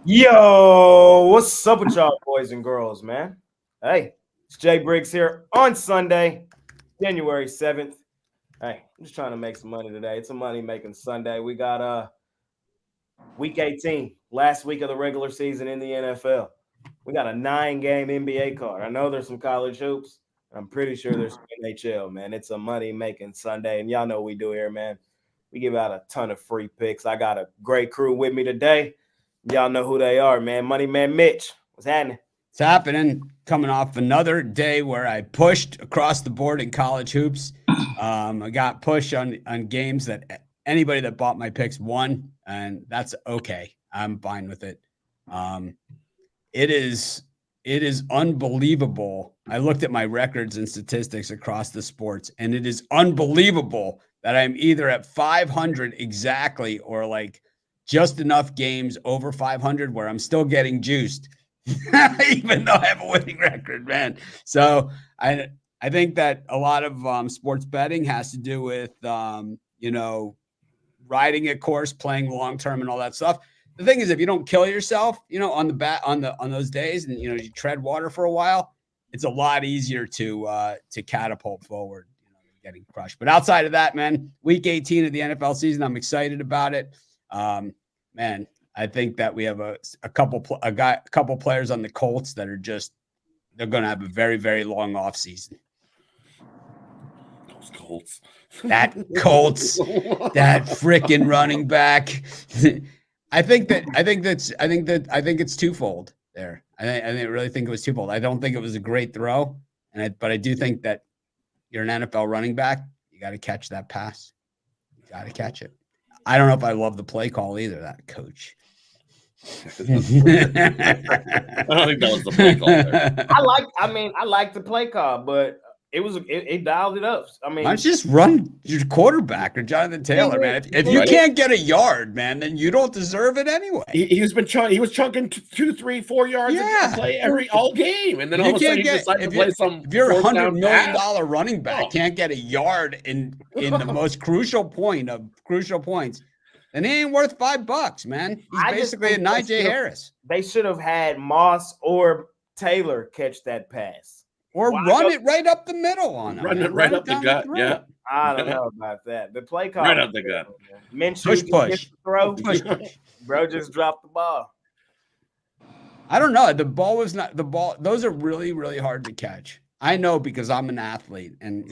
Yo, what's up with y'all boys and girls, man? Hey, it's Jay Briggs here on Sunday, January 7th. Hey, I'm just trying to make some money today. It's a money-making Sunday. We got week 18, last week of the regular season in the NFL. We got a 9-game NBA card. I know there's some college hoops. I'm pretty sure there's some NHL, man. It's a money-making Sunday, and y'all know what we do here, man. We give out a ton of free picks. I got a great crew with me today. Y'all know who they are, man. Money Man Mitch. What's happening? It's happening. Coming off another day where I pushed across the board in college hoops. I got pushed on games that anybody that bought my picks won, and that's okay. I'm fine with it. It is unbelievable. I looked at my records and statistics across the sports, and it is unbelievable that I'm either at 500 exactly or like just enough games over 500 where I'm still getting juiced, even though I have a winning record, man. So I think that a lot of sports betting has to do with, riding a course, playing long-term and all that stuff. The thing is, if you don't kill yourself, on those days and, you tread water for a while, it's a lot easier to catapult forward, getting crushed. But outside of that, man, week 18 of the NFL season, I'm excited about it. Man, I think that we have a couple players on the Colts that are they're going to have a very, very long off season. Those Colts. That freaking running back. I think it's twofold there. I really think it was twofold. I don't think it was a great throw, but I do think that you're an NFL running back. You got to catch that pass. You got to catch it. I don't know if I love the play call either, that coach. I don't think that was the play call there. I like the play call, but it dialed it up. I mean, why don't you just run your quarterback or Jonathan Taylor, man? If you can't get a yard, man, then you don't deserve it anyway. He was chunking 2, 3, 4 yards a play all game, and then all of a sudden he decided to play some. If you're $100 million running back, can't get a yard in the most crucial points, and he ain't worth $5, man. He's basically a Najee Harris. They should have had Moss or Taylor catch that pass. Or run it right up the middle on him. Run it right up the gut. Yeah. I don't know about that. The play call. Right up the gut. Minshew push. Throw. Bro just dropped the ball. I don't know. The ball was not the ball. Those are really, really hard to catch. I know because I'm an athlete and,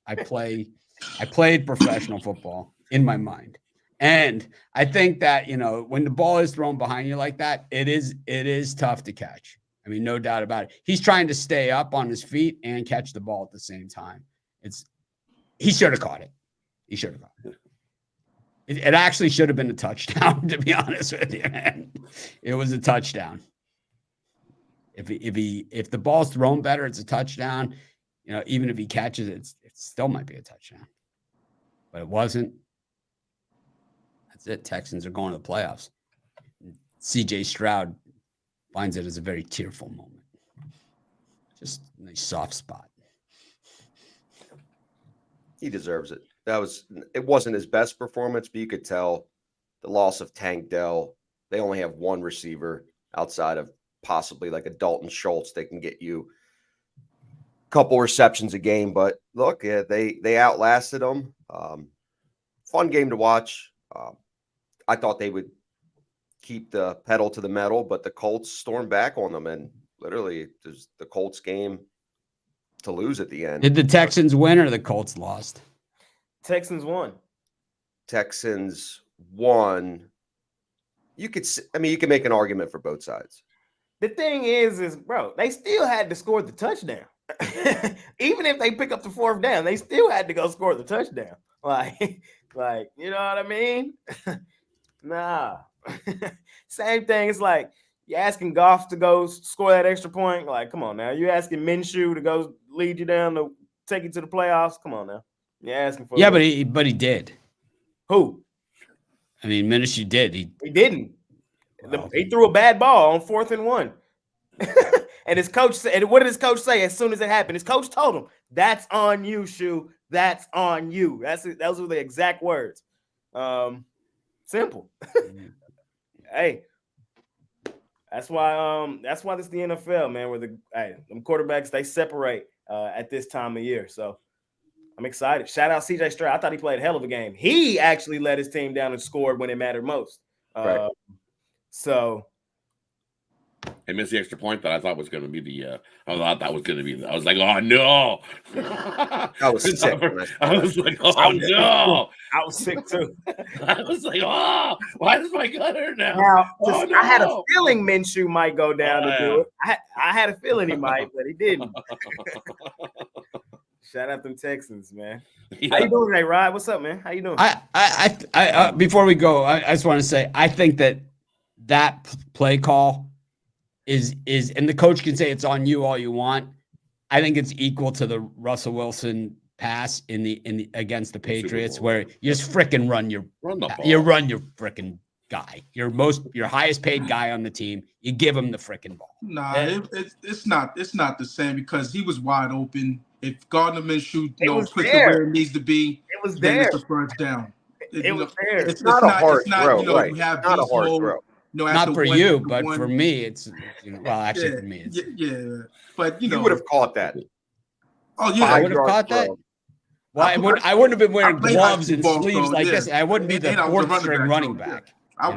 I played professional football in my mind. And I think that, when the ball is thrown behind you like that, it is tough to catch. I mean, no doubt about it. He's trying to stay up on his feet and catch the ball at the same time. He should have caught it. He should have caught it. It actually should have been a touchdown, to be honest with you, man. It was a touchdown. If the ball's thrown better, it's a touchdown. Even if he catches it, it still might be a touchdown. But it wasn't. That's it. Texans are going to the playoffs. CJ Stroud finds it as a very tearful moment. Just a nice soft spot. He deserves it. It wasn't his best performance, but you could tell the loss of Tank Dell. They only have one receiver outside of possibly like a Dalton Schultz. They can get you a couple receptions a game, but look, they outlasted them. Fun game to watch. I thought they would keep the pedal to the metal, but the Colts stormed back on them, and literally it was the Colts game to lose at the end. Did the Texans win or the Colts lost? Texans won. Texans won. You could make an argument for both sides. The thing is, bro, they still had to score the touchdown. Even if they pick up the fourth down, they still had to go score the touchdown. Like, you know what I mean? Nah. Same thing. It's like you're asking Goff to go score that extra point. Like, come on now. You're asking Minshew to go lead you down to take you to the playoffs. Come on now. You're asking for but he did. Who? I mean, Minshew did. He didn't. Well, he threw a bad ball on 4th and 1. And his coach said, what did his coach say as soon as it happened? His coach told him, "That's on you, Shu. That's on you." Those were the exact words. Simple. Hey, That's why this is the NFL, man, where them quarterbacks, they separate at this time of year. So I'm excited. Shout out CJ Stroud. I thought he played a hell of a game. He actually let his team down and scored when it mattered most. Right. So He missed the extra point that I thought was going to be I was like, oh no. I was sick. I was like, oh no. I was sick too. I was like, oh, why does my gut hurt now? I had a feeling Minshew might go down to do it. I had a feeling he might, but he didn't. Shout out them Texans, man. Yeah. How you doing today, Rod? What's up, man? How you doing? I before we go, I just want to say I think that play call is and the coach can say it's on you all you want. I think it's equal to the Russell Wilson pass in the against the Patriots, where you just fricking run your fricking guy, your highest paid guy on the team. You give him the fricking ball. Nah, it's not the same because he was wide open. If Gardner Minshew puts it where it needs to be, it was then there. it's a first down. It was there. It's not a hard throw, right? You have not a hard throw. Not for you, but for me, it's well, actually for me, it's But you would have caught that. Oh yeah, I would have caught that. Well, I wouldn't have been wearing gloves and sleeves like this. I wouldn't be the fourth string running back. I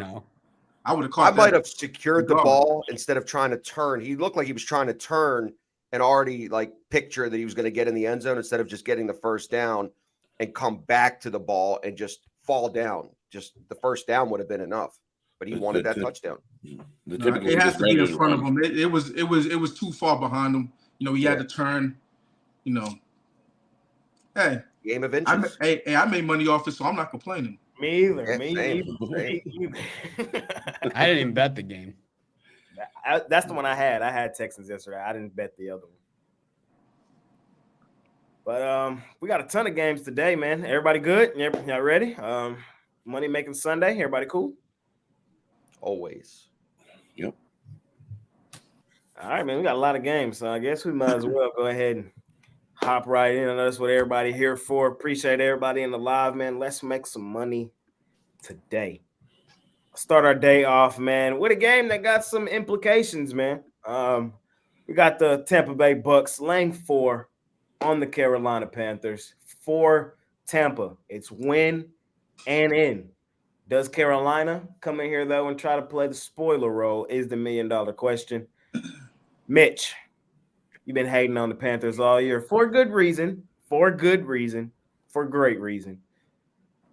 would have caught. I might have secured the ball instead of trying to turn. He looked like he was trying to turn and already picture that he was going to get in the end zone instead of just getting the first down and come back to the ball and just fall down. Just the first down would have been enough, but he wanted that touchdown. It has to be in front of him. It was too far behind him. He had to turn. Hey, game of inches. I made money off it, so I'm not complaining. Me either. I didn't even bet the game. That's the one I had. I had Texans yesterday. I didn't bet the other one. But we got a ton of games today, man. Everybody good? Y'all ready? Money making Sunday. Everybody cool? Always. Yep. All right, man. We got a lot of games, so I guess we might as well go ahead and hop right in. I know that's what everybody here for. Appreciate everybody in the live, man. Let's make some money today. Start our day off, man, with a game that got some implications, man. We got the Tampa Bay Bucks laying 4 on the Carolina Panthers. For Tampa, it's win and in. Does Carolina come in here, though, and try to play the spoiler role is the million-dollar question. Mitch, you've been hating on the Panthers all year for good reason, for great reason.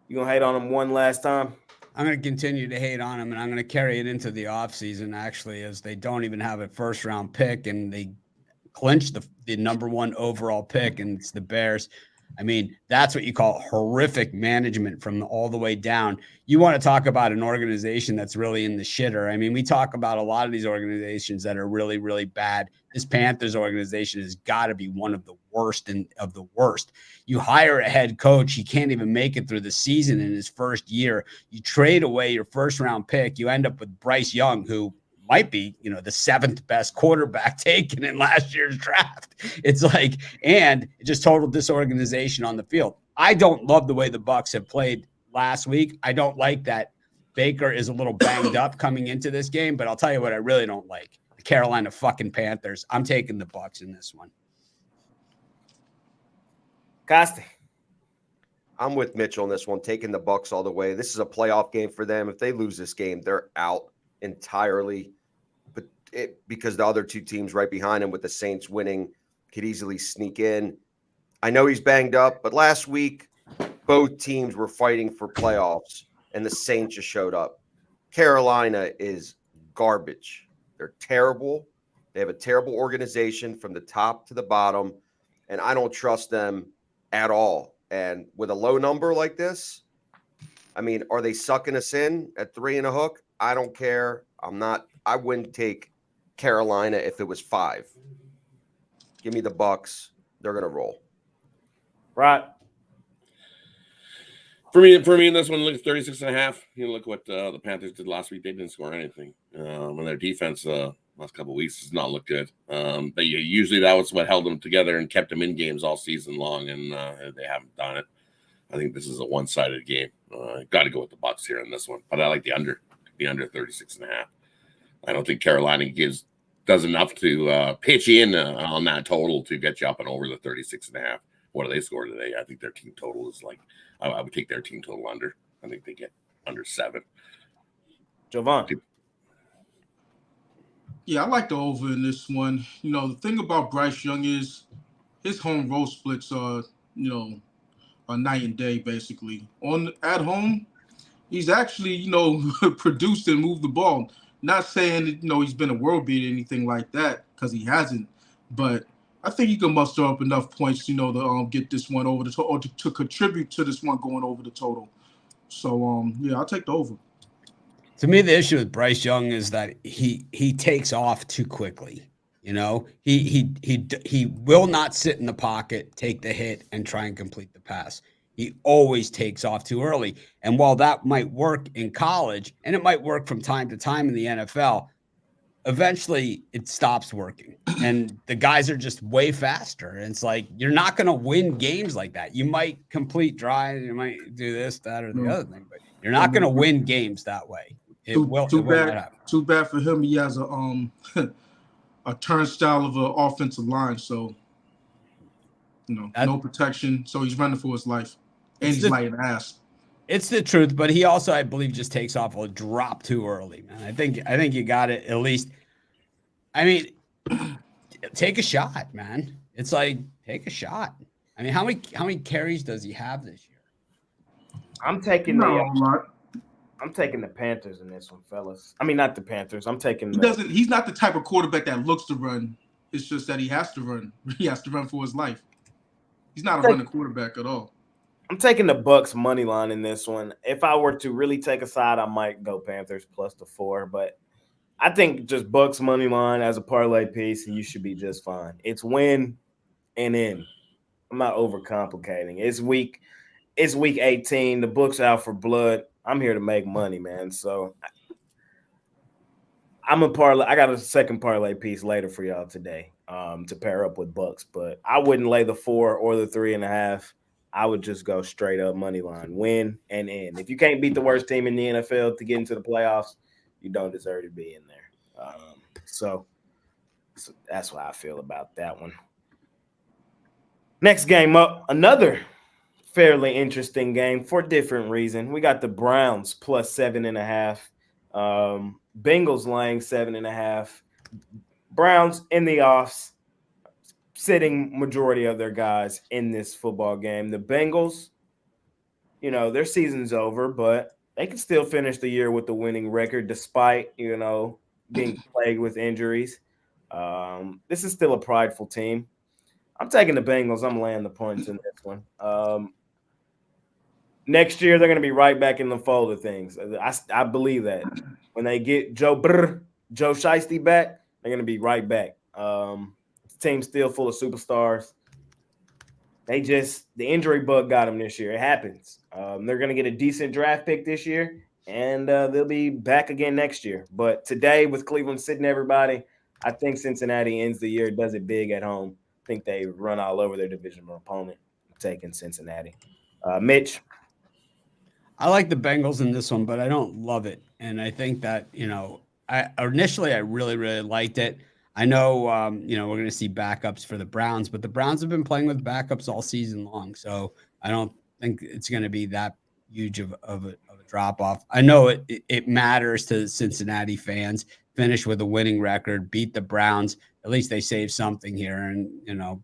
You going to hate on them one last time? I'm going to continue to hate on them, and I'm going to carry it into the offseason, actually, as they don't even have a first-round pick, and they clinched the number 1 overall pick, and it's the Bears. I mean, that's what you call horrific management from all the way down. You want to talk about an organization that's really in the shitter. I mean, we talk about a lot of these organizations that are really, really bad. This Panthers organization has got to be one of the worst of the worst. You hire a head coach. He can't even make it through the season in his first year. You trade away your first round pick. You end up with Bryce Young, who might be, the 7th best quarterback taken in last year's draft. It's and just total disorganization on the field. I don't love the way the Bucs have played last week. I don't like that Baker is a little banged up coming into this game, but I'll tell you what I really don't like. The Carolina fucking Panthers. I'm taking the Bucs in this one. Costi. I'm with Mitch on this one, taking the Bucs all the way. This is a playoff game for them. If they lose this game, they're out entirely. But because the other 2 teams right behind him with the Saints winning could easily sneak in. I know he's banged up, but last week both teams were fighting for playoffs and the Saints just showed up. Carolina is garbage. They're terrible. They have a terrible organization from the top to the bottom, and I don't trust them at all. And with a low number like this, I mean, are they sucking us in at 3 and a hook? I don't care. I wouldn't take Carolina if it was 5. Give me the Bucs. They're going to roll. Right. For me in this one, look at 36.5. Look what the Panthers did last week. They didn't score anything. And their defense last couple of weeks does not look good. But usually that was what held them together and kept them in games all season long, and they haven't done it. I think this is a one-sided game. Got to go with the Bucs here in this one, but I like the under 36.5. I don't think Carolina does enough to pitch in on that total to get you up and over the 36.5. What do they score today? I think their team total is like, I would take their team total under. I think they get under 7. Jovan. Yeah, I like the over in this one. You know, the thing about Bryce Young is his home road splits are, you know, a night and day basically. At home, he's actually, you know, produced and moved the ball. Not saying that, you know, he's been a world beater or anything like that, because he hasn't. But I think he can muster up enough points, you know, to get this one over the total, or to contribute to this one going over the total. So, yeah, I'll take the over. To me, the issue with Bryce Young is that he takes off too quickly. You know, he will not sit in the pocket, take the hit, and try and complete the pass. He always takes off too early. And while that might work in college, and it might work from time to time in the NFL, eventually it stops working. And the guys are just way faster. And it's like, you're not going to win games like that. You might complete drives, you might do this, that, or the other thing, but you're not going to win games that way. Too bad for him. He has a a turnstile of an offensive line, so you know, no protection. So he's running for his life, and he's light in ass. It's the truth, but he also, I believe, just takes off a drop too early, man. I think you got it at least. I mean, take a shot, man. It's like, take a shot. I mean, how many carries does he have this year? I'm taking I'm taking the Panthers in this one, fellas. I mean, not the Panthers. I'm taking. He's not the type of quarterback that looks to run. It's just that he has to run. He has to run for his life. He's not a running quarterback at all. I'm taking the Bucks money line in this one. If I were to really take a side, I might go Panthers plus the 4. But I think just Bucks money line as a parlay piece, you should be just fine. It's win and in. I'm not overcomplicating. It's week 18. The book's out for blood. I'm here to make money, man. So I'm a parlay. I got a second parlay piece later for y'all today to pair up with Bucks, but I wouldn't lay the 4 or the 3.5. I would just go straight up money line, win and in. If you can't beat the worst team in the NFL to get into the playoffs, you don't deserve to be in there. So that's why I feel about that one. Next game up, another fairly interesting game for a different reason. We got the Browns plus 7.5. Bengals laying 7.5. Browns in the offs, sitting majority of their guys in this football game. The Bengals, you know, their season's over, but they can still finish the year with the winning record despite, you know, being plagued with injuries. This is still a prideful team. I'm taking the Bengals. I'm laying the points in this one. Next year, they're going to be right back in the fold of things. I believe that. When they get Joe Shiesty back, they're going to be right back. The team's still full of superstars. The injury bug got them this year. It happens. They're going to get a decent draft pick this year, and they'll be back again next year. But today, with Cleveland sitting everybody, I think Cincinnati ends the year, does it big at home. I think they run all over their divisional opponent, taking Cincinnati. Mitch? I like the Bengals in this one, but I don't love it. And I think that, you know, I really, really liked it. I know, you know, we're going to see backups for the Browns, but the Browns have been playing with backups all season long. So I don't think it's going to be that huge of a drop off. I know it matters to Cincinnati fans. Finish with a winning record, beat the Browns. At least they save something here. And, you know,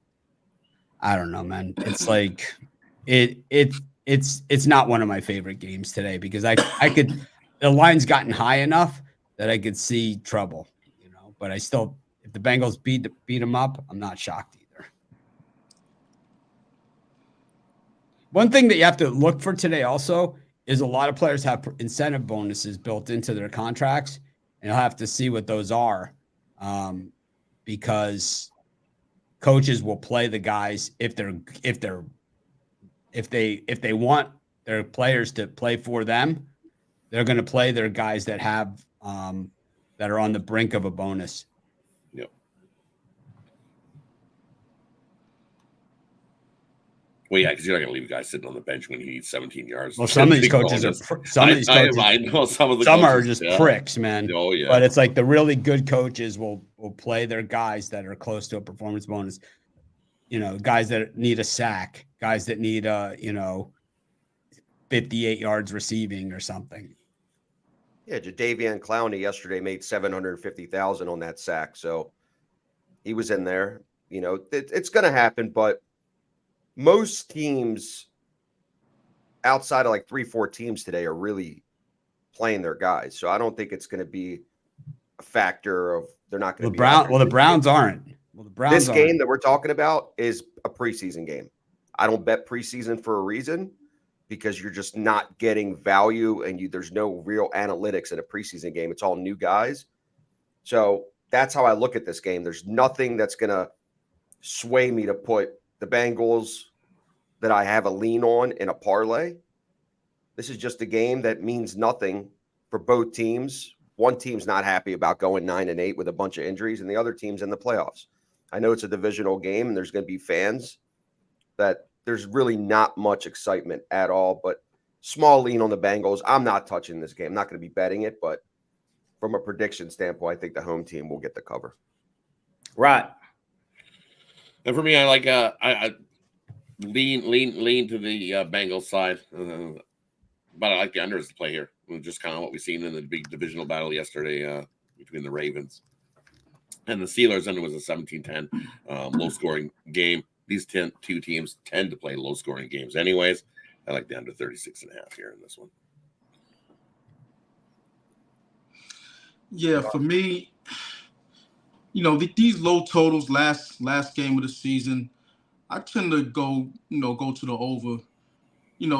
I don't know, man. It's like it's not one of my favorite games today because the line's gotten high enough that I could see trouble, you know, but if the Bengals beat them up, I'm not shocked either. One thing that you have to look for today also is a lot of players have incentive bonuses built into their contracts, and you'll have to see what those are because coaches will play the guys if they want their players to play for them, they're going to play their guys that have that are on the brink of a bonus. Yep. Well, yeah, because you're not going to leave a guy sitting on the bench when he needs 17 yards. Well, some of these coaches are I know some of the some coaches, are just pricks, man. Oh yeah, but it's like the really good coaches will play their guys that are close to a performance bonus. Guys that need a sack, guys that need 58 yards receiving or something. Yeah, Jadeveon Clowney yesterday made $750,000 on that sack, so he was in there. It's going to happen, but most teams outside of like 3-4 teams today are really playing their guys. So I don't think it's going to be a factor of they're not going to be out there. Well, the Browns aren't. This game that we're talking about is a preseason game. I don't bet preseason for a reason, because you're just not getting value and there's no real analytics in a preseason game. It's all new guys. So that's how I look at this game. There's nothing that's going to sway me to put the Bengals that I have a lean on in a parlay. This is just a game that means nothing for both teams. One team's not happy about going 9-8 with a bunch of injuries, and the other team's in the playoffs. I know it's a divisional game and there's going to be fans that there's really not much excitement at all, but small lean on the Bengals. I'm not touching this game. I'm not going to be betting it, but from a prediction standpoint, I think the home team will get the cover. Right. And for me, I like I lean to the Bengals side, but I like the unders to play here. Just kind of what we've seen in the big divisional battle yesterday between the Ravens and the Steelers. Under was a 17-10 low-scoring game. These two teams tend to play low-scoring games anyways. I like the under 36.5 here in this one. Yeah, for me, these low totals last game of the season, I tend to go to the over.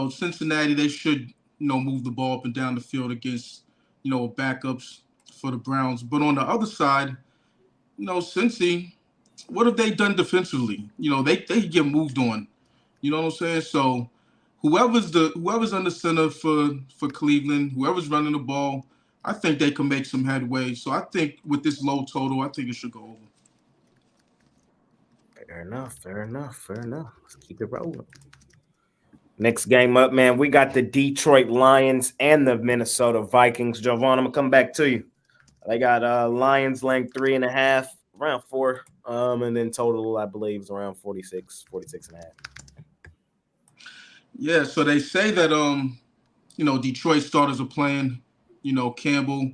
Cincinnati, they should, move the ball up and down the field against, backups for the Browns. But on the other side, Cincy, what have they done defensively? They get moved on. You know what I'm saying? So whoever's under center for Cleveland, whoever's running the ball, I think they can make some headway. So I think with this low total, I think it should go over. Fair enough. Let's keep it rolling. Next game up, man, we got the Detroit Lions and the Minnesota Vikings. Jovan, I'm gonna come back to you. They got Lions laying 3.5, around 4, and then total, I believe, is around 46.5. Yeah, so they say that Detroit starters are playing, Campbell,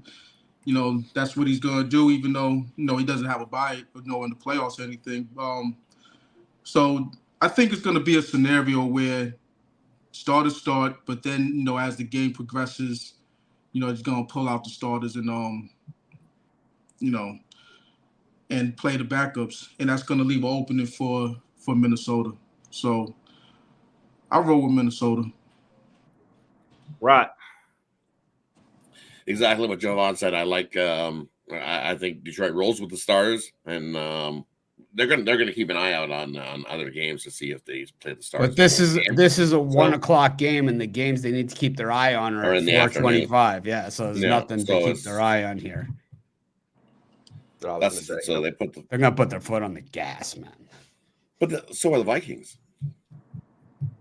that's what he's gonna do, even though he doesn't have a bye, in the playoffs or anything. So I think it's gonna be a scenario where starters start, but then as the game progresses, he's gonna pull out the starters and and play the backups, and that's gonna leave an opening for Minnesota. So I roll with Minnesota. Right. Exactly what Jovan said. I like. I think Detroit rolls with the Stars, and they're gonna keep an eye out on other games to see if they play the Stars. But this is a 1 o'clock game, and the games they need to keep their eye on are at 4:25. Yeah, so there's nothing to keep their eye on here. They're gonna put their foot on the gas, man. But so are the Vikings.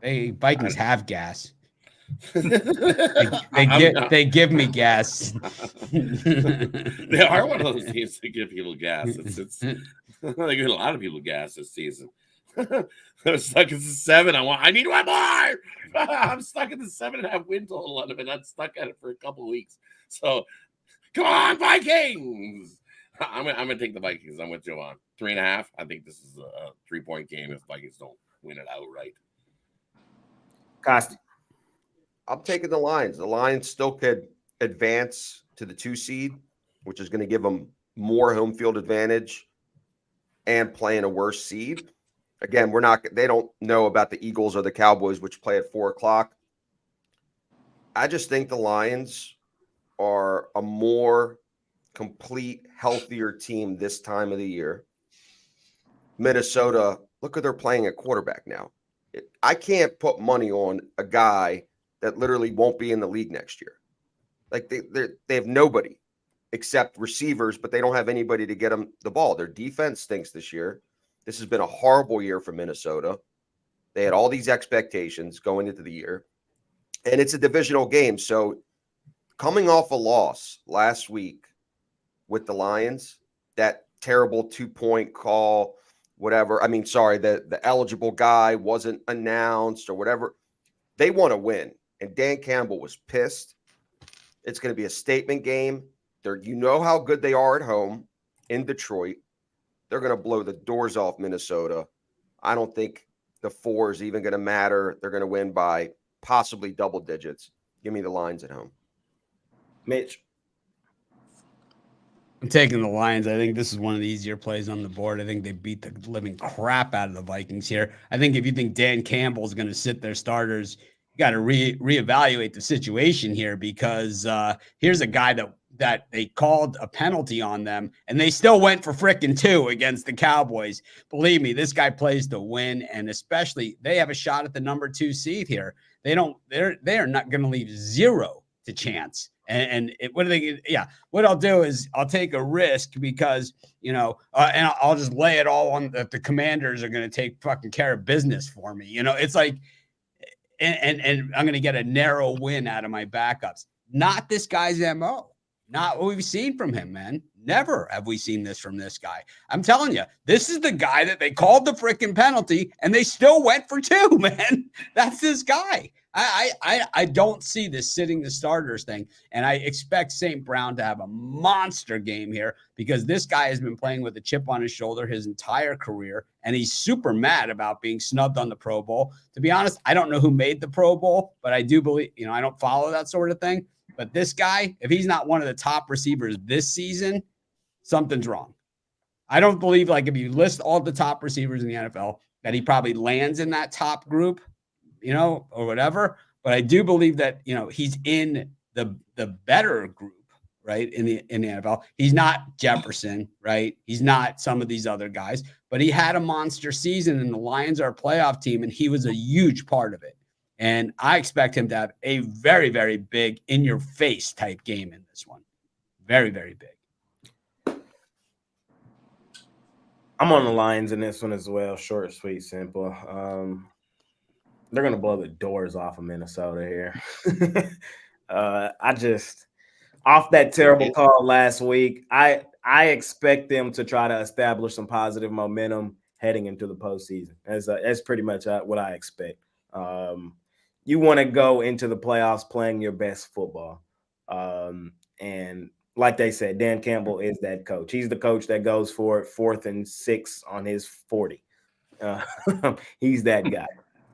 Vikings have gas. they give me gas. They are one of those teams that give people gas. It's they give a lot of people gas this season. They're stuck at the 7. I need one more. I'm stuck at the 7.5 win total out of it. I'm stuck at it for a couple of weeks. So come on, Vikings. I'm gonna take the Vikings. I'm with Jovan. 3.5. I think this is a 3-point game if Vikings don't win it outright. Costi. I'm taking the Lions. The Lions still could advance to the 2 seed, which is going to give them more home field advantage and playing a worse seed. Again, they don't know about the Eagles or the Cowboys, which play at 4:00. I just think the Lions are a more complete, healthier team this time of the year. Minnesota, look at they're playing at quarterback now. I can't put money on a guy that literally won't be in the league next year. Like they have nobody except receivers, but they don't have anybody to get them the ball. Their defense stinks this year. This has been a horrible year for Minnesota. They had all these expectations going into the year, and it's a divisional game. So coming off a loss last week with the Lions, that terrible 2-point call, whatever. I mean, sorry, the eligible guy wasn't announced or whatever. They want to win. And Dan Campbell was pissed. It's going to be a statement game. You know how good they are at home in Detroit. They're going to blow the doors off Minnesota. I don't think the 4 is even going to matter. They're going to win by possibly double digits. Give me the Lions at home. Mitch. I'm taking the Lions. I think this is one of the easier plays on the board. I think they beat the living crap out of the Vikings here. I think if you think Dan Campbell is going to sit their starters, you got to reevaluate the situation here, because here's a guy that they called a penalty on them, and they still went for frickin' 2 against the Cowboys. Believe me, this guy plays to win, and especially they have a shot at the number 2 seed here. They are not going to leave 0 to chance. What I'll do is I'll take a risk because, and I'll just lay it all on that the Commanders are going to take fucking care of business for me. It's like, and I'm going to get a narrow win out of my backups. Not this guy's MO. Not what we've seen from him, man. Never have we seen this from this guy. I'm telling you, this is the guy that they called the freaking penalty and they still went for 2, man. That's this guy. I don't see this sitting the starters thing. And I expect St. Brown to have a monster game here, because this guy has been playing with a chip on his shoulder his entire career. And he's super mad about being snubbed on the Pro Bowl. To be honest, I don't know who made the Pro Bowl, but I do believe, I don't follow that sort of thing. But this guy, if he's not one of the top receivers this season, something's wrong. I don't believe, like, if you list all the top receivers in the NFL, that he probably lands in that top group, or whatever. But I do believe that, he's in the better group, right, in the NFL. He's not Jefferson, right? He's not some of these other guys, but he had a monster season, and the Lions are a playoff team, and he was a huge part of it. And I expect him to have a very, very big in-your-face type game in this one. Very, very big. I'm on the Lions in this one as well. Short, sweet, simple. They're going to blow the doors off of Minnesota here. Off that terrible call last week, I expect them to try to establish some positive momentum heading into the postseason. That's pretty much what I expect. You want to go into the playoffs playing your best football. And like they said, Dan Campbell is that coach. He's the coach that goes for it 4th and 6 on his 40. He's that guy.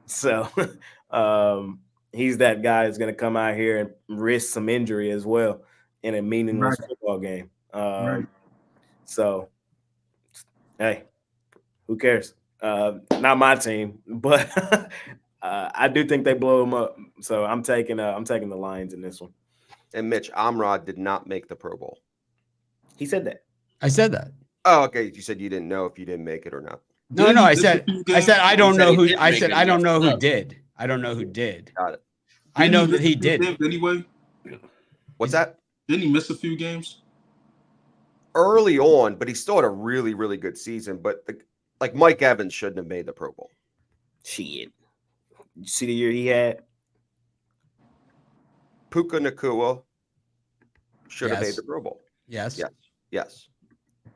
So he's that guy that's going to come out here and risk some injury as well in a meaningless football game. So, hey, who cares? Not my team, but I do think they blow them up. So I'm taking the Lions in this one. And Mitch, Amrod did not make the Pro Bowl. He said that. I said that. Oh, okay. You said you didn't know if you didn't make it or not. No. I said I don't know who. I said I don't know who did. I don't know who did. Got it. I know that he did. Anyway, What's that? Didn't he miss a few games? Early on, but he still had a really, really good season. But like Mike Evans shouldn't have made the Pro Bowl. Shit. You see the year he had? Puka Nacua should have made the Pro Bowl. Yes. Yes.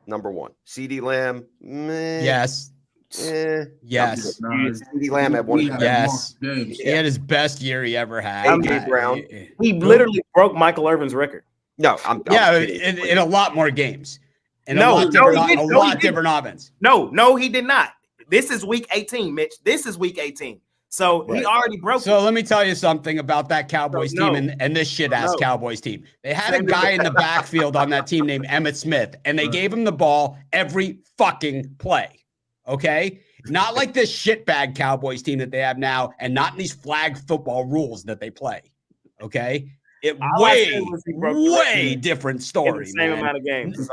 Number 1. CeeDee Lamb. Meh. Yes. Yes. CeeDee Lamb had one. Yes. He had his best year he ever had. AJ Brown. He literally broke Michael Irvin's record. No, I'm in a lot more games. And a lot different offense. No, he did not. This is week 18, Mitch. This is week 18. So he already broke. So let me tell you something about that Cowboys team and this shit-ass Cowboys team. They had a guy in the backfield on that team named Emmitt Smith, and they gave him the ball every fucking play. Okay? Not like this shitbag Cowboys team that they have now, and not in these flag football rules that they play. Okay? Way different story. Same amount of games.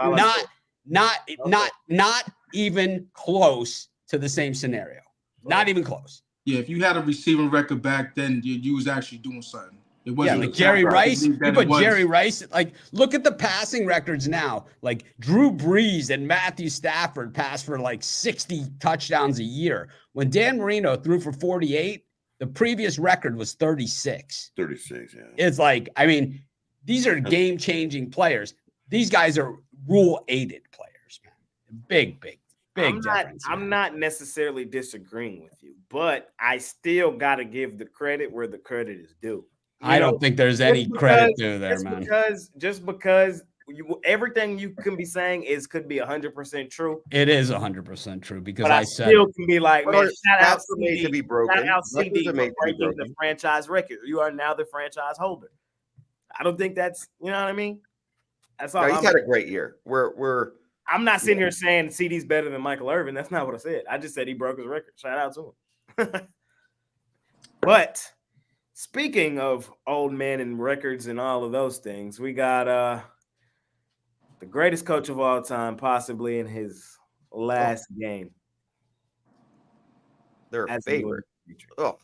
Not even close to the same scenario. Not even close. Yeah, if you had a receiving record back then, you was actually doing something. It Yeah, wasn't like the Jerry Patrick Rice. league You that put it was. Jerry Rice. Like, look at the passing records now. Like Drew Brees and Matthew Stafford passed for like 60 touchdowns a year. When Dan Marino threw for 48, the previous record was 36. 36, yeah. It's like, I mean, these are game-changing players. These guys are rule-aided players, man. Big difference. I'm not necessarily disagreeing with you, but I still got to give the credit where the credit is due. I don't think there's any credit due there, man. Just because everything you can be saying could be 100% true. It is 100% true because But I said still can be like, But man, shout out stats are made to be broken. Shout out Records CD are for made to be breaking the broken. franchise record. You are now the franchise holder. I don't think that's, you know what I mean? That's all. No, he's had a great year. I'm not sitting here saying CD's better than Michael Irvin. That's not what I said. I just said he broke his record. Shout out to him. But speaking of old men and records and all of those things, we got the greatest coach of all time, possibly in his last game. Their favorite. Oh,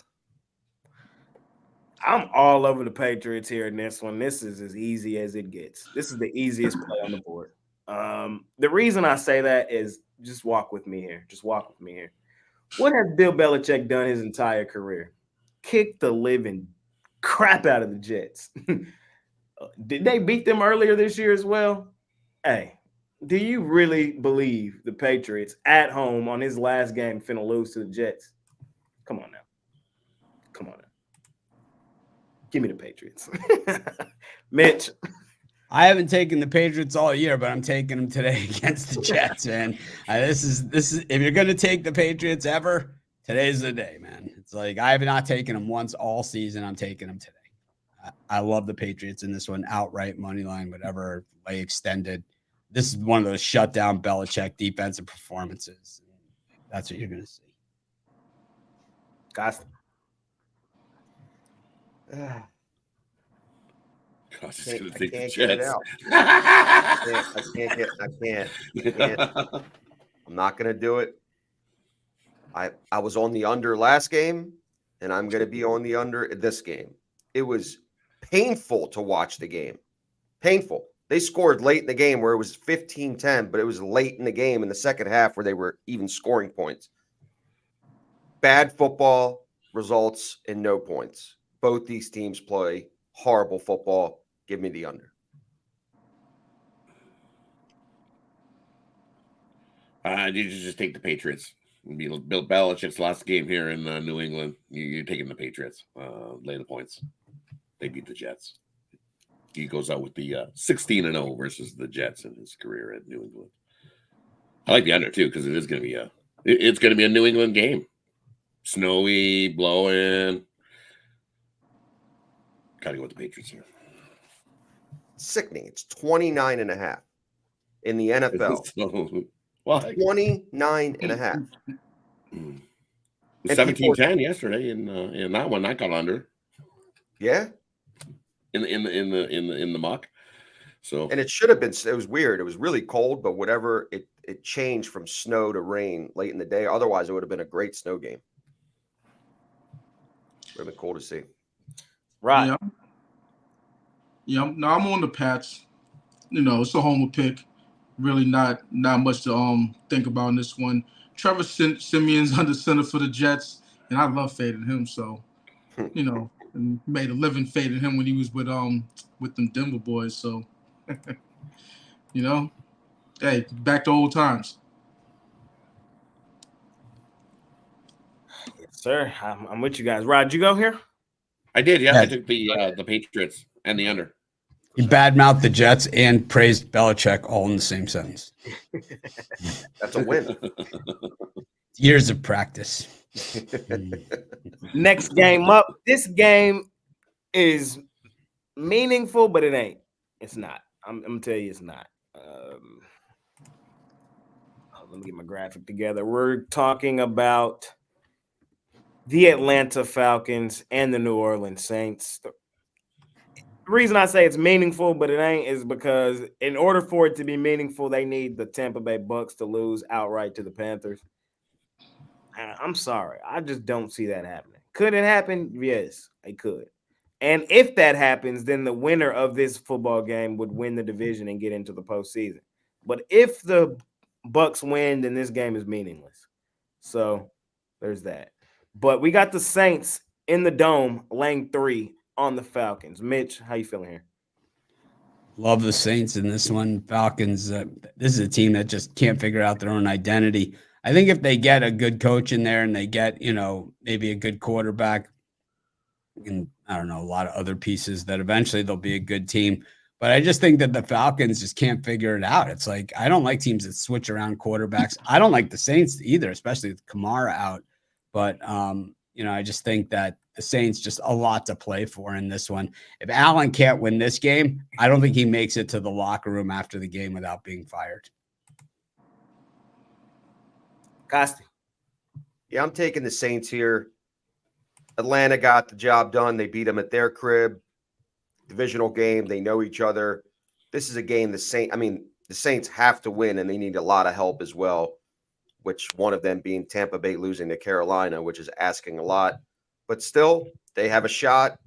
I'm all over the Patriots here in this one. This is as easy as it gets. This is the easiest play on the board. The reason I say that is just walk with me here. Just walk with me here. What has Bill Belichick done his entire career? Kick the living crap out of the Jets. Did they beat them earlier this year as well? Hey, do you really believe the Patriots at home on his last game finna lose to the Jets? Come on now. Come on now. Give me the Patriots. Mitch. I haven't taken the Patriots all year, but I'm taking them today against the Jets, man. This is if you're gonna take the Patriots ever, today's the day, man. It's like I have not taken them once all season. I'm taking them today. I love the Patriots in this one, outright money line, whatever, lay extended. This is one of those shutdown Belichick defensive performances. That's what you're gonna see. Gosh. Gosh, he's gonna I take the can't get it Jets. out. I can't. I'm not gonna do it. I was on the under last game, and I'm gonna be on the under this game. It was painful to watch the game. Painful. They scored late in the game where it was 15-10, but it was late in the game in the second half where they were even scoring points. Bad football results in no points. Both these teams play horrible football. Give me the under. You just take the Patriots. Bill Belichick's last game here in New England. You're taking the Patriots. Lay the points. They beat the Jets. He goes out with the 16-0 versus the Jets in his career at New England. I like the under too because it is going to be it's going to be a New England game. Snowy, blowing. Got to go with the Patriots here. Sickening. It's 29.5 in the NFL. So, what? 29.5. 17-10 yesterday in that one. I got under. Yeah. In the muck. So And it should have been. It was weird. It was really cold, but whatever. It changed from snow to rain late in the day. Otherwise, it would have been a great snow game. Would have been cool to see. Right. Yeah. No, I'm on the Pats. You know, it's a homer pick. Really not much to think about in this one. Trevor Simeon's under center for the Jets, and I love fading him. So, you know, and made a living fading him when he was with them Denver boys. So, you know, hey, back to old times. Yes, sir. I'm with you guys. Rod, did you go here? I did, yeah. Yeah. I took the Patriots and the under. He badmouthed the Jets and praised Belichick all in the same sentence. That's a win. Years of practice. Next game up. This game is meaningful, but it ain't. It's not. I'm gonna tell you, it's not. Let me get my graphic together. We're talking about the Atlanta Falcons and the New Orleans Saints. The reason I say it's meaningful, but it ain't, is because in order for it to be meaningful, they need the Tampa Bay Bucks to lose outright to the Panthers. I'm sorry. I just don't see that happening. Could it happen? Yes, it could. And if that happens, then the winner of this football game would win the division and get into the postseason. But if the Bucks win, then this game is meaningless. So there's that. But we got the Saints in the dome, laying 3 on the Falcons. Mitch, how you feeling here? Love the Saints in this one. Falcons, this is a team that just can't figure out their own identity. I think if they get a good coach in there and they get, maybe a good quarterback and I don't know, a lot of other pieces, that eventually they'll be a good team. But I just think that the Falcons just can't figure it out. It's like, I don't like teams that switch around quarterbacks. I don't like the Saints either, especially with Kamara out. But, I just think that the Saints just a lot to play for in this one. If Allen can't win this game, I don't think he makes it to the locker room after the game without being fired. Costi. Yeah, I'm taking the Saints here. Atlanta got the job done. They beat them at their crib. Divisional game. They know each other. This is a game the Saints have to win, and they need a lot of help as well, which one of them being Tampa Bay losing to Carolina, which is asking a lot. But still, they have a shot.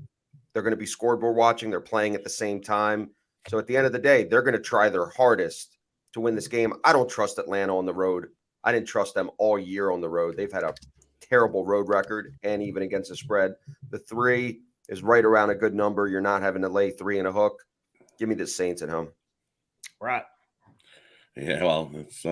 They're going to be scoreboard watching. They're playing at the same time. So at the end of the day, they're going to try their hardest to win this game. I don't trust Atlanta on the road. I didn't trust them all year on the road. They've had a terrible road record, and even against the spread. The 3 is right around a good number. You're not having to lay 3 and a hook. Give me the Saints at home. Right. Yeah, well, it's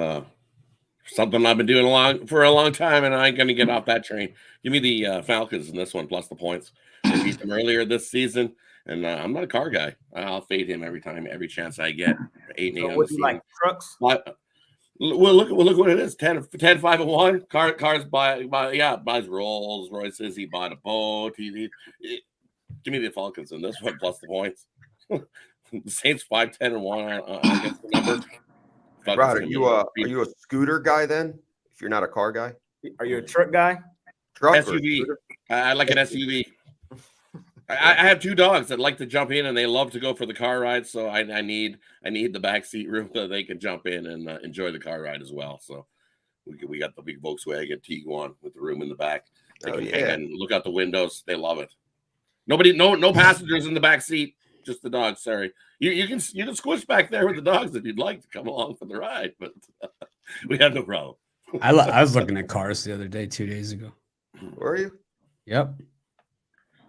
something I've been doing for a long time, and I ain't going to get off that train. Give me the Falcons in this one, plus the points. They beat them earlier this season, and I'm not a car guy. I'll fade him every chance I get. 8 So what do you like, trucks? Well, look what it is. 10-5-1. Cars buys Rolls Royces. He bought a boat. Give me the Falcons in this one, plus the points. The Saints 5-10-1 against the number. Rod, are you a scooter guy then? If you're not a car guy, are you a truck guy? Truck SUV. I like an SUV. I have 2 dogs that like to jump in, and they love to go for the car ride. So I need the back seat room so they can jump in and enjoy the car ride as well. So we got the big Volkswagen Tiguan with the room in the back. They can hang and look out the windows. They love it. No passengers in the back seat. Just the dogs. Sorry, you can squish back there with the dogs if you'd like to come along for the ride, but we have no problem. I was looking at cars the other day, 2 days ago. Were you? Yep.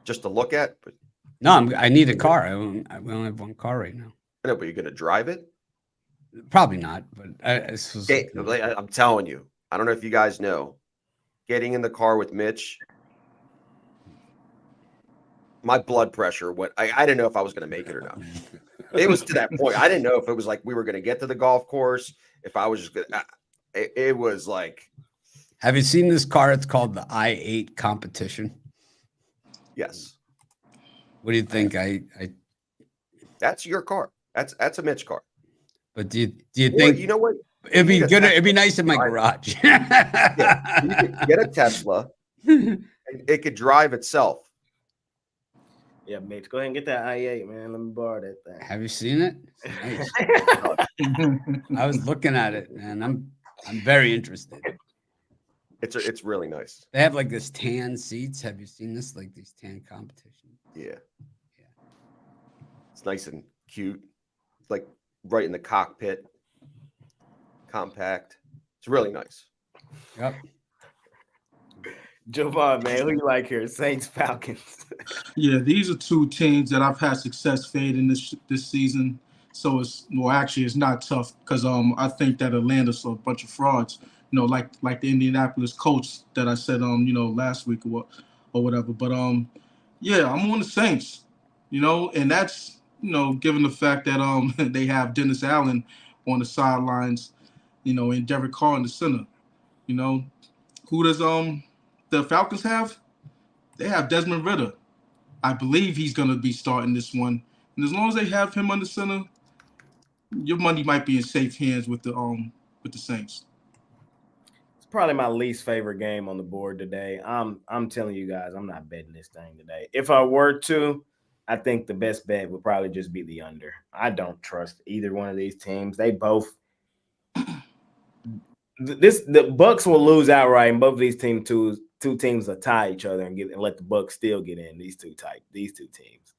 Just to look at? But no, I need a car. We only have one car right now. I know, but you're going to drive it? Probably not. But I'm telling you, I don't know if you guys know, getting in the car with Mitch, my blood pressure went. I didn't know if I was going to make it or not. It was to that point. I didn't know if it was like we were going to get to the golf course. If I was just going to, it was like. Have you seen this car? It's called the I-8 competition. Yes. What do you think? That's your car. That's a Mitch car. But do you think you know what? It'd be good. It'd be nice in my garage. Yeah, you could get a Tesla. And it could drive itself. Yeah, Mitch, go ahead and get that i8, man. Let me borrow that thing. Have you seen it? Nice. I was looking at it, and I'm very interested. It's really nice. They have like this tan seats. Have you seen this? Like these tan competitions. Yeah. It's nice and cute. It's like right in the cockpit. Compact. It's really nice. Yep. Javon, man, who you like here? Saints, Falcons. Yeah, these are 2 teams that I've had success fading this season. So it's not tough because I think that Atlanta's a bunch of frauds. Like the Indianapolis coach that I said last week or whatever. But yeah, I'm on the Saints. And that's given the fact that they have Dennis Allen on the sidelines, and Derek Carr in the center. Who does the Falcons have? They have Desmond Ridder. I believe he's going to be starting this one. And as long as they have him under center, your money might be in safe hands with the Saints. It's probably my least favorite game on the board today. I'm telling you guys, I'm not betting this thing today. If I were to, I think the best bet would probably just be the under. I don't trust either one of these teams. They both the Bucks will lose outright, and both of these teams two teams will tie each other and let the Bucks still get in. These two teams.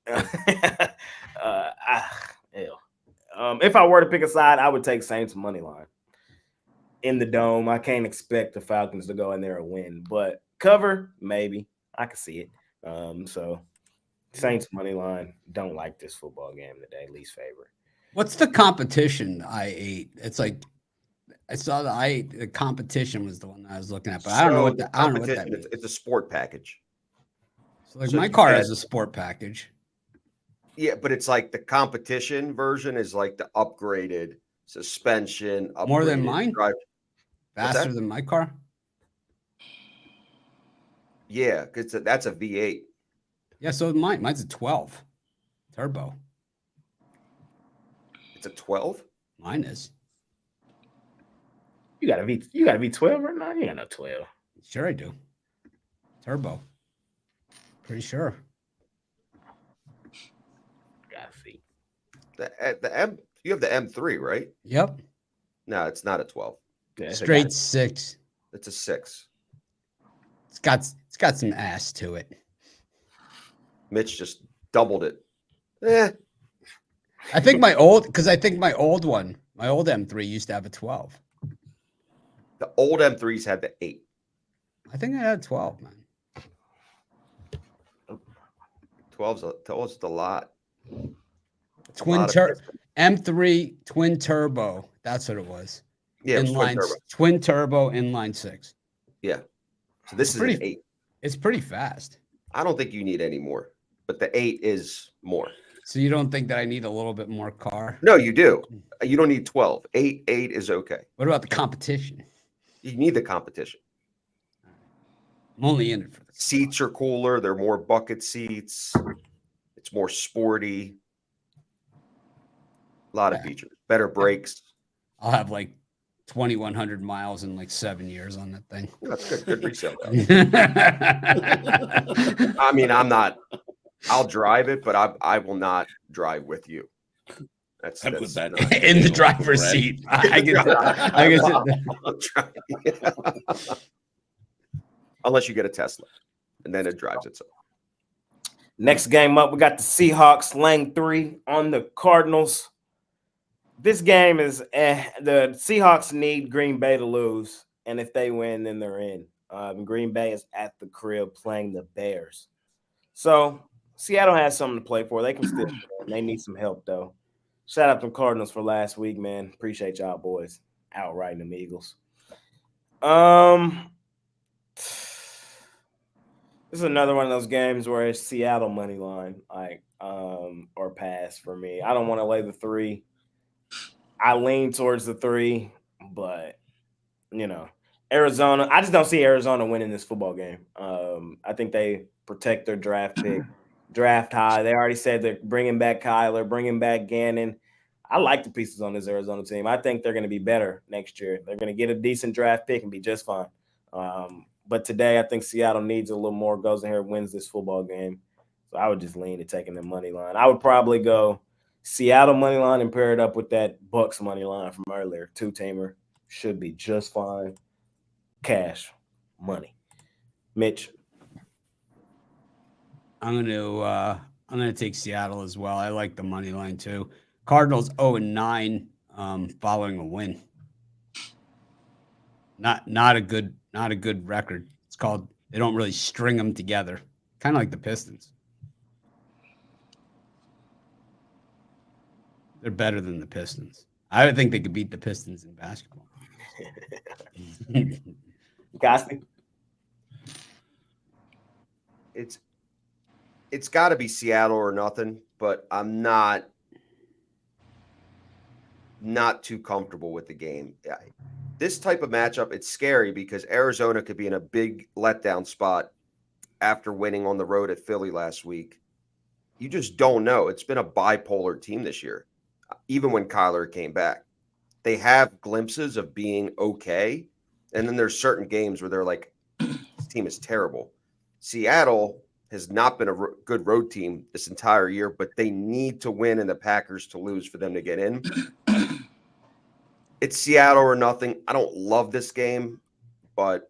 If I were to pick a side, I would take Saints money line in the dome. I can't expect the Falcons to go in there and win, but cover maybe. I can see it. So Saints money line. Don't like this football game today. Least favorite. What's the competition I ate? It's like I saw the competition was the one I was looking at, but I don't know what that means. It's a sport package. So like my car has a sport package. Yeah, but it's like the competition version is like the upgraded suspension. More than mine? Drive. Faster than my car? Yeah, because that's a V8. Yeah, so is mine. Mine's a 12 turbo. It's a 12? Mine is. You got a V12 right now? You got no 12. Sure I do. Turbo. Pretty sure. Gotta see. You have the M3, right? Yep. No, it's not a 12. Yeah, Straight 6. It's a 6. It's got some ass to it. Mitch just doubled it. I think my old one, my old M3 used to have a 12. The old M3s had the 8. I think I had 12, man. 12's a lot. M3 twin turbo. That's what it was. Yeah, it was twin turbo inline 6. Yeah. So this is an 8. It's pretty fast. I don't think you need any more, but the 8 is more. So you don't think that I need a little bit more car? No, you do. You don't need 12. 8 is okay. What about the competition? You need the competition. I'm only in it for the seats are cooler. They're more bucket seats. It's more sporty. A lot of features. Better brakes. I'll have like 2,100 miles in like 7 years on that thing. That's good. Good resale. I mean, I'll drive it, but I will not drive with you. That's put that in the driver's seat. I get unless you get a Tesla, and then it drives itself. Next game up, we got the Seahawks laying 3 on the Cardinals. This game is the Seahawks need Green Bay to lose, and if they win, then they're in. Green Bay is at the crib playing the Bears, so Seattle has something to play for. They can still win. They need some help though. Shout out to the Cardinals for last week, man. Appreciate y'all boys outriding them Eagles. This is another one of those games where it's Seattle money line, or pass for me. I don't want to lay the 3. I lean towards the 3, but Arizona. I just don't see Arizona winning this football game. I think they protect their draft pick, draft high. They already said they're bringing back Kyler, bringing back Gannon. I like the pieces on this Arizona team. I think they're going to be better next year. They're going to get a decent draft pick and be just fine. But today, I think Seattle needs a little more, goes in here and wins this football game. So I would just lean to taking the money line. I would probably go Seattle money line and pair it up with that Bucks money line from earlier. 2-teamer should be just fine. Cash, money. Mitch. I'm gonna take Seattle as well. I like the money line too. Cardinals 0-9 following a win. Not a good record. It's called they don't really string them together. Kind of like the Pistons. They're better than the Pistons. I would think they could beat the Pistons in basketball. Gosti? It's got to be Seattle or nothing, but I'm not too comfortable with the game. This type of matchup, it's scary because Arizona could be in a big letdown spot after winning on the road at Philly last week. You just don't know. It's been a bipolar team this year, even when Kyler came back. They have glimpses of being okay, and then there's certain games where they're like, this team is terrible. Seattle has not been a good road team this entire year, but they need to win and the Packers to lose for them to get in. It's Seattle or nothing. I don't love this game, but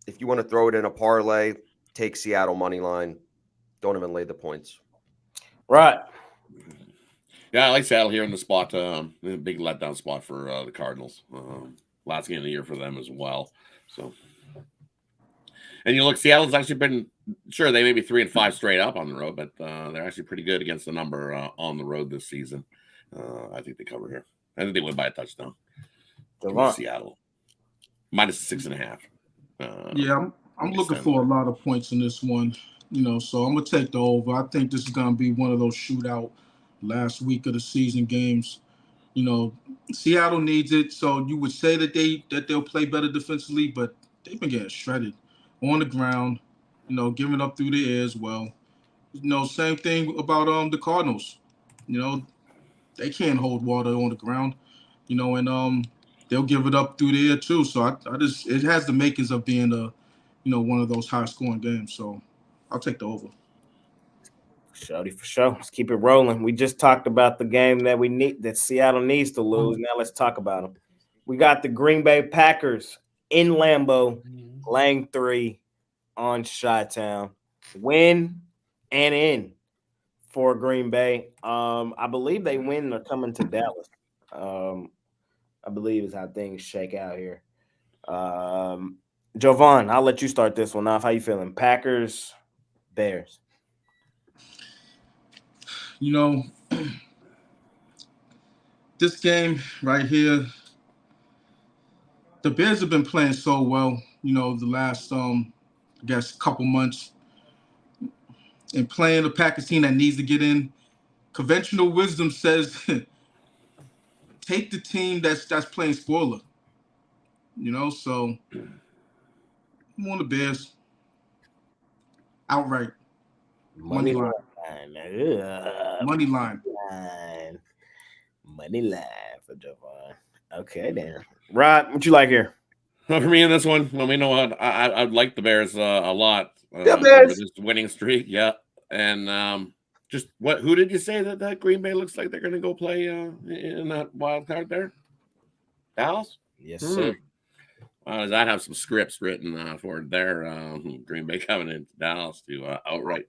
if you want to throw it in a parlay, take Seattle money line. Don't even lay the points. Right. Yeah, I like Seattle here in the spot. A big letdown spot for the Cardinals. Last game of the year for them as well. So, and you look, Seattle's actually been sure they may be 3-5 straight up on the road, but they're actually pretty good against the number on the road this season. I think they cover here. I think they win by a touchdown. Seattle -6.5. Yeah, I'm looking for a lot of points in this one. So I'm gonna take the over. I think this is gonna be one of those shootout last week of the season games. Seattle needs it, so you would say that they'll play better defensively, but they've been getting shredded on the ground, giving up through the air as well. Same thing about the Cardinals. They can't hold water on the ground, and they'll give it up through the air too. So I just it has the makings of being one of those high scoring games. So I'll take the over. Shorty, for sure. Let's keep it rolling. We just talked about the game that Seattle needs to lose. Now let's talk about them. We got the Green Bay Packers in Lambeau, laying 3 on Chi-Town. Win and in for Green Bay. I believe they win. They're coming to Dallas. I believe is how things shake out here. Jovan, I'll let you start this one off. How you feeling? Packers, Bears. This game right here, the Bears have been playing so well, the last I guess couple months, and playing a Packers team that needs to get in. Conventional wisdom says take the team that's playing spoiler. So I'm on the Bears outright. Money line. Money line. Money line for Javon. Okay, then. Rod, what you like here? For me in this one, well, we know what I like the Bears a lot. The Bears. This winning streak, yeah. And just who did you say that Green Bay looks like they're going to go play in that wild card there? Dallas? Yes, sir. Does that have some scripts written for their Green Bay coming into Dallas to outright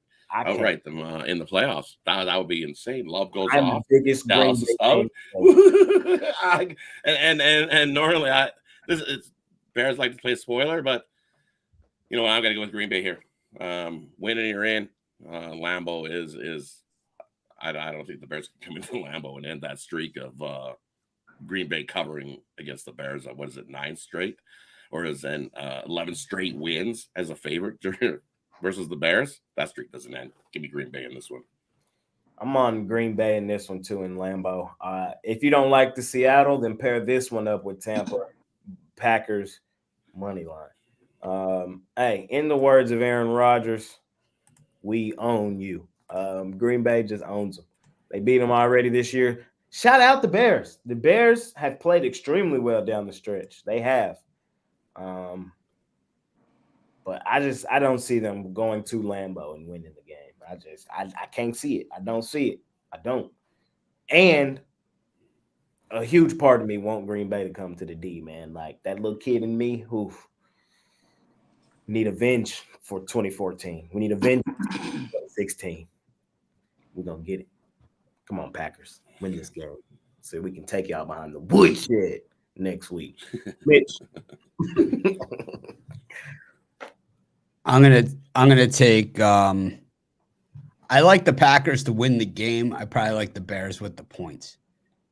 them in the playoffs? That would be insane. Love goes off. The biggest Dallas is out. and normally it's Bears like to play spoiler, but I'm going to go with Green Bay here. Winning you're in. Lambeau is I don't think the Bears can come into Lambeau and end that streak of Green Bay covering against the Bears. What is it, 9 straight? Or is then 11 straight wins as a favorite versus the Bears? That streak doesn't end. Give me Green Bay in this one. I'm on Green Bay in this one too in Lambeau. If you don't like the Seattle, then pair this one up with Tampa Packers money line. Hey, in the words of Aaron Rodgers, we own you. Green Bay just owns them. They beat them already this year. Shout out the Bears. The Bears have played extremely well down the stretch. They have. But I don't see them going to Lambeau and winning the game. I can't see it. I don't see it. I don't. And a huge part of me want Green Bay to come to the D, man. Like that little kid in me who need avenge for 2014. We need avenge for 2016. We're gonna get it. Come on, Packers. Win this game. So we can take y'all behind the woodshed next week. Mitch. I'm gonna take I like the Packers to win the game. I probably like the Bears with the points.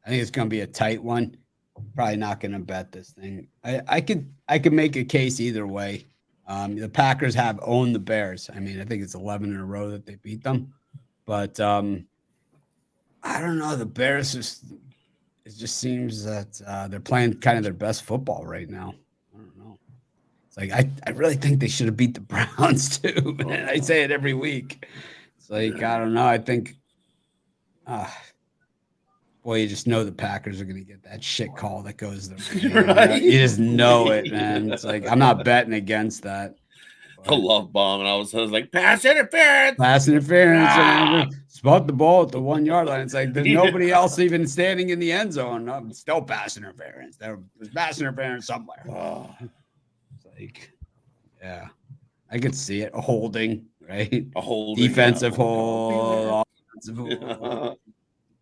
I think it's gonna be a tight one. Probably not gonna bet this thing. I could make a case either way. The Packers have owned the Bears. I mean, I think it's 11 in a row that they beat them. But I don't know. The Bears it just seems that they're playing kind of their best football right now. I don't know. It's like I really think they should have beat the Browns too, man. I say it every week. It's like, I don't know. I think boy, you just know the Packers are gonna get that shit call that goes there. Right? You just know it, man. It's like I'm not betting against that. The love bomb, and all of a sudden it's like pass interference. Pass interference. Spot the ball at the 1 yard line. It's like there's nobody else even standing in the end zone. No, still pass interference. There's pass interference somewhere. It's like, Yeah, I could see it. A holding, right? A holding, Defensive yeah. Oh, hold, offensive yeah. hold.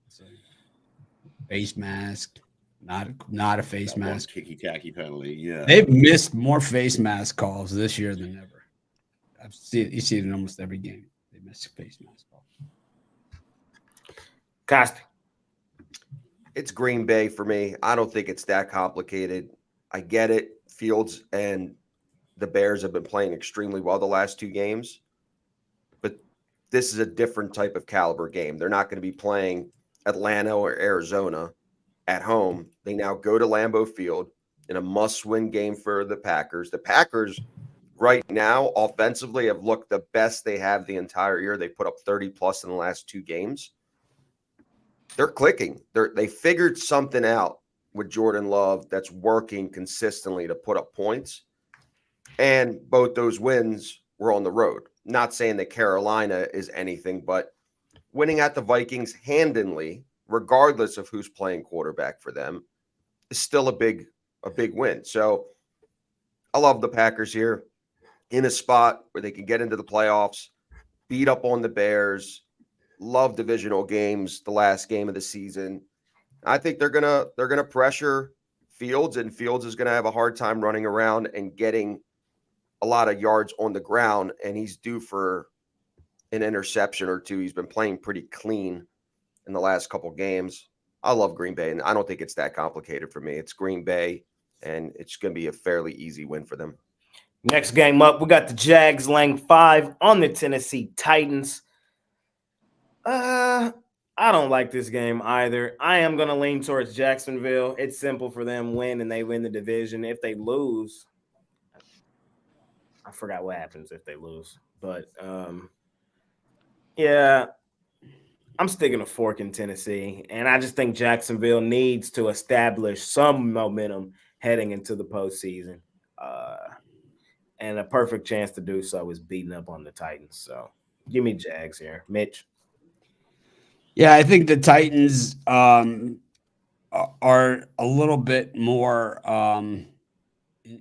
It's like face mask, not a face That one mask. ticky-tacky penalty, yeah. They've missed more face mask calls this year than ever. You see it in almost every game. They miss face mask calls. Costi. It's Green Bay for me. I don't think it's that complicated. I get it. Fields and the Bears have been playing extremely well the last 2 games, but this is a different type of caliber game. They're not going to be playing Atlanta or Arizona at home. They now go to Lambeau Field in a must-win game for the Packers. The Packers right now offensively have looked the best they have the entire year. They put up 30 plus in the last 2 games. They're clicking. They figured something out with Jordan Love that's working consistently to put up points. And both those wins were on the road. Not saying that Carolina is anything, but winning at the Vikings handily, regardless of who's playing quarterback for them, is still a big win. So I love the Packers here in a spot where they can get into the playoffs, beat up on the Bears. Love divisional games, the last game of the season. I think they're gonna pressure Fields, and Fields is gonna have a hard time running around and getting a lot of yards on the ground, and he's due for an interception or 2. He's been playing pretty clean in the last couple games. I love Green Bay, and I don't think it's that complicated for me. It's Green Bay, and it's going to be a fairly easy win for them. Next game up, we got the Jags laying 5 on the Tennessee Titans. I don't like this game either. I am going to lean towards Jacksonville. It's simple for them. Win, and they win the division. If they lose, I forgot what happens if they lose. But, yeah, I'm sticking a fork in Tennessee. And I just think Jacksonville needs to establish some momentum heading into the postseason. And a perfect chance to do so is beating up on the Titans. So give me Jags here. Mitch. Yeah, I think the Titans are a little bit more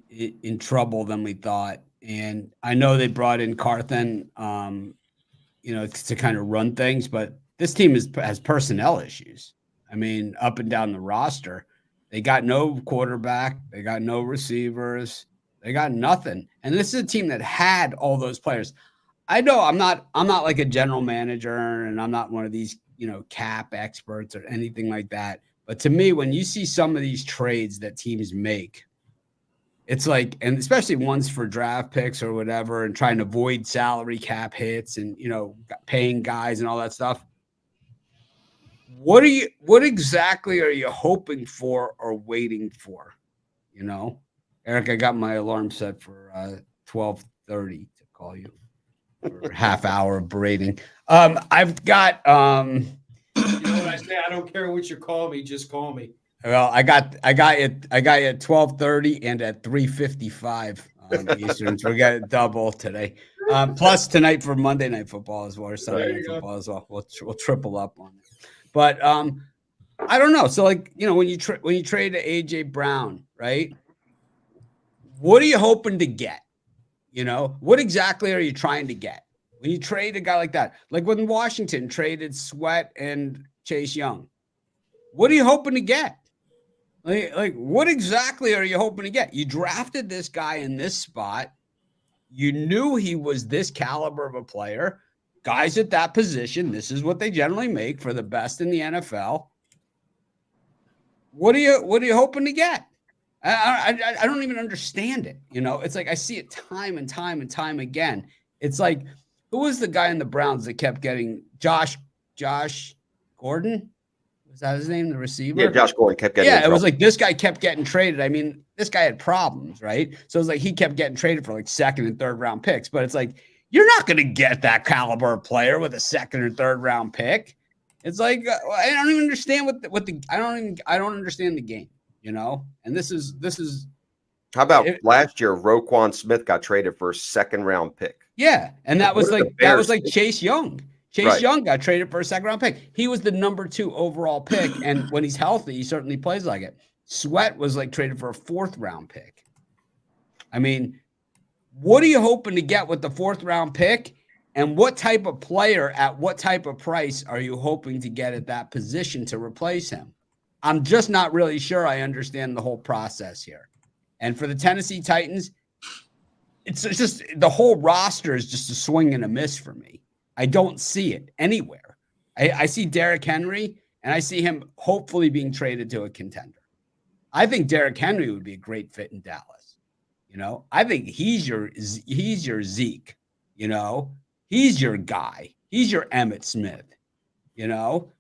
in trouble than we thought. And I know they brought in Carthen, to kind of run things, but this team has personnel issues. I mean, up and down the roster, they got no quarterback, they got no receivers, they got nothing. And this is a team that had all those players. I know I'm not like a general manager, and I'm not one of these, cap experts or anything like that. But to me, when you see some of these trades that teams make, it's like, and especially ones for draft picks or whatever, and trying to avoid salary cap hits and, paying guys and all that stuff. What exactly are you hoping for or waiting for? Eric, I got my alarm set for 12:30 to call you for half hour of berating. I've got you know what I say? I don't care what you call me, just call me. Well, I got you at 12:30 and at 3:55 Eastern. So we got a double today. Plus tonight for Monday Night Football as well, or Sunday Night Football as well. We'll triple up on it. But I don't know. So when you trade to AJ Brown, right? What are you hoping to get? What exactly are you trying to get when you trade a guy like that? Like when Washington traded Sweat and Chase Young. What are you hoping to get? Like what exactly are you hoping to get? You drafted this guy in this spot. You knew he was this caliber of a player. Guys at that position, this is what they generally make for the best in the NFL. What are you hoping to get? I don't even understand it. It's like I see it time and time and time again. It's like, who was the guy in the Browns that kept getting Josh Gordon? Was that his name, the receiver? Yeah, Josh Gordon kept getting. Yeah, it was like this guy kept getting traded. I mean, this guy had problems, right? So it's like he kept getting traded for like second and third round picks. But it's like, you're not going to get that caliber of player with a second or third round pick. It's like I don't even understand I don't understand the game. And this is how about last year? Roquan Smith got traded for a second round pick. Yeah, and that was like Chase Young. Chase Young got traded for a second round pick. He was the number 2 overall pick, and when he's healthy, he certainly plays like it. Sweat was like traded for a 4th round pick. I mean, what are you hoping to get with the 4th round pick? And what type of player at what type of price are you hoping to get at that position to replace him? I'm just not really sure I understand the whole process here. And for the Tennessee Titans, it's just the whole roster is just a swing and a miss for me. I don't see it anywhere. I see Derrick Henry, and I see him hopefully being traded to a contender. I think Derrick Henry would be a great fit in Dallas. You know, I think he's your Zeke. You know, he's your guy. He's your Emmitt Smith. You know,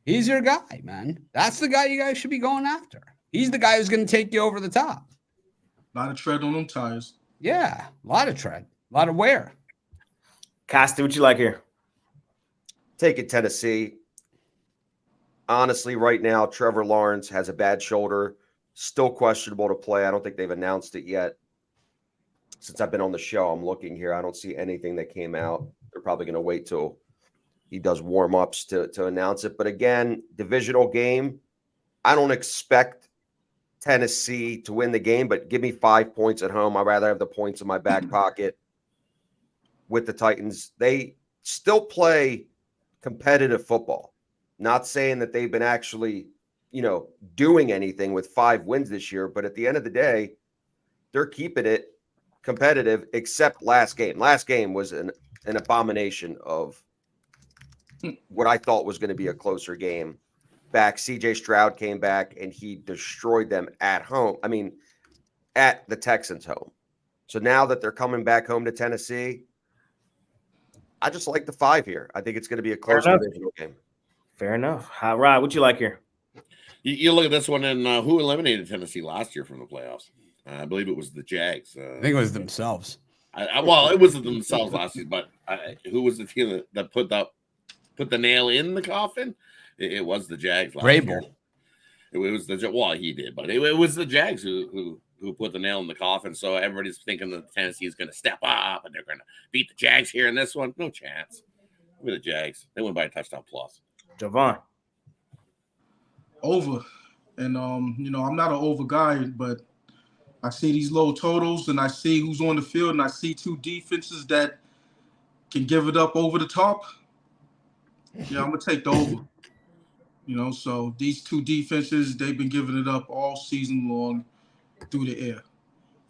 he's your guy, man. That's the guy you guys should be going after. He's the guy who's going to take you over the top. A lot of tread on them tires. Yeah, a lot of tread, a lot of wear. Costi, what you like here? Take it, Tennessee. Honestly, right now, Trevor Lawrence has a bad shoulder, still questionable to play. I don't think they've announced it yet. Since I've been on the show, I'm looking here. I don't see anything that came out. They're probably going to wait till he does warm-ups to announce it. But again, divisional game, I don't expect Tennessee to win the game, but give me 5 points at home. I'd rather have the points in my back pocket with the Titans. They still play competitive football. Not saying that they've been actually, doing anything with 5 wins this year, but at the end of the day, they're keeping it competitive, except last game. Last game was an abomination of what I thought was going to be a closer game. Back, CJ Stroud came back and he destroyed them at home. I mean, at the Texans' home. So now that they're coming back home to Tennessee, I just like the 5 here. I think it's going to be a close divisional game. Fair enough. Rod, what you like here? You look at this one, and who eliminated Tennessee last year from the playoffs? I believe it was the Jags. I think it was themselves. Well, it was themselves last year, but who was the team that put the nail in the coffin? It was the Jags last year. It was he did, but it was the Jags who put the nail in the coffin. So everybody's thinking that Tennessee is going to step up and they're going to beat the Jags here in this one. No chance. Look at the Jags. They win by a touchdown plus. Javon. Over. And, I'm not an over guy, but I see these low totals and I see who's on the field and I see 2 defenses that can give it up over the top. Yeah, I'm going to take the over. So these 2 defenses, they've been giving it up all season long through the air.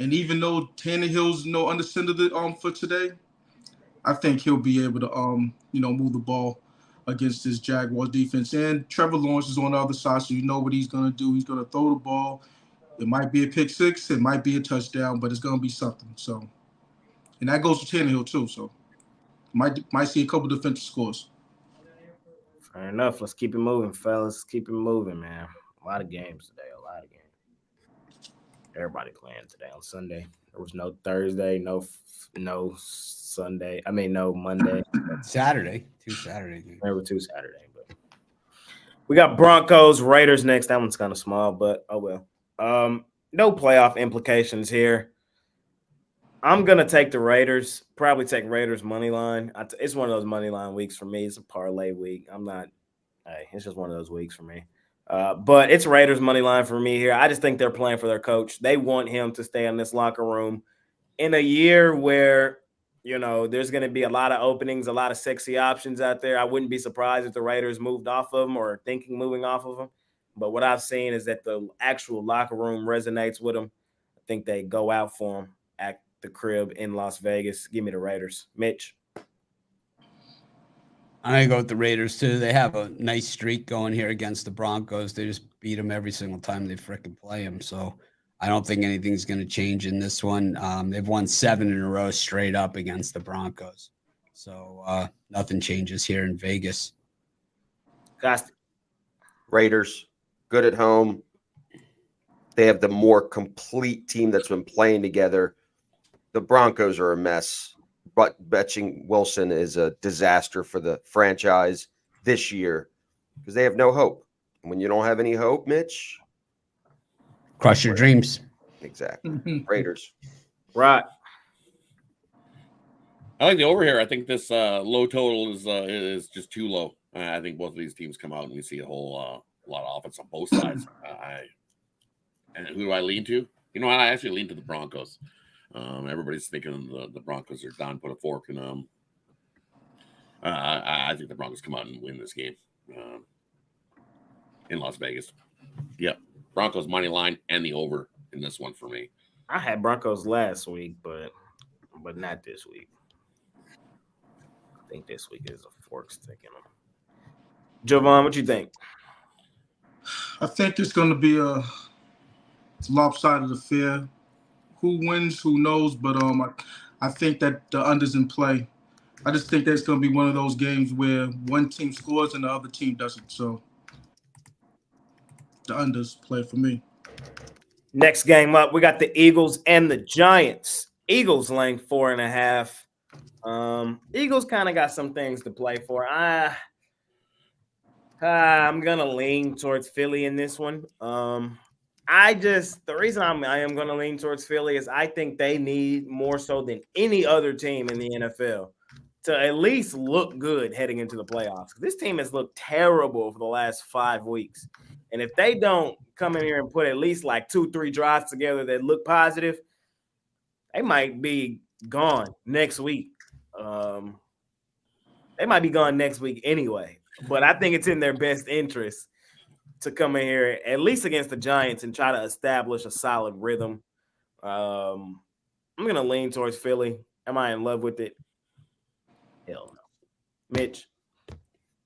And even though Tannehill's under center for today, I think he'll be able to move the ball against this Jaguars defense. And Trevor Lawrence is on the other side, so you know what he's going to do. He's going to throw the ball. It might be a pick 6, it might be a touchdown, but it's going to be something. So, and that goes to Tannehill too. So, might see a couple defensive scores. Fair enough. Let's keep it moving, fellas. Keep it moving, man. A lot of games today. A lot of games. Everybody playing today on Sunday. There was no Thursday, no Sunday. No Monday. Saturday. 2 Saturday. There were 2 Saturday, but we got Broncos, Raiders next. That one's kind of small, but oh well. No playoff implications here. I'm gonna take the Raiders. Probably take Raiders money line. It's one of those money line weeks for me. It's a parlay week. It's just one of those weeks for me. But it's Raiders money line for me here. I just think they're playing for their coach. They want him to stay in this locker room in a year where there's going to be a lot of openings, a lot of sexy options out there. I wouldn't be surprised if the Raiders moved off of him or thinking moving off of him. But what I've seen is that the actual locker room resonates with him. I think they go out for him at the crib in Las Vegas. Give me the Raiders. Mitch. I'm going to go with the Raiders, too. They have a nice streak going here against the Broncos. They just beat them every single time they frickin' play them. So I don't think anything's going to change in this one. They've won 7 in a row straight up against the Broncos. So nothing changes here in Vegas. Costi. Raiders, good at home. They have the more complete team that's been playing together. The Broncos are a mess. But Betching Wilson is a disaster for the franchise this year because they have no hope. And when you don't have any hope, Mitch, crush your dreams. Exactly. Raiders. Right. I like the over here. I think this low total is just too low. I think both of these teams come out and we see a whole lot of offense on both sides. And who do I lean to? I actually lean to the Broncos. Everybody's thinking the Broncos are done, put a fork in them. I think the Broncos come out and win this game in Las Vegas. Yep. Broncos money line and the over in this one for me. I had Broncos last week, but not this week. I think this week is a fork stick in them. Jovan, what you think? I think it's going to be a lopsided affair. Who wins, who knows? But I think that the under's in play. I just think that's going to be one of those games where one team scores and the other team doesn't. So the under's play for me. Next game up, we got the Eagles and the Giants. Eagles laying 4.5. Eagles kind of got some things to play for. I'm gonna lean towards Philly in this one. The reason I am gonna lean towards Philly is I think they need more so than any other team in the NFL to at least look good heading into the playoffs. This team has looked terrible for the last 5 weeks. And if they don't come in here and put at least like 2-3 drives together that look positive, they might be gone next week. They might be gone next week anyway. But I think it's in their best interest to come in here, at least against the Giants, and try to establish a solid rhythm. I'm going to lean towards Philly. Am I in love with it? Hell no. Mitch?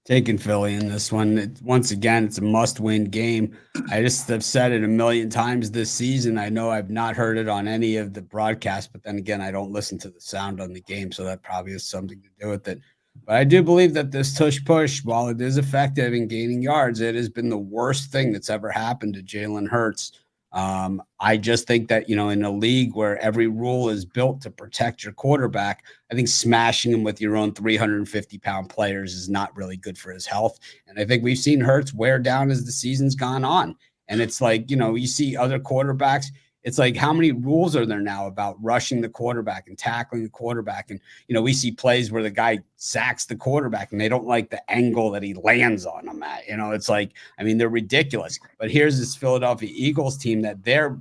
Taking Philly in this one. Once again, it's a must-win game. I just have said it a million times this season. I know I've not heard it on any of the broadcasts, but then again, I don't listen to the sound on the game, so that probably has something to do with it. But I do believe that this tush-push, while it is effective in gaining yards, it has been the worst thing that's ever happened to Jalen Hurts. I just think that, in a league where every rule is built to protect your quarterback, I think smashing him with your own 350-pound players is not really good for his health. And I think we've seen Hurts wear down as the season's gone on. And it's like, you see other quarterbacks. It's like, how many rules are there now about rushing the quarterback and tackling the quarterback? And, we see plays where the guy sacks the quarterback and they don't like the angle that he lands on them at. It's like, they're ridiculous. But here's this Philadelphia Eagles team that their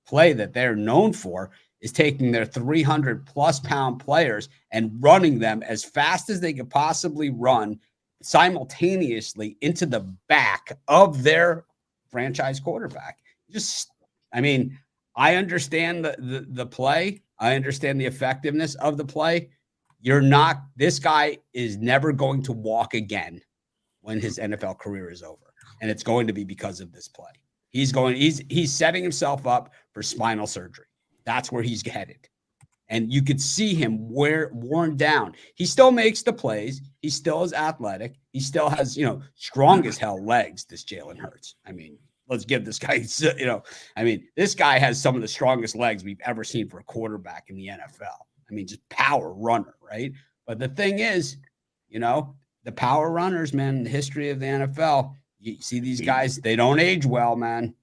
play that they're known for is taking their 300-plus pound players and running them as fast as they could possibly run simultaneously into the back of their franchise quarterback. I understand the play. I understand the effectiveness of the play. This guy is never going to walk again when his NFL career is over. And it's going to be because of this play. He's setting himself up for spinal surgery. That's where he's headed. And you could see him worn down. He still makes the plays. He still is athletic. He still has, strong as hell legs, this Jalen Hurts. Let's give this guy, this guy has some of the strongest legs we've ever seen for a quarterback in the NFL. Just power runner, right? But the thing is, the power runners, man, in the history of the NFL, you see these guys, they don't age well, man.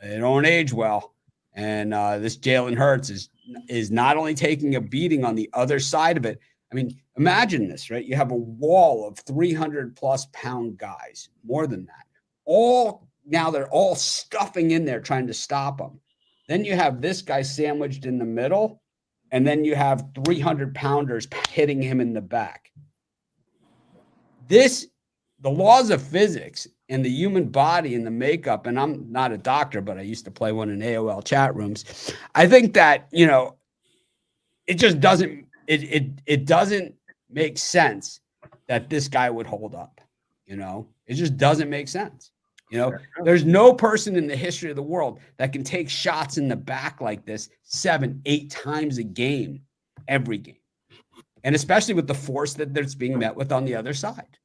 They don't age well. And this Jalen Hurts is not only taking a beating on the other side of it. Imagine this, right? You have a wall of 300-plus pound guys, more than that. Now they're all stuffing in there trying to stop him. Then you have this guy sandwiched in the middle, and then you have 300-pounders hitting him in the back. The laws of physics and the human body and the makeup, and I'm not a doctor, but I used to play one in AOL chat rooms. I think that, it just doesn't, it doesn't make sense that this guy would hold up. It just doesn't make sense. There's no person in the history of the world that can take shots in the back like this 7-8 times a game, every game. And especially with the force that's being met with on the other side.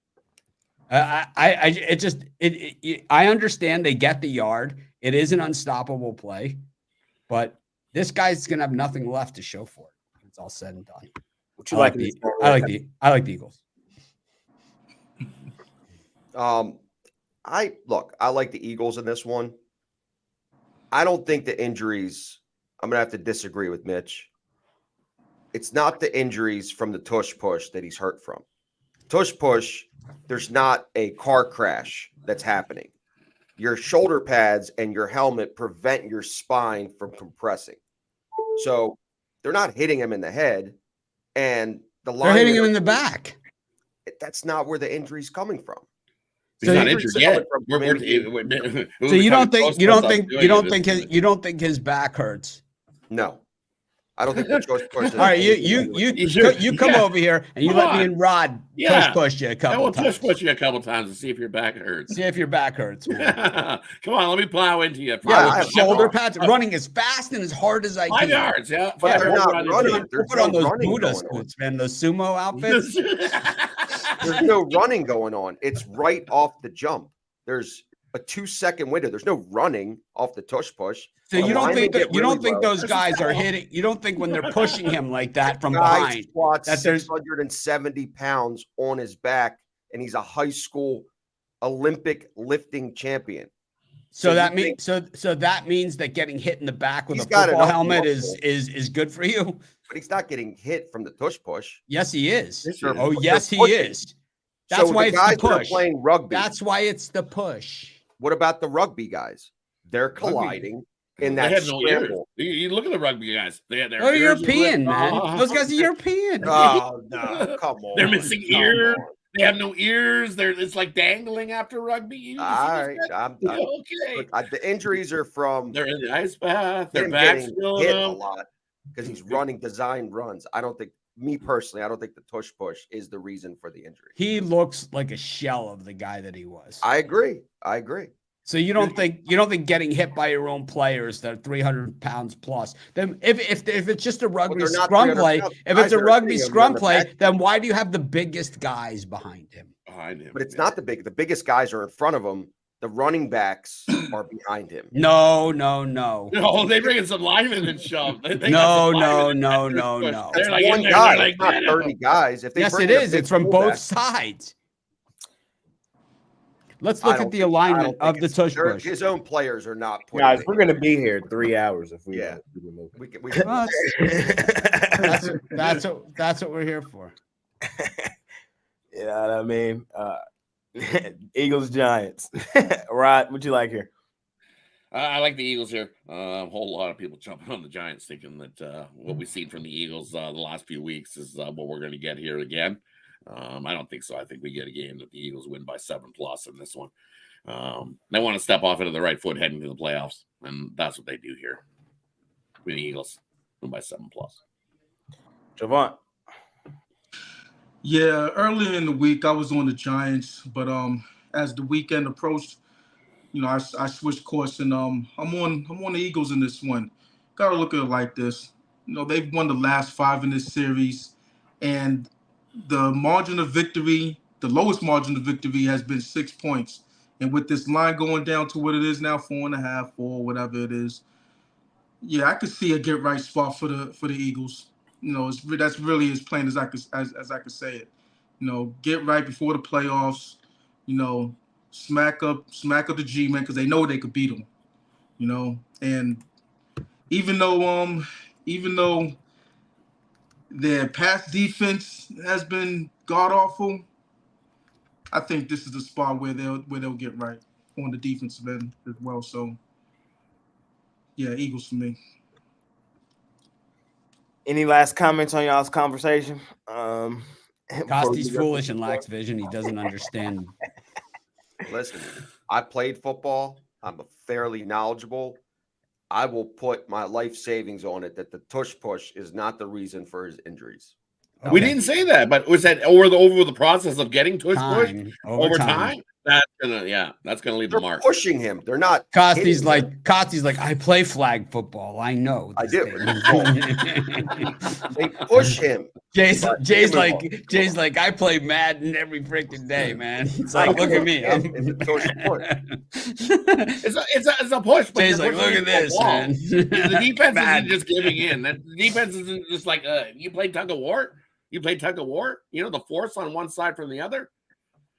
I understand they get the yard. It is an unstoppable play, but this guy's going to have nothing left to show for it. It's all said and done. I like the Eagles. I like the Eagles in this one. I don't think the injuries, I'm going to have to disagree with Mitch. It's not the injuries from the tush push that he's hurt from. Tush push, there's not a car crash that's happening. Your shoulder pads and your helmet prevent your spine from compressing. So they're not hitting him in the head, and the They're line hitting him in the back. That's not where the injury's coming from. He's So not he- injured Coming yet. from We're, maybe- we're, So you don't think his back hurts? No, I don't think the choice push. All right, you come over here and you Come let me on. and Rod push you a I couple will times. push you a couple times to see if your back hurts. See if your back hurts, man. Come on, let me plow into you. Yeah, I with have shoulder no- pads, running as fast and as hard as I 5 can. yards, yeah. But Yeah, they're we'll not run into running. you. There's Put on no those running Buddha going on. suits, man. Those sumo outfits. There's no running going on. It's right off the jump. There's a 2-second window. There's no running off the tush push. So you don't think that really those guys are hitting? You don't think when they're pushing him like that from guy behind squats that there's 670 pounds on his back, and he's a high school Olympic lifting champion. so you that think- means so that means that getting hit in the back with a He's got football enough helmet muscle. is good for you? But he's not getting hit from the tush push. Yes, he is. Yes, he is. Oh, yes, he pushing. is. That's So why the it's guys the that are push. playing rugby. That's why it's the push. What about the rugby guys? They're colliding in They that have no ears. scramble. You look at the rugby guys. They're They're ears are European, ripped man. off. Those guys are European. Oh no! Come on. They're missing Come ears. on. They have no ears. It's like dangling after rugby. You see All this right, guy? Okay. the injuries are from They're in the ice bath. Their him back's getting still hit a them. lot because he's running design runs. I don't think, me personally, I don't think the tush push is the reason for the injury. He looks like a shell of the guy that he was. I agree. I agree. So you don't think getting hit by your own players that are 300 pounds plus? Then if it's just a rugby they're not scrum 300 play, pounds. if Guys it's a that are rugby hitting him scrum in the play, back. then why do you have the biggest guys behind him? Behind him. But it's not the biggest guys are in front of him. The running backs are behind him. No. No, they bring in some linemen and shove. They got No. some linemen. No. They're like One in there, guy, they're it's not like, 30 guys. If they Yes, bring it in a is. big It's from fullback, both sides. Let's I look don't at the think- I alignment don't think of the it's- tush they're- push. His own players are not putting Guys, it. we're gonna be here 3 hours if we Yeah. keep it moving. We can, Well, that's what we're here for. You know what I mean? Eagles, Giants. Rod, what you like here? I like the Eagles here. A whole lot of people jumping on the Giants, thinking that what we've seen from the Eagles the last few weeks is what we're going to get here again. I don't think so. I think we get a game that the Eagles win by 7+ in this one. They want to step off into the right foot heading to the playoffs, and that's what they do here. With the Eagles win by 7+. Javon. Yeah, earlier in the week I was on the Giants, but as the weekend approached, I switched course and I'm on the Eagles in this one. Got to look at it like this. They've won the last 5 in this series, and the margin of victory, the lowest margin of victory, has been 6 points. And with this line going down to what it is now, 4.5, 4, whatever it is, yeah, I could see a get right spot for the Eagles. That's really as plain as I could say it. Get right before the playoffs. Smack up the G-men because they know they could beat them. And even though their pass defense has been god awful, I think this is the spot where they'll get right on the defensive end as well. So yeah, Eagles for me. Any last comments on y'all's conversation? Costy's foolish and lacks vision. He doesn't understand. Listen, I played football. I'm fairly knowledgeable. I will put my life savings on it that the tush push is not the reason for his injuries. We didn't say that, but was that over the process of getting tush push over time? That's gonna leave They're a mark. pushing him. They're not. Costy's hitting him. like, I play flag football. I know. I this do. thing." They push him. Jay's like, I play Madden every freaking day, man. It's like, look at me. It's a tush push. It's a push. But Jay's you're like, look pushing at the this, wall. man. The defense Madden. isn't just giving in. The defense isn't just like you play tug of war. You play tug of war. The force on one side from the other.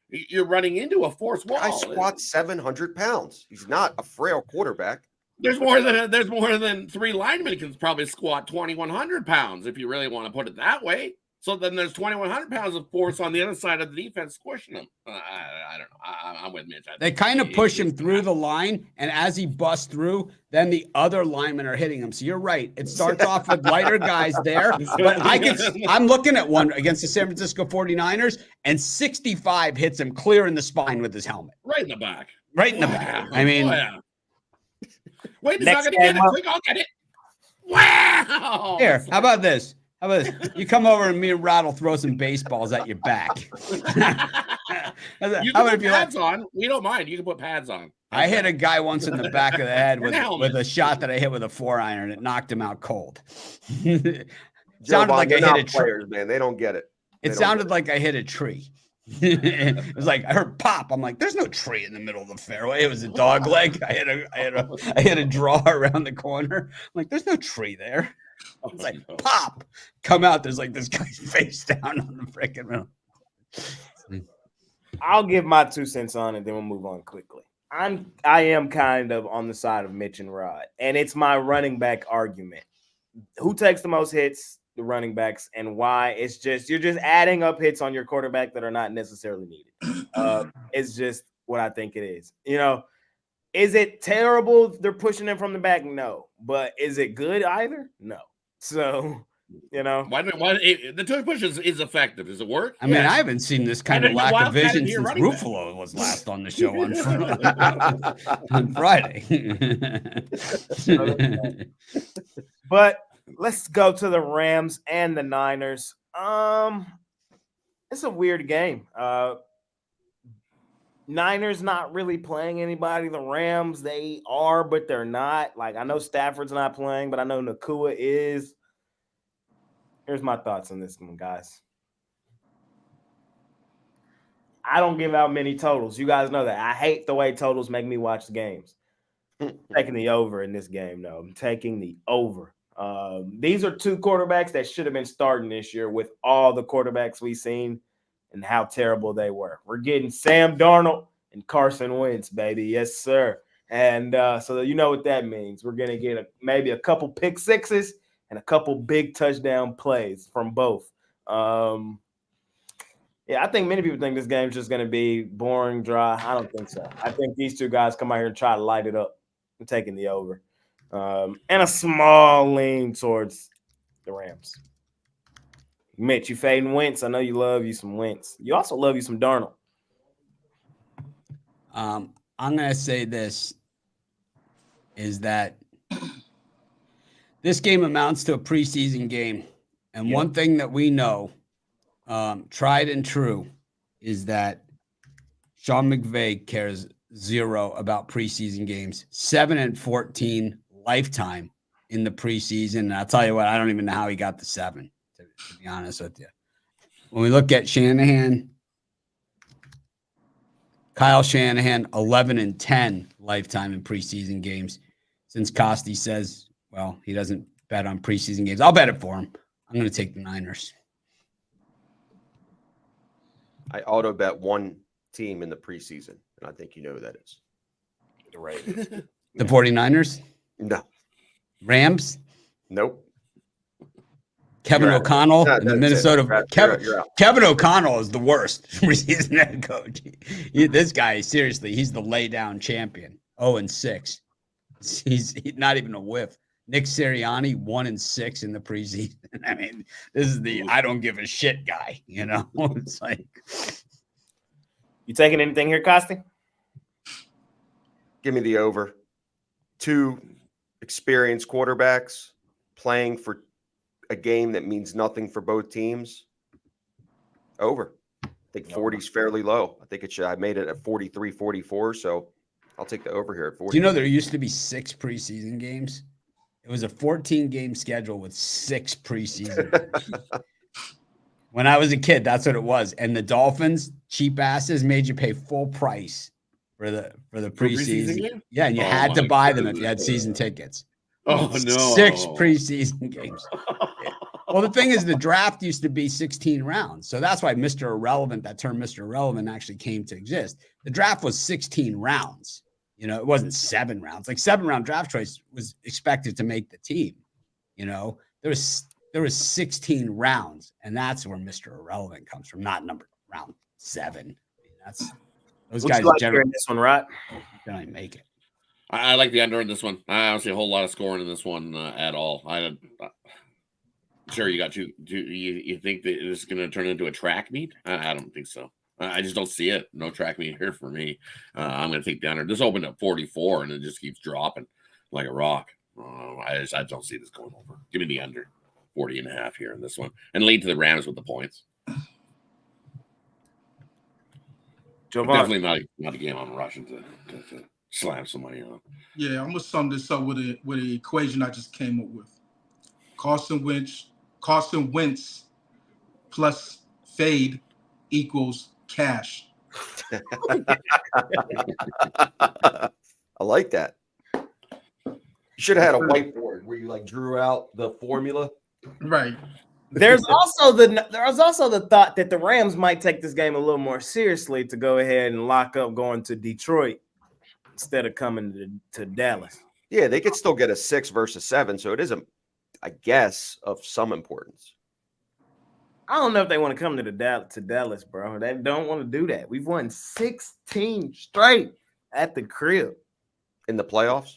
You're running into a force wall. I squat 700 pounds. He's not a frail quarterback. There's more than 3 linemen can probably squat 2,100 pounds if you really want to put it that way. So then there's 2,100 pounds of force on the other side of the defense squishing him. I don't know. I'm with Mitch. They kind of push him through the line, and as he busts through, then the other linemen are hitting him. So you're right. It starts off with lighter guys there, but I'm looking at one against the San Francisco 49ers, and 65 hits him clear in the spine with his helmet. Right in the back. Right in the back. I mean, wait, he's not going to get it. Quick, I'll get it. Wow. Here, how about this? How about this? You come over and me and Rod will throw some baseballs at your back. You can put pads on. We don't mind. You can put pads on. I hit a guy once in the back of the head with a shot that I hit with a 4-iron. It knocked him out cold. Sounded like I hit a tree. Man, they don't get it. It sounded like I hit a tree. It was like I heard pop. I'm like, there's no tree in the middle of the fairway. It was a dog leg. I hit a draw around the corner. I'm like, there's no tree there. It's like pop. Come out. There's like this guy's face down on the freaking middle. I'll give my 2 cents on it, then we'll move on quickly. I am kind of on the side of Mitch and Rod, and it's my running back argument. Who takes the most hits? The running backs, and why? It's just you're just adding up hits on your quarterback that are not necessarily needed. It's just what I think it is. You know, is it terrible? They're pushing him from the back, no. But is it good either? No. So, you know, why the tush push is effective? Does it work? I mean, I haven't seen this kind of lack of vision since Ruffalo was last on the show on Friday. But let's go to the Rams and the Niners. It's a weird game. Niners not really playing anybody. The Rams, they are, but they're not. Like, I know Stafford's not playing, but I know Nakua is. Here's my thoughts on this one, guys. I don't give out many totals. You guys know that. I hate the way totals make me watch the games. I'm taking the over in this game, though. I'm taking the over. These are 2 quarterbacks that should have been starting this year with all the quarterbacks we've seen and how terrible they were. We're getting Sam Darnold and Carson Wentz, baby. Yes, sir. And so you know what that means. We're going to get maybe a couple pick sixes and a couple big touchdown plays from both. Yeah, I think many people think this game's just going to be boring, dry. I don't think so. I think these 2 guys come out here and try to light it up. I'm taking the over. And a small lean towards the Rams. Mitch, you fading Wentz. I know you love you some Wentz. You also love you some Darnold. I'm going to say this is that this game amounts to a preseason game. And one thing that we know, tried and true, is that Sean McVay cares zero about preseason games. 7-14 lifetime in the preseason. And I'll tell you what, I don't even know how he got the 7, to be honest with you. When we look at Shanahan, Kyle Shanahan, 11-10 lifetime in preseason games. Since Costi says, well, he doesn't bet on preseason games, I'll bet it for him. I'm going to take the Niners. I auto bet one team in the preseason, and I think you know who that is. The Ravens. The 49ers? No. Rams? Nope. Kevin O'Connell, the Minnesota. You're out. Kevin O'Connell is the worst preseason head coach. This guy, seriously, he's the laydown champion. 0-6. He's not even a whiff. Nick Sirianni, 1-6 in the preseason. I mean, this is the I don't give a shit guy. You know, it's like. You taking anything here, Costi? Give me the over. 2 experienced quarterbacks playing for a game that means nothing for both teams. Over. I think 40 is fairly low. I think it should. I made it at 43, 44. So I'll take the over here at 40. Do you know there used to be 6 preseason games? It was a 14-game schedule with 6 preseason games. When I was a kid, that's what it was. And the Dolphins, cheap asses, made you pay full price for the preseason. Game? Yeah, and you had to buy them if you had season tickets. Oh, no. 6 preseason games. Well, the thing is, the draft used to be 16 rounds. So that's why Mr. Irrelevant, that term Mr. Irrelevant, actually came to exist. The draft was 16 rounds. You know, it wasn't 7 rounds. Like 7-round draft choice was expected to make the team. You know, there there was 16 rounds, and that's where Mr. Irrelevant comes from, not round 7. I mean, that's those What guys you like generally hearing this one, right? don't make it. I like the under in this one. I don't see a whole lot of scoring in this one at all. Sure, you think that this is going to turn into a track meet? I don't think so. I just don't see it. No track meet here for me. I'm going to take the under. This opened at 44, and it just keeps dropping like a rock. I don't see this going over. Give me the under 40.5 here in this one, and lead to the Rams with the points. Definitely not a game I'm rushing to slam somebody on. Yeah, I'm gonna sum this up with an equation I just came up with. Carson Wentz plus fade equals cash. I like that. You should have had a whiteboard where you like drew out the formula. Right. There's also the thought that the Rams might take this game a little more seriously to go ahead and lock up going to Detroit instead of coming to Dallas. Yeah, they could still get a 6 versus 7, so it is I guess, of some importance. I don't know if they want to come to Dallas, bro. They don't want to do that. We've won 16 straight at the crib In the playoffs?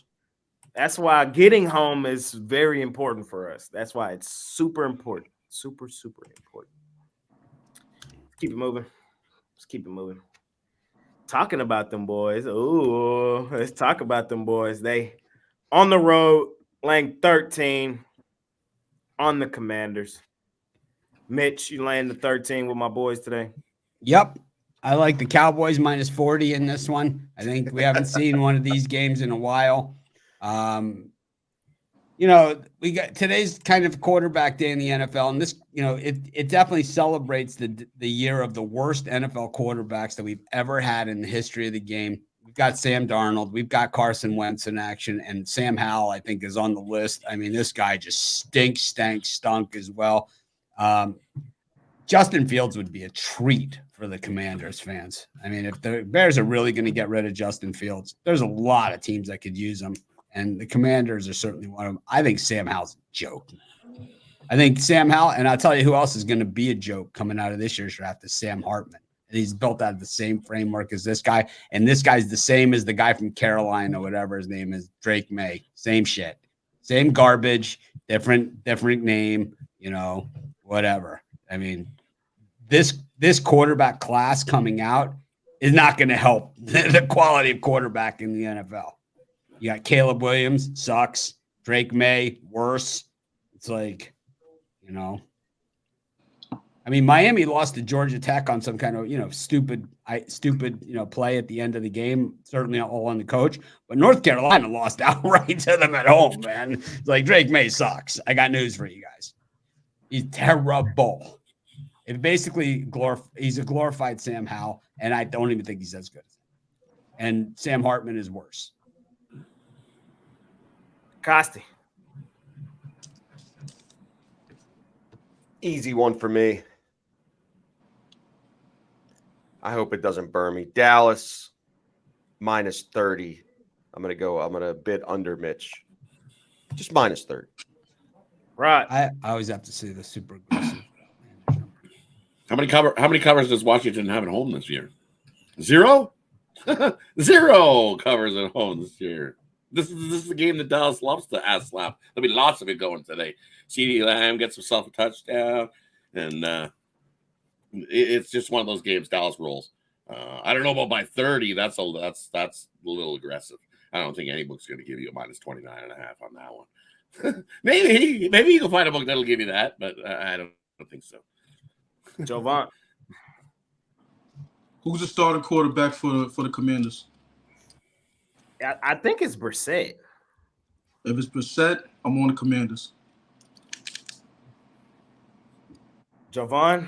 That's why getting home is very important for us. That's why it's super important. Super, super important. Let's keep it moving. Let's keep it moving. Talking about them boys. Ooh, let's talk about them boys. They on the road, laying 13 on the Commanders. Mitch, you laying the 13 with my boys today? Yep. I like the Cowboys minus 40 in this one. I think we haven't seen one of these games in a while. We got today's kind of quarterback day in the NFL, and this, it definitely celebrates the year of the worst NFL quarterbacks that we've ever had in the history of the game. We've got Sam Darnold, we've got Carson Wentz in action, and Sam Howell, I think, is on the list. I mean, this guy just stunk as well. Justin Fields would be a treat for the Commanders fans. I mean, if the Bears are really going to get rid of Justin Fields, there's a lot of teams that could use him. And the Commanders are certainly one of them. I think Sam Howell's a joke. I think Sam Howell, and I'll tell you who else is going to be a joke coming out of this year's draft is Sam Hartman. And he's built out of the same framework as this guy. And this guy's the same as the guy from Carolina or whatever his name is, Drake May. Same shit. Same garbage, different name, whatever. I mean, this quarterback class coming out is not going to help the quality of quarterback in the NFL. You got Caleb Williams, sucks. Drake May, worse. It's like, I mean, Miami lost to Georgia Tech on some kind of, stupid, play at the end of the game. Certainly all on the coach. But North Carolina lost outright to them at home, man. It's like Drake May sucks. I got news for you guys. He's terrible. It basically he's a glorified Sam Howell, and I don't even think he's as good as him. And Sam Hartman is worse. Costi. Easy one for me. I hope it doesn't burn me. Dallas minus 30. I'm going to bid under Mitch. Just minus 30. Right. I always have to say the super aggressive. How many covers does Washington have at home this year? 0? 0 covers at home this year. This is the game that Dallas loves to ass slap. There'll be lots of it going today. CeeDee Lamb gets himself a touchdown, and it's just one of those games Dallas rolls. I don't know about by 30. That's a little aggressive. I don't think any book's going to give you a minus 29.5 on that one. maybe you can find a book that'll give you that, but I don't think so. Jovan. Who's the starting quarterback for the Commanders? I think it's Brissett. If it's Brissett, I'm on the Commanders. Jovan,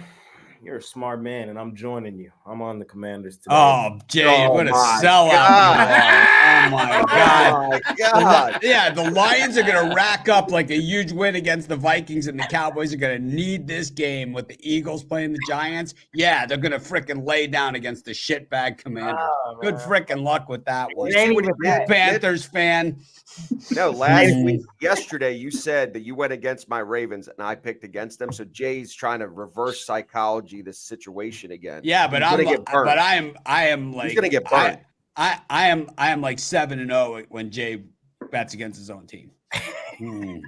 You're a smart man, and I'm joining you. I'm on the Commanders today. Oh, Jay, Oh what a my sellout God. you are. Oh, my God. Oh my God. The Lions are going to rack up like a huge win against the Vikings, and the Cowboys are going to need this game with the Eagles playing the Giants. Yeah, they're going to freaking lay down against the shitbag Commanders. Oh, Good man. freaking luck with that one. It ain't even You that. Panthers fan. No, last Mm. week, yesterday, you said that you went against my Ravens and I picked against them. So Jay's trying to reverse psychology this situation again. Yeah, but He's gonna get burned. I am like He's gonna get burned. I am like 7-0 when Jay bets against his own team. And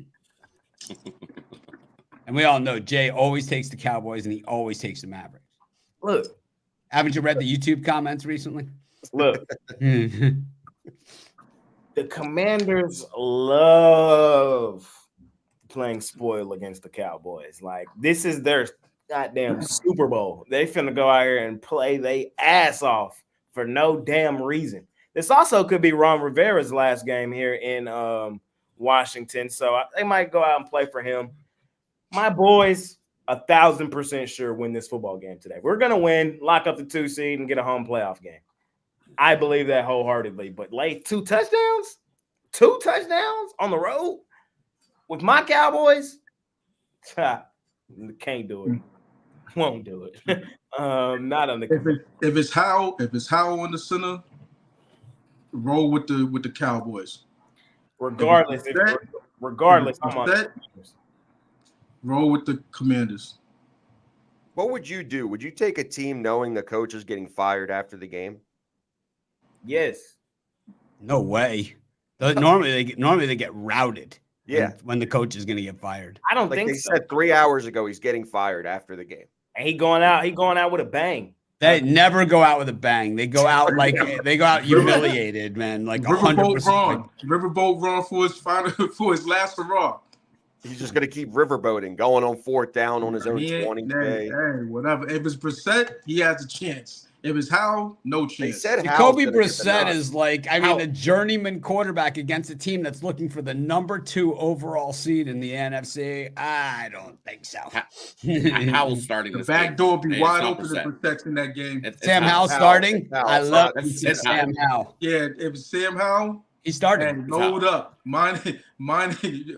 we all know Jay always takes the Cowboys and he always takes the Mavericks. Look, Haven't you read the YouTube comments recently? look. The Commanders love playing spoil against the Cowboys. Like, this is their goddamn Super Bowl. They finna go out here and play they ass off for no damn reason. This also could be Ron Rivera's last game here in Washington, so they might go out and play for him. My boys, 1,000% sure win this football game today. We're gonna win, lock up the 2 seed, and get a home playoff game. I believe that wholeheartedly, but late 2 touchdowns on the road with my Cowboys, can't do it. Won't do it. Not on the. If it's Howell in the center, roll with the Cowboys. Regardless, I'm on. Roll with the Commanders. What would you do? Would you take a team knowing the coach is getting fired after the game? Yes. No way. Normally they get routed. Yeah. When the coach is going to get fired. I don't Like think they so. said 3 hours ago, he's getting fired after the game. And he going out with a bang. They never go out with a bang. They go out humiliated, man. Like 100%. Riverboat Ron for his last hurrah. He's just going to keep riverboating, going on 4th down on his own 20. Hey, whatever. If it's Brissett, he has a chance. If it's Howell, no chance. They said Jacoby Brissett is like, a journeyman quarterback against a team that's looking for the number 2 overall seed in the NFC. I don't think so. Howell's starting the this back game. door be Hey, wide it's not open if Brissett's in that game. Sam Howell starting. Howell. I love It's Sam Howell. Yeah, if it's Sam Howell, He started. hey, load up. Mine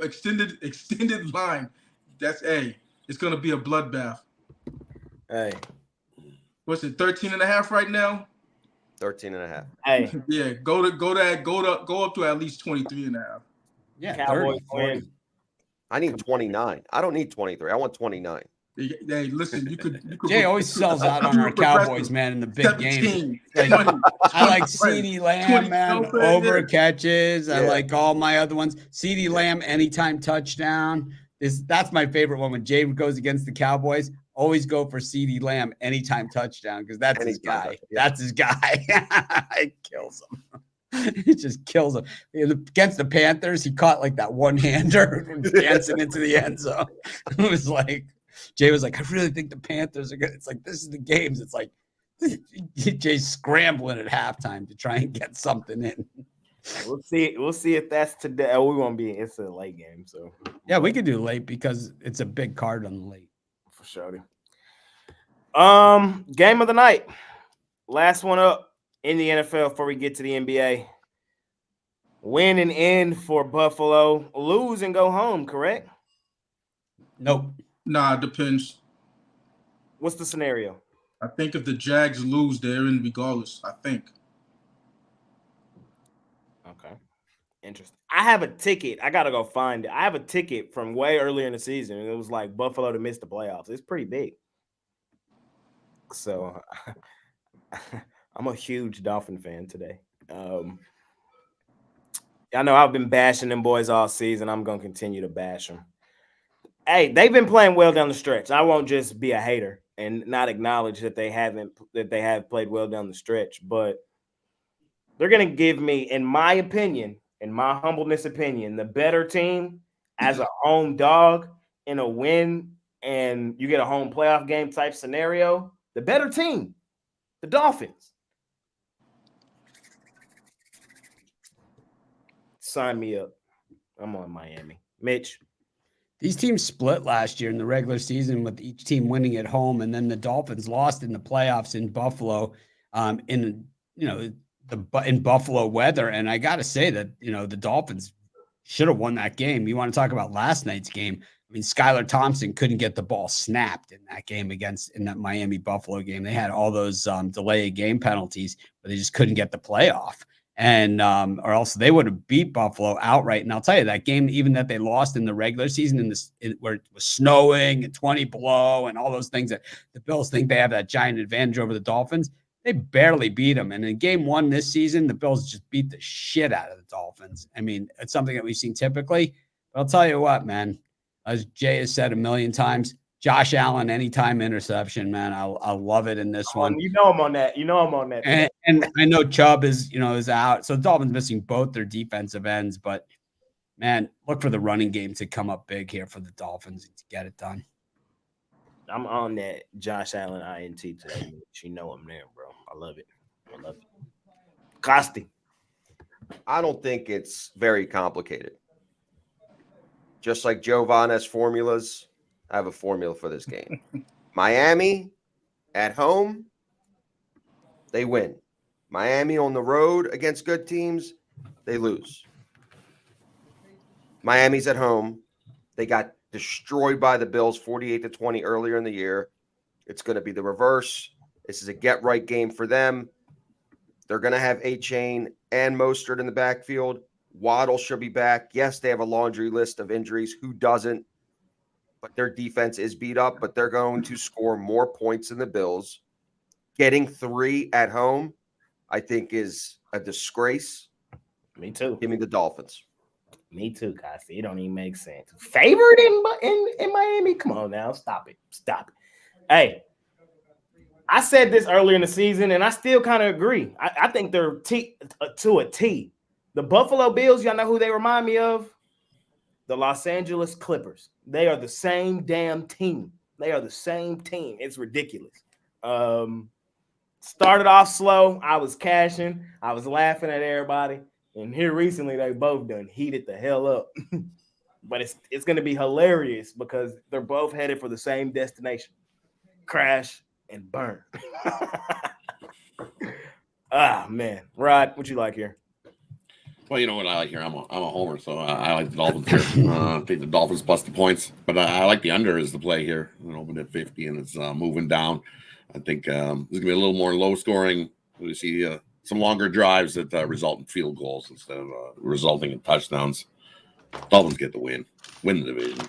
extended line. That's it's gonna be a bloodbath. Hey. What's it, 13.5 right now? 13.5. Hey. Yeah, go up to at least 23.5. Yeah, Cowboys 30, win. I need 29. I don't need 23. I want 29. Hey, listen, you could Jay always sells out on our Cowboys, man, in the big games. 17, Like, 20, I like CeeDee Lamb, 20, man, you know what I'm saying? over catches. I Yeah. like all my other ones. CeeDee Lamb, anytime touchdown. That's my favorite one. When Jay goes against the Cowboys, always go for CeeDee Lamb, anytime touchdown, because that's his Anytime, guy. yeah. That's his guy. It kills him. It just kills him. Against the Panthers, he caught like that one-hander dancing into the end zone. It was like, Jay was like, I really think the Panthers are good. It's like, this is the games. It's like Jay's scrambling at halftime to try and get something in. We'll see if that's today. Oh, we won't be. It's a late game, so Yeah, we could do late because it's a big card on the late. for sure. Game of the night. Last one up in the NFL before we get to the NBA. Win and end for Buffalo. Lose and go home, correct? Nope. Nah, it depends. What's the scenario? I think if the Jags lose, they're in regardless. I think. Okay. Interesting. I have a ticket. I gotta go find it. I have a ticket from way earlier in the season, and it was like Buffalo to miss the playoffs. It's pretty big. So I'm a huge Dolphin fan today. I know I've been bashing them boys all season. I'm gonna continue to bash them. Hey, they've been playing well down the stretch. I won't just be a hater and not acknowledge that they have played well down the stretch, but they're gonna give me, in my opinion, in my humbleness opinion, the better team as a home dog in a win and you get a home playoff game type scenario. The better team, the Dolphins. Sign me up. I'm on Miami. Mitch. These teams split last year in the regular season with each team winning at home, and then the Dolphins lost in the playoffs in Buffalo, in in Buffalo weather. And I got to say that the Dolphins should have won that game. You want to talk about last night's game? I mean, Skylar Thompson couldn't get the ball snapped in that game in that Miami Buffalo game. They had all those delay game penalties, but they just couldn't get the playoff. And or else they would have beat Buffalo outright. And I'll tell you, that game, even that they lost in the regular season, where it was snowing and 20 below and all those things that the Bills think they have that giant advantage over the Dolphins, they barely beat them. And in game one this season, the Bills just beat the shit out of the Dolphins. I mean, it's something that we've seen typically. But I'll tell you what, man, as Jay has said a million times, Josh Allen, anytime interception, man. I'll love it in this one. You know I'm on that. And I know Chubb is out. So the Dolphins missing both their defensive ends. But, man, look for the running game to come up big here for the Dolphins to get it done. I'm on that Josh Allen INT today. You know I'm there, bro. I love it. Costi. I don't think it's very complicated. Just like Joe Von has formulas, I have a formula for this game. Miami at home, they win. Miami on the road against good teams, they lose. Miami's at home. They got destroyed by the Bills 48-20 earlier in the year. It's going to be the reverse. This is a get-right game for them. They're going to have A-Chain and Mostert in the backfield. Waddle should be back. Yes, they have a laundry list of injuries. Who doesn't? But their defense is beat up, but they're going to score more points than the Bills. Getting 3 at home, I think, is a disgrace. Me too. Give me the Dolphins. Me too, Costi. It don't even make sense. Favored in Miami? Come on now. Stop it. Hey, I said this earlier in the season, and I still kind of agree. I think they're to a T. The Buffalo Bills, y'all know who they remind me of? The Los Angeles Clippers. They are the same damn team. It's ridiculous. Started off slow. I was cashing. I was laughing at everybody. And here recently, they both done heated the hell up. But it's going to be hilarious because they're both headed for the same destination. Crash and burn. Man. Rod, what you like here? Well, you know what I like here? I'm a homer, so I like the Dolphins here. I think the Dolphins plus the points, but I like the under as the play here. Open at 50, and it's moving down. I think there's going to be a little more low scoring. We see some longer drives that result in field goals instead of resulting in touchdowns. Dolphins get the win the division.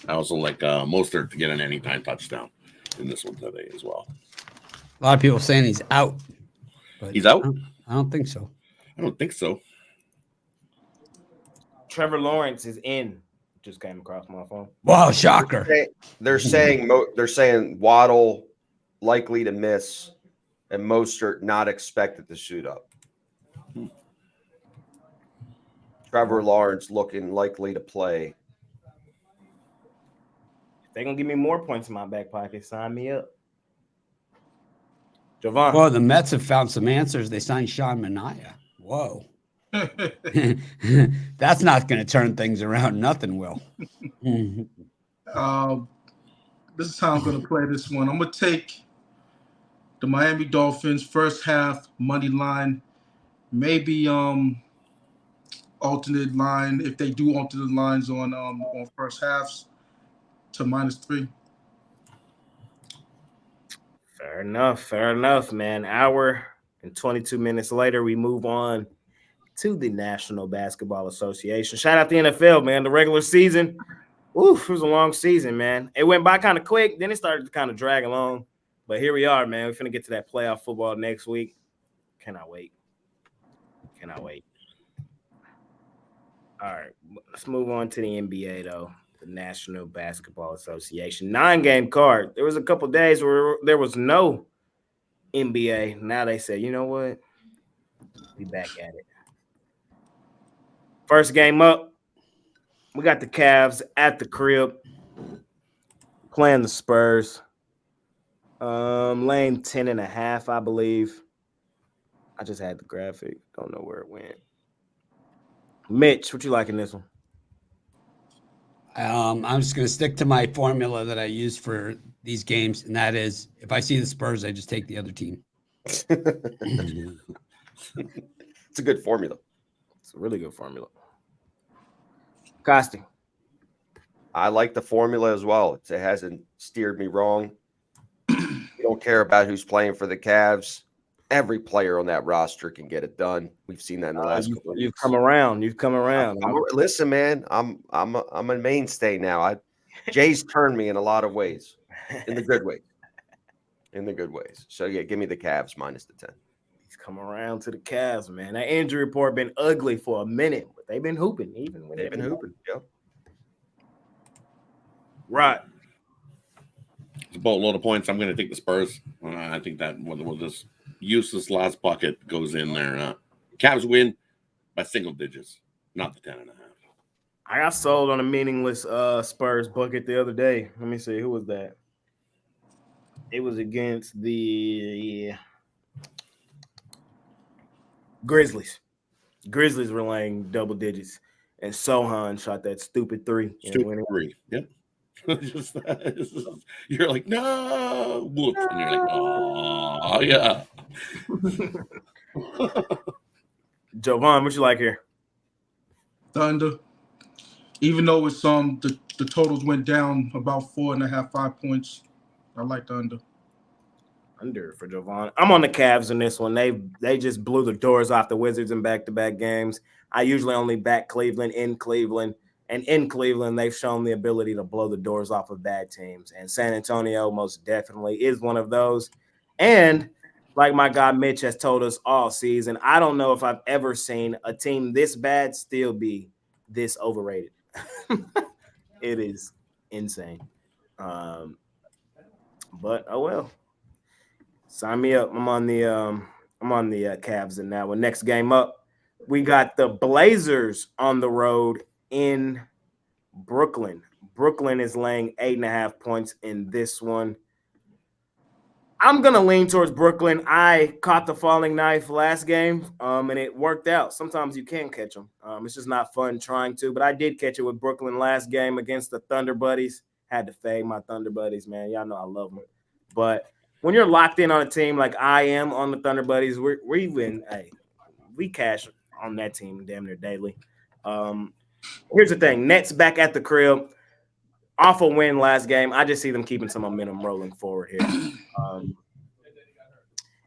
I also like Mostert to get an anytime touchdown in this one today as well. A lot of people saying he's out. But He's out? I don't think so. I don't think so. Trevor Lawrence is in. Just came across my phone. Wow, shocker. They're saying Waddle likely to miss and Mostert not expected to suit up. Trevor Lawrence looking likely to play. If they're going to give me more points in my back pocket, sign me up. Javon. Well, the Mets have found some answers. They signed Sean Manaea. Whoa. That's not going to turn things around. Nothing will. This is how I'm going to play this one. I'm going to take the Miami Dolphins first half money line, maybe alternate line if they do alternate lines on first halves to -3. Fair enough, man. Hour and 22 minutes later, we move on to the National Basketball Association. Shout out the NFL, man. The regular season, it was a long season, man. It went by kind of quick. Then it started to kind of drag along. But here we are, man. We're finna get to that playoff football next week. Cannot wait. All right, let's move on to the NBA, though. The National Basketball Association. 9-game card. There was a couple days where there was no NBA. Now they say, you know what? We back at it. First game up, we got the Cavs at the crib playing the Spurs. Laying 10.5, I believe. I just had the graphic. Don't know where it went. Mitch, what you like in this one? I'm just going to stick to my formula that I use for these games, and that is if I see the Spurs, I just take the other team. It's a good formula. It's a really good formula. Costi. I like the formula as well. It hasn't steered me wrong. You don't care about who's playing for the Cavs. Every player on that roster can get it done. We've seen that in the last couple of You've weeks. come around. You've come around. Listen, man, I'm a mainstay now. Jay's turned me in a lot of ways, in the good ways. In the good ways. So yeah, give me the Cavs minus the 10. He's come around to the Cavs, man. That injury report been ugly for a minute, but they've been hooping even when They've been hooping. Yeah. Right. It's a boatload of points. I'm going to take the Spurs. I think that with this useless last bucket goes in there. Cavs win by single digits, not the 10.5. I got sold on a meaningless Spurs bucket the other day. Let me see. Who was that? It was against the Grizzlies. Grizzlies were laying double digits, and Sohan shot that stupid three. Stupid three. Yep. You're like, no. Whoop. And you're like, oh, yeah. Jovan, what you like here? Thunder. Even though it's the totals went down about 4.5, 5 points. I like the under. Under for Jovan. I'm on the Cavs in this one. They just blew the doors off the Wizards in back-to-back games. I usually only back Cleveland in Cleveland. And in Cleveland, they've shown the ability to blow the doors off of bad teams. And San Antonio most definitely is one of those. And like my guy Mitch has told us all season, I don't know if I've ever seen a team this bad still be this overrated. It is insane. But oh well. Sign me up. I'm on the Cavs in that one. Next game up, we got the Blazers on the road in Brooklyn. Brooklyn is laying 8.5 points in this one. I'm gonna lean towards Brooklyn. I caught the falling knife last game, and it worked out. Sometimes you can catch them. It's just not fun trying to, but I did catch it with Brooklyn last game against the Thunder Buddies. Had to fade my Thunder Buddies, man. Y'all know I love them. But when you're locked in on a team like I am on the Thunder Buddies, we cash on that team damn near daily. Here's the thing: Nets back at the crib. Awful win last game. I just see them keeping some momentum rolling forward here.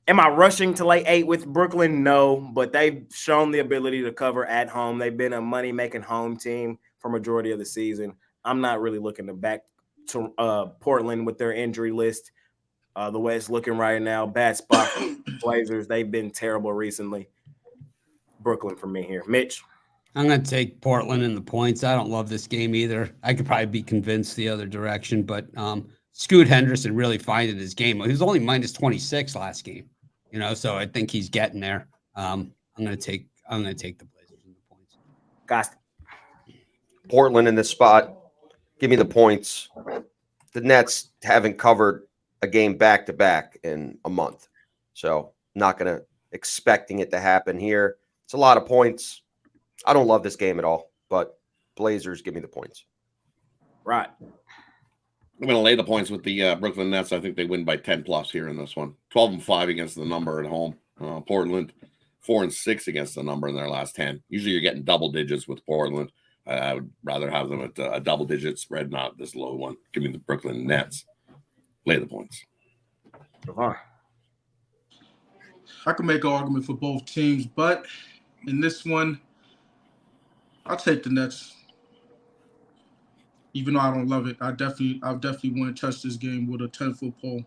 Am I rushing to lay 8 with Brooklyn? No, but they've shown the ability to cover at home. They've been a money-making home team for majority of the season. I'm not really looking to back to Portland with their injury list. The way it's looking right now, bad spot for the Blazers. They've been terrible recently. Brooklyn for me here. Mitch? I'm going to take Portland in the points. I don't love this game either. I could probably be convinced the other direction, but Scoot Henderson really finding his game. He was only minus 26 last game, so I think he's getting there. I'm going to take the Blazers in the points. Costa. Portland in this spot. Give me the points. The Nets haven't covered a game back-to-back in a month, so not going to expecting it to happen here. It's a lot of points. I don't love this game at all, but Blazers, give me the points. Right. I'm going to lay the points with the Brooklyn Nets. I think they win by 10 plus here in this one. 12-5 against the number at home. Portland, 4-6 against the number in their last 10. Usually you're getting double digits with Portland. I would rather have them at a double-digit spread, not this low one. Give me the Brooklyn Nets. Lay the points. I can make an argument for both teams, but in this one, I'll take the Nets. Even though I don't love it, I definitely want to touch this game with a 10-foot pole.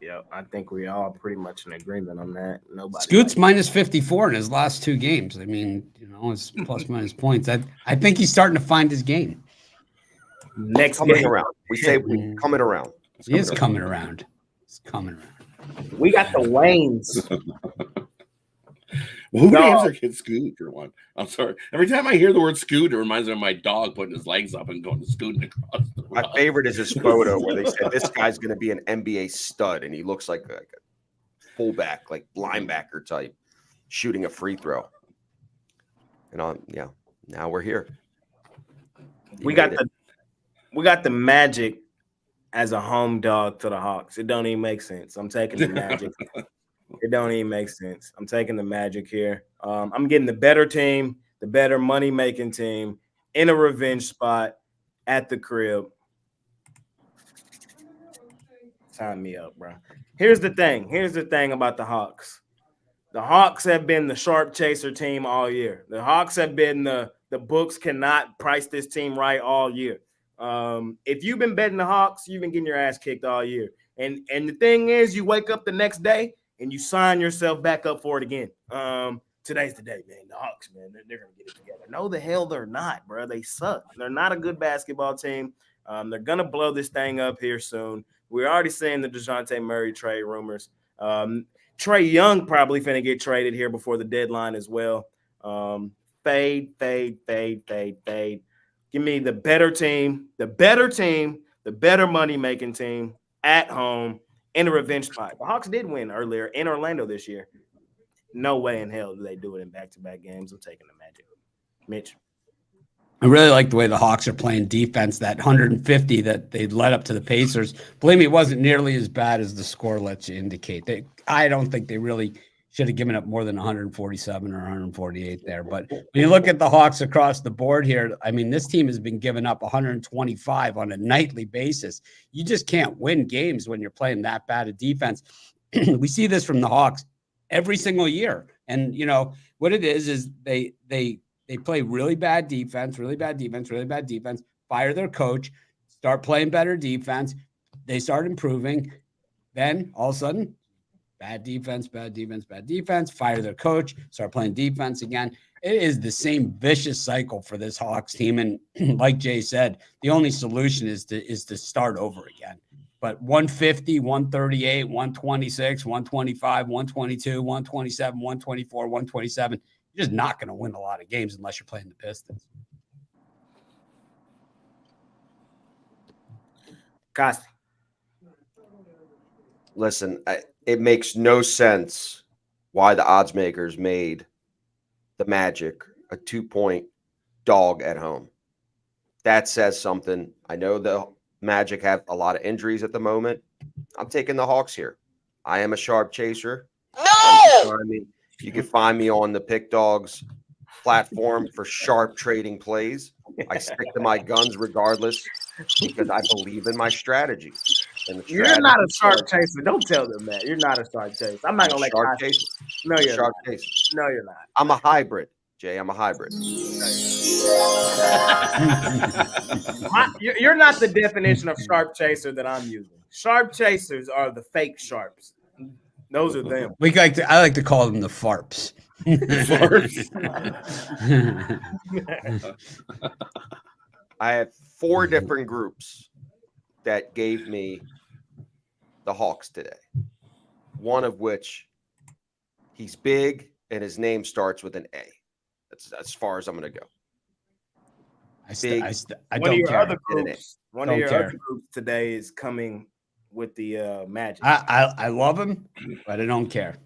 Yeah, I think we all pretty much in agreement on that. Nobody. Scoot's minus 54 in his last 2 games. I mean, it's plus minus points. I think he's starting to find his game. Next Coming game. around. We say coming around. He is coming around. He's coming around. We got the Waynes. Who names their kid Scoot or one? I'm sorry. Every time I hear the word Scoot, it reminds me of my dog putting his legs up and going to scooting across the road. My favorite is this photo where they said this guy's going to be an NBA stud, and he looks like a fullback, like linebacker type, shooting a free throw. And now we're here. We got We got the Magic as a home dog to the Hawks. It don't even make sense. I'm taking the Magic. It don't even make sense. I'm taking the Magic here. I'm getting the better team, the better money-making team in a revenge spot at the crib. Sign me up, bro. Here's the thing. Here's the thing about the Hawks. The Hawks have been the sharp chaser team all year. The Hawks have been the books cannot price this team right all year. If you've been betting the Hawks, you've been getting your ass kicked all year. And the thing is, you wake up the next day and you sign yourself back up for it again. Today's the day, man. The Hawks, man, they're gonna get it together. No, the hell they're not, bro. They suck. They're not a good basketball team. They're gonna blow this thing up here soon. We're already seeing the DeJounte Murray trade rumors. Trae Young probably finna get traded here before the deadline as well. Fade. Give me the better team, the better money-making team at home in a revenge spot. The Hawks did win earlier in Orlando this year. No way in hell do they do it in back-to-back games. I'm taking the Magic. Mitch. I really like the way the Hawks are playing defense. That 150 that they led up to the Pacers, believe me, it wasn't nearly as bad as the score lets you indicate. I don't think they really should have given up more than 147 or 148 there. But when you look at the Hawks across the board here, I mean, this team has been giving up 125 on a nightly basis. You just can't win games when you're playing that bad a defense. We see this from the Hawks every single year. And, you know, what it is they play really bad defense, fire their coach, start playing better defense. They start improving. Then all of a sudden, bad defense, fire their coach, start playing defense again. It is the same vicious cycle for this Hawks team. And like Jay said, the only solution is to start over again. But 150, 138, 126, 125, 122, 127, 124, 127, you're just not going to win a lot of games unless you're playing the Pistons. Costa. Listen, it makes no sense why the odds makers made the Magic a 2-point dog at home. That says something. I know the Magic have a lot of injuries at the moment. I'm taking the Hawks here. I am a sharp chaser. No! You can find me on the Pick Dogs platform for sharp trading plays. I stick to my guns regardless because I believe in my strategy. You're not a sharp chaser. Don't tell them that. You're not a sharp chaser. I'm not going to let you. No, you're not. No, you're not. I'm a hybrid, Jay. I'm a hybrid. You're not the definition of sharp chaser that I'm using. Sharp chasers are the fake sharps. Those are them. I like to call them the farps. I have 4 different groups that gave me the Hawks today. One of which he's big and his name starts with an A. That's as far as I'm going to go. I don't care. One of your other groups today is coming with the Magic. I love him, but I don't care.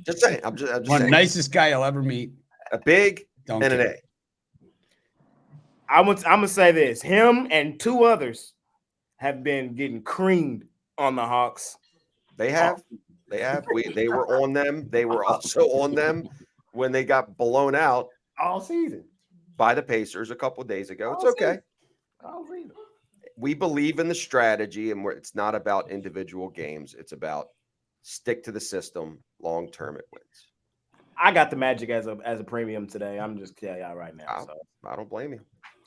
Just saying. I'm just one saying. Nicest guy I'll ever meet. A big don't and care. an A. I'm gonna say this: him and 2 others have been getting creamed on the Hawks. They have. They were on them. They were also on them when they got blown out all season by the Pacers a couple of days ago. It's okay. All season. We believe in the strategy, and it's not about individual games. It's about stick to the system. Long term, it wins. I got the Magic as a premium today. I'm just telling y'all right now. I don't blame you.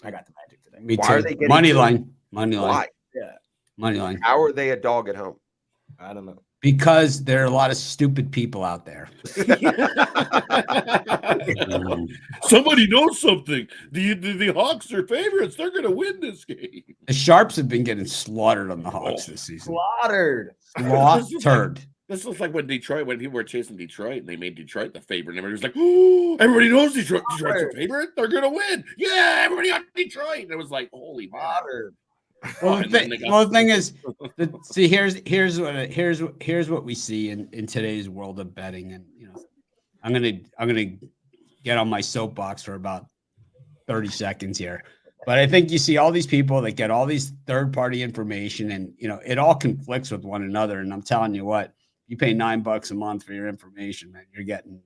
I got the Magic today. Me Why too. Are they getting money line? Why? Yeah, money line. How are they a dog at home? I don't know. Because there are a lot of stupid people out there. Somebody knows something. The Hawks are favorites. They're going to win this game. The Sharps have been getting slaughtered on the Hawks this season. Slaughtered. This looks like when people were chasing Detroit and they made Detroit the favorite. And everybody was like, oh, everybody knows Detroit's the favorite. They're going to win. Yeah, everybody on Detroit. And it was like, holy man. Well, the thing is, see, here's what we see in today's world of betting, and I'm gonna get on my soapbox for about 30 seconds here. But I think you see all these people that get all these third-party information, and it all conflicts with one another. And I'm telling you what, you pay $9 a month for your information, man, you're getting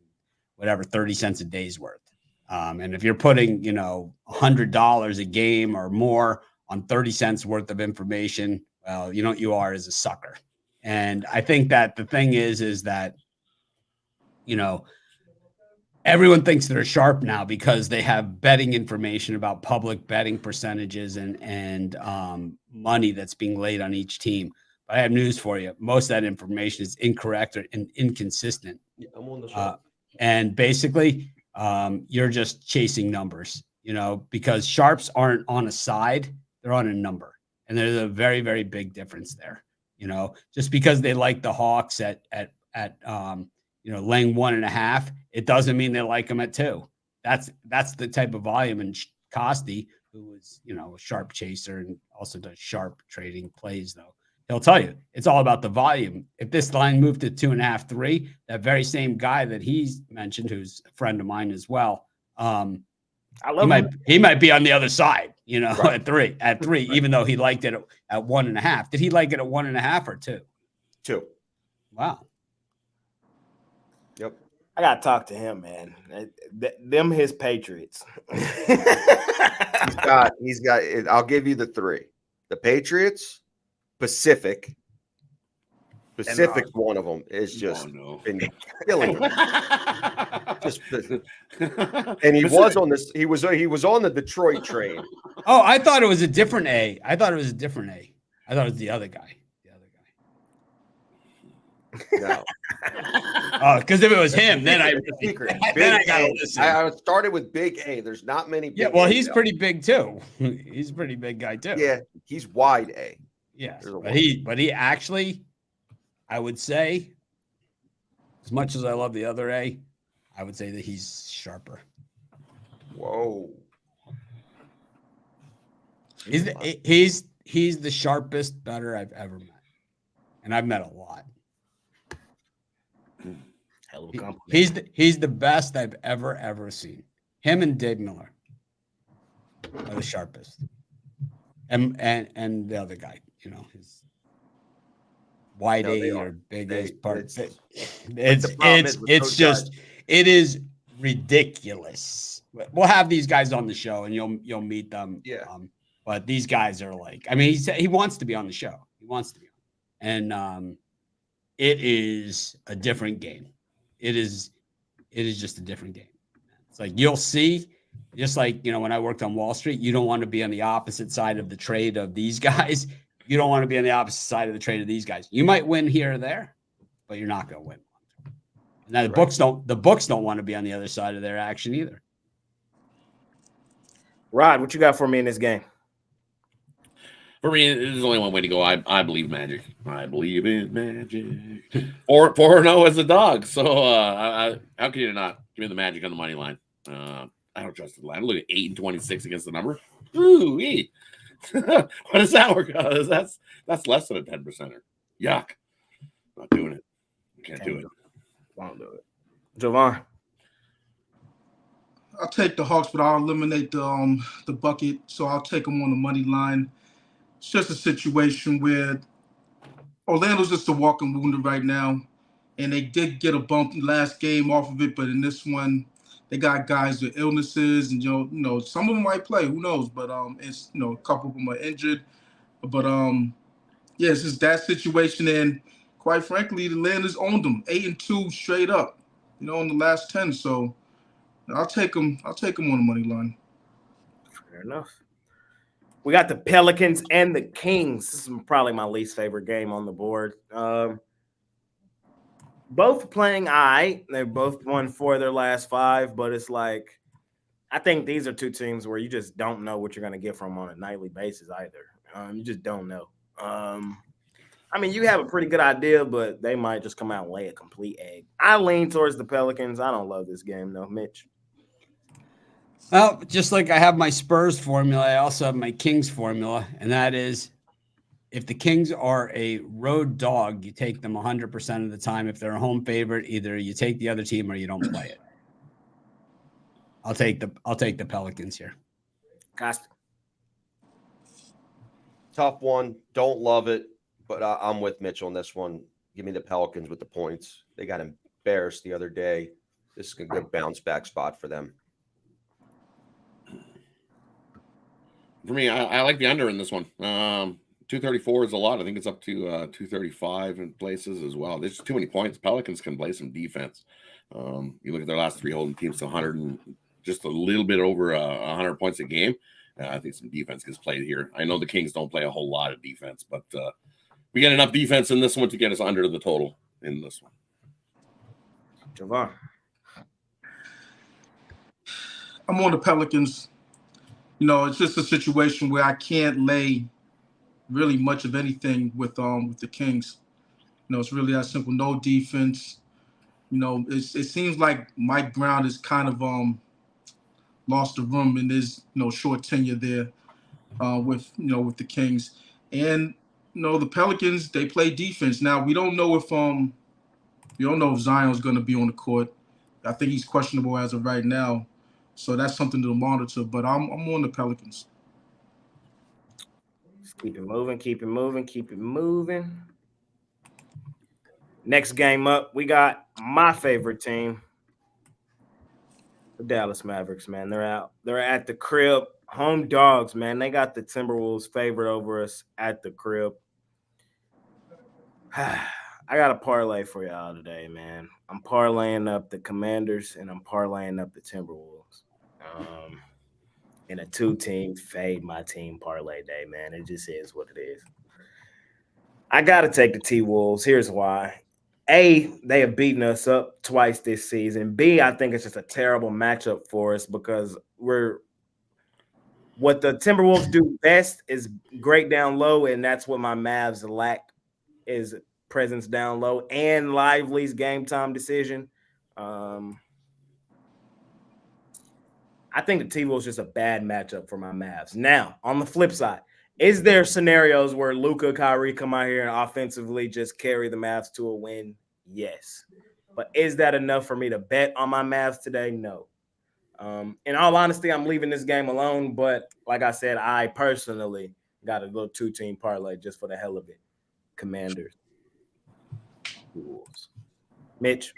whatever 30 cents a day's worth. And if you're putting, $100 a game or more on 30 cents worth of information, well, you know what you are as a sucker. And I think that the thing is that, everyone thinks they're sharp now because they have betting information about public betting percentages and money that's being laid on each team. But I have news for you. Most of that information is incorrect and inconsistent. Yeah, I'm on the show. And basically, you're just chasing numbers, because sharps aren't on a side, they're on a number. And there's a very, very big difference there. Just because they like the Hawks at laying 1.5, it doesn't mean they like them at 2. That's the type of volume. And Costi, who was, a sharp chaser and also does sharp trading plays, though, he'll tell you it's all about the volume. If this line moved to 2.5, 3, that very same guy that he's mentioned, who's a friend of mine as well, I love him. He might be on the other side, Right. at 3, even though he liked it at 1.5. Did he like it at 1.5 or 2? 2. Wow. Yep. I gotta talk to him, man. Them his Patriots. He's got. I'll give you the 3: the Patriots, Pacific. Pacific, one of them is just been killing him. And he was on this. He was on the Detroit train. Oh, I thought it was a different A. I thought it was the other guy. No. Oh, because if it was him, then I gotta listen. I started with Big A. There's not many. Yeah, well, he's pretty big too. He's a pretty big guy too. Yeah, he's wide A. Yes, but he actually, I would say, as much as I love the other A, I would say that he's sharper. Whoa. He's the sharpest better I've ever met, and I've met a lot. Hell of a compliment. He's the best I've ever seen. Him and Dave Miller are the sharpest, and the other guy, his wide A or big A part. It is ridiculous. We'll have these guys on the show, and you'll meet them. Yeah. But these guys are like, I mean, he wants to be on the show. He wants to be on, and it is a different game. It is just a different game. It's like you'll see, just like, when I worked on Wall Street, you don't want to be on the opposite side of the trade of these guys. You don't want to be on the opposite side of the trade of these guys. You might win here or there, but you're not going to win. And now the books don't want to be on the other side of their action either. Rod, what you got for me in this game? For me, there's only one way to go. I believe magic. I believe in magic. 4-0 as a dog. So how can you not give me the magic on the money line? I don't trust the line. Look at 8-26 against the number. Ooh, what does that work out as? That's less than a 10%er. Yuck. Not doing it. Can't do it. Won't do it. Javon. I'll take the Hawks, but I'll eliminate the bucket. So I'll take them on the money line. It's just a situation where Orlando's just a walking wounded right now, and they did get a bump last game off of it, but in this one, they got guys with illnesses, and some of them might play, who knows? But it's a couple of them are injured, but yeah, it's just that situation, and quite frankly, the Landers owned them 8-2 straight up, in the last 10. So I'll take them. I'll take them on the money line. Fair enough. We got the Pelicans and the Kings. This is probably my least favorite game on the board. Both playing they both won 4 of their last 5, but it's like, I think these are 2 teams where you just don't know what you're going to get from on a nightly basis either. You just don't know. I mean, you have a pretty good idea, but they might just come out and lay a complete egg. I lean towards the Pelicans. I don't love this game, though. Mitch? Well, just like I have my Spurs formula, I also have my Kings formula, and that is if the Kings are a road dog, you take them 100% of the time. If they're a home favorite, either you take the other team or you don't play it. I'll take the Pelicans here. Costa. tough one. Don't love it, but I'm with Mitch on this one. Give me the Pelicans with the points. They got embarrassed the other day. This is a good bounce back spot for them. For me, I like the under in this one. 234 is a lot. I think it's up to 235 in places as well. There's too many points. Pelicans can play some defense. You look at their last 3 holding teams to 100 and just a little bit over 100 points a game. I think some defense gets played here. I know the Kings don't play a whole lot of defense, but we get enough defense in this one to get us under the total in this one. Javon. I'm on the Pelicans. It's just a situation where I can't lay really much of anything with the Kings. It's really that simple. No defense. It seems like Mike Brown is kind of lost the room in his short tenure there with the Kings. And the Pelicans, they play defense. Now we don't know if Zion's going to be on the court. I think he's questionable as of right now. So that's something to monitor, but I'm on the Pelicans. Just keep it moving, keep it moving, keep it moving. Next game up, we got my favorite team, the Dallas Mavericks, man. They're at the crib. Home dogs, man. They got the Timberwolves favored over us at the crib. I got a parlay for y'all today, man. I'm parlaying up the Commanders and I'm parlaying up the Timberwolves. In a 2-team fade my team parlay day, man. It just is what it is. I got to take the T-Wolves. Here's why. A, they have beaten us up twice this season. B, I think it's just a terrible matchup for us because what the Timberwolves do best is great down low, and that's what my Mavs lack is presence down low and Lively's game time decision. I think the T-Wolves just a bad matchup for my Mavs. Now, on the flip side, is there scenarios where Luka, Kyrie come out here and offensively just carry the Mavs to a win? Yes. But is that enough for me to bet on my Mavs today? No. In all honesty, I'm leaving this game alone. But like I said, I personally got a little 2-team parlay just for the hell of it. Commanders. Wolves. Mitch.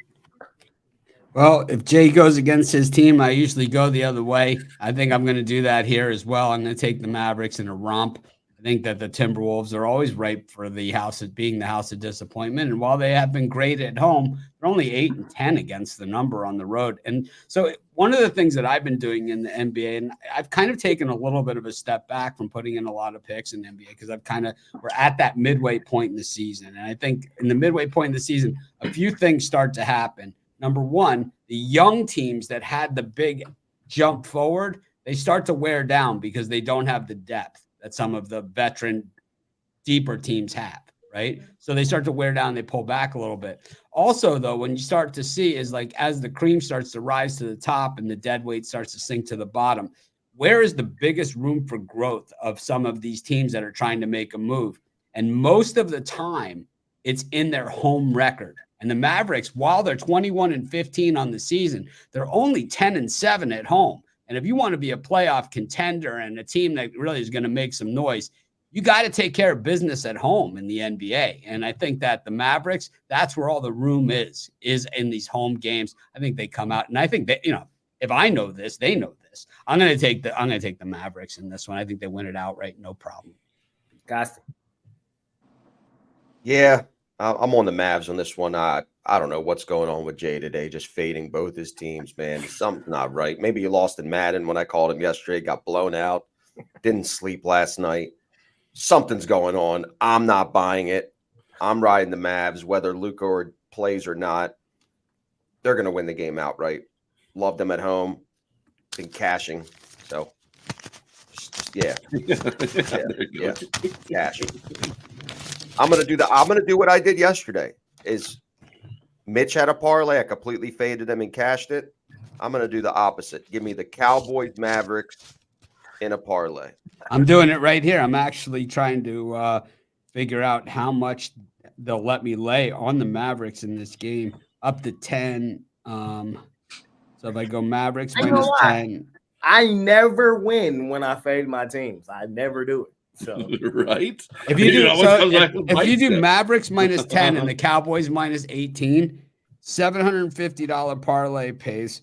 Well, if Jay goes against his team, I usually go the other way. I think I'm going to do that here as well. I'm going to take the Mavericks in a romp. I think that the Timberwolves are always ripe for the being the house of disappointment. And while they have been great at home, they're only 8-10 against the number on the road. And so one of the things that I've been doing in the NBA, and I've kind of taken a little bit of a step back from putting in a lot of picks in the NBA because we're at that midway point in the season. And I think in the midway point in the season, a few things start to happen. Number one, the young teams that had the big jump forward, they start to wear down because they don't have the depth that some of the veteran, deeper teams have, right? So they start to wear down, they pull back a little bit. Also, though, when you start to see is like as the cream starts to rise to the top and the dead weight starts to sink to the bottom, where is the biggest room for growth of some of these teams that are trying to make a move? And most of the time, it's in their home record. And the Mavericks, while they're 21-15 on the season, they're only 10-7 at home. And if you want to be a playoff contender and a team that really is going to make some noise, you got to take care of business at home in the NBA. And I think that the Mavericks, that's where all the room is in these home games. I think they come out, and I think that, if I know this, they know this. I'm going to take the Mavericks in this one. I think they win it outright, no problem. Guys. Yeah. I'm on the Mavs on this one. I don't know what's going on with Jay today, just fading both his teams, man. Something's not right. Maybe he lost in Madden when I called him yesterday, got blown out, didn't sleep last night. Something's going on. I'm not buying it. I'm riding the Mavs, whether Luka plays or not. They're going to win the game outright. Love them at home. Been cashing. So, yeah. Cashing. I'm gonna do what I did yesterday. Is Mitch had a parlay, I completely faded him and cashed it. I'm gonna do the opposite. Give me the Cowboys Mavericks in a parlay. I'm doing it right here. I'm actually trying to figure out how much they'll let me lay on the Mavericks in this game, up to 10. So if I go Mavericks minus 10. I never win when I fade my teams. I never do it. So Right? If you do, know, so comes back to if bite you do you. Mavericks minus 10 and the Cowboys minus 18, $750 parlay pays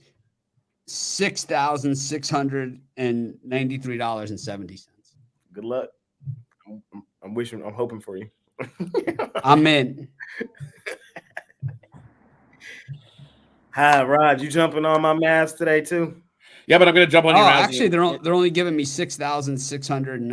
$6,693.70. good luck. I'm wishing. I'm hoping for you. I'm in. Hi, Rod. You jumping on my Mavs today too? Yeah, but I'm going to jump on Oh, your Mavs. actually, they're only giving me $6,694. I'm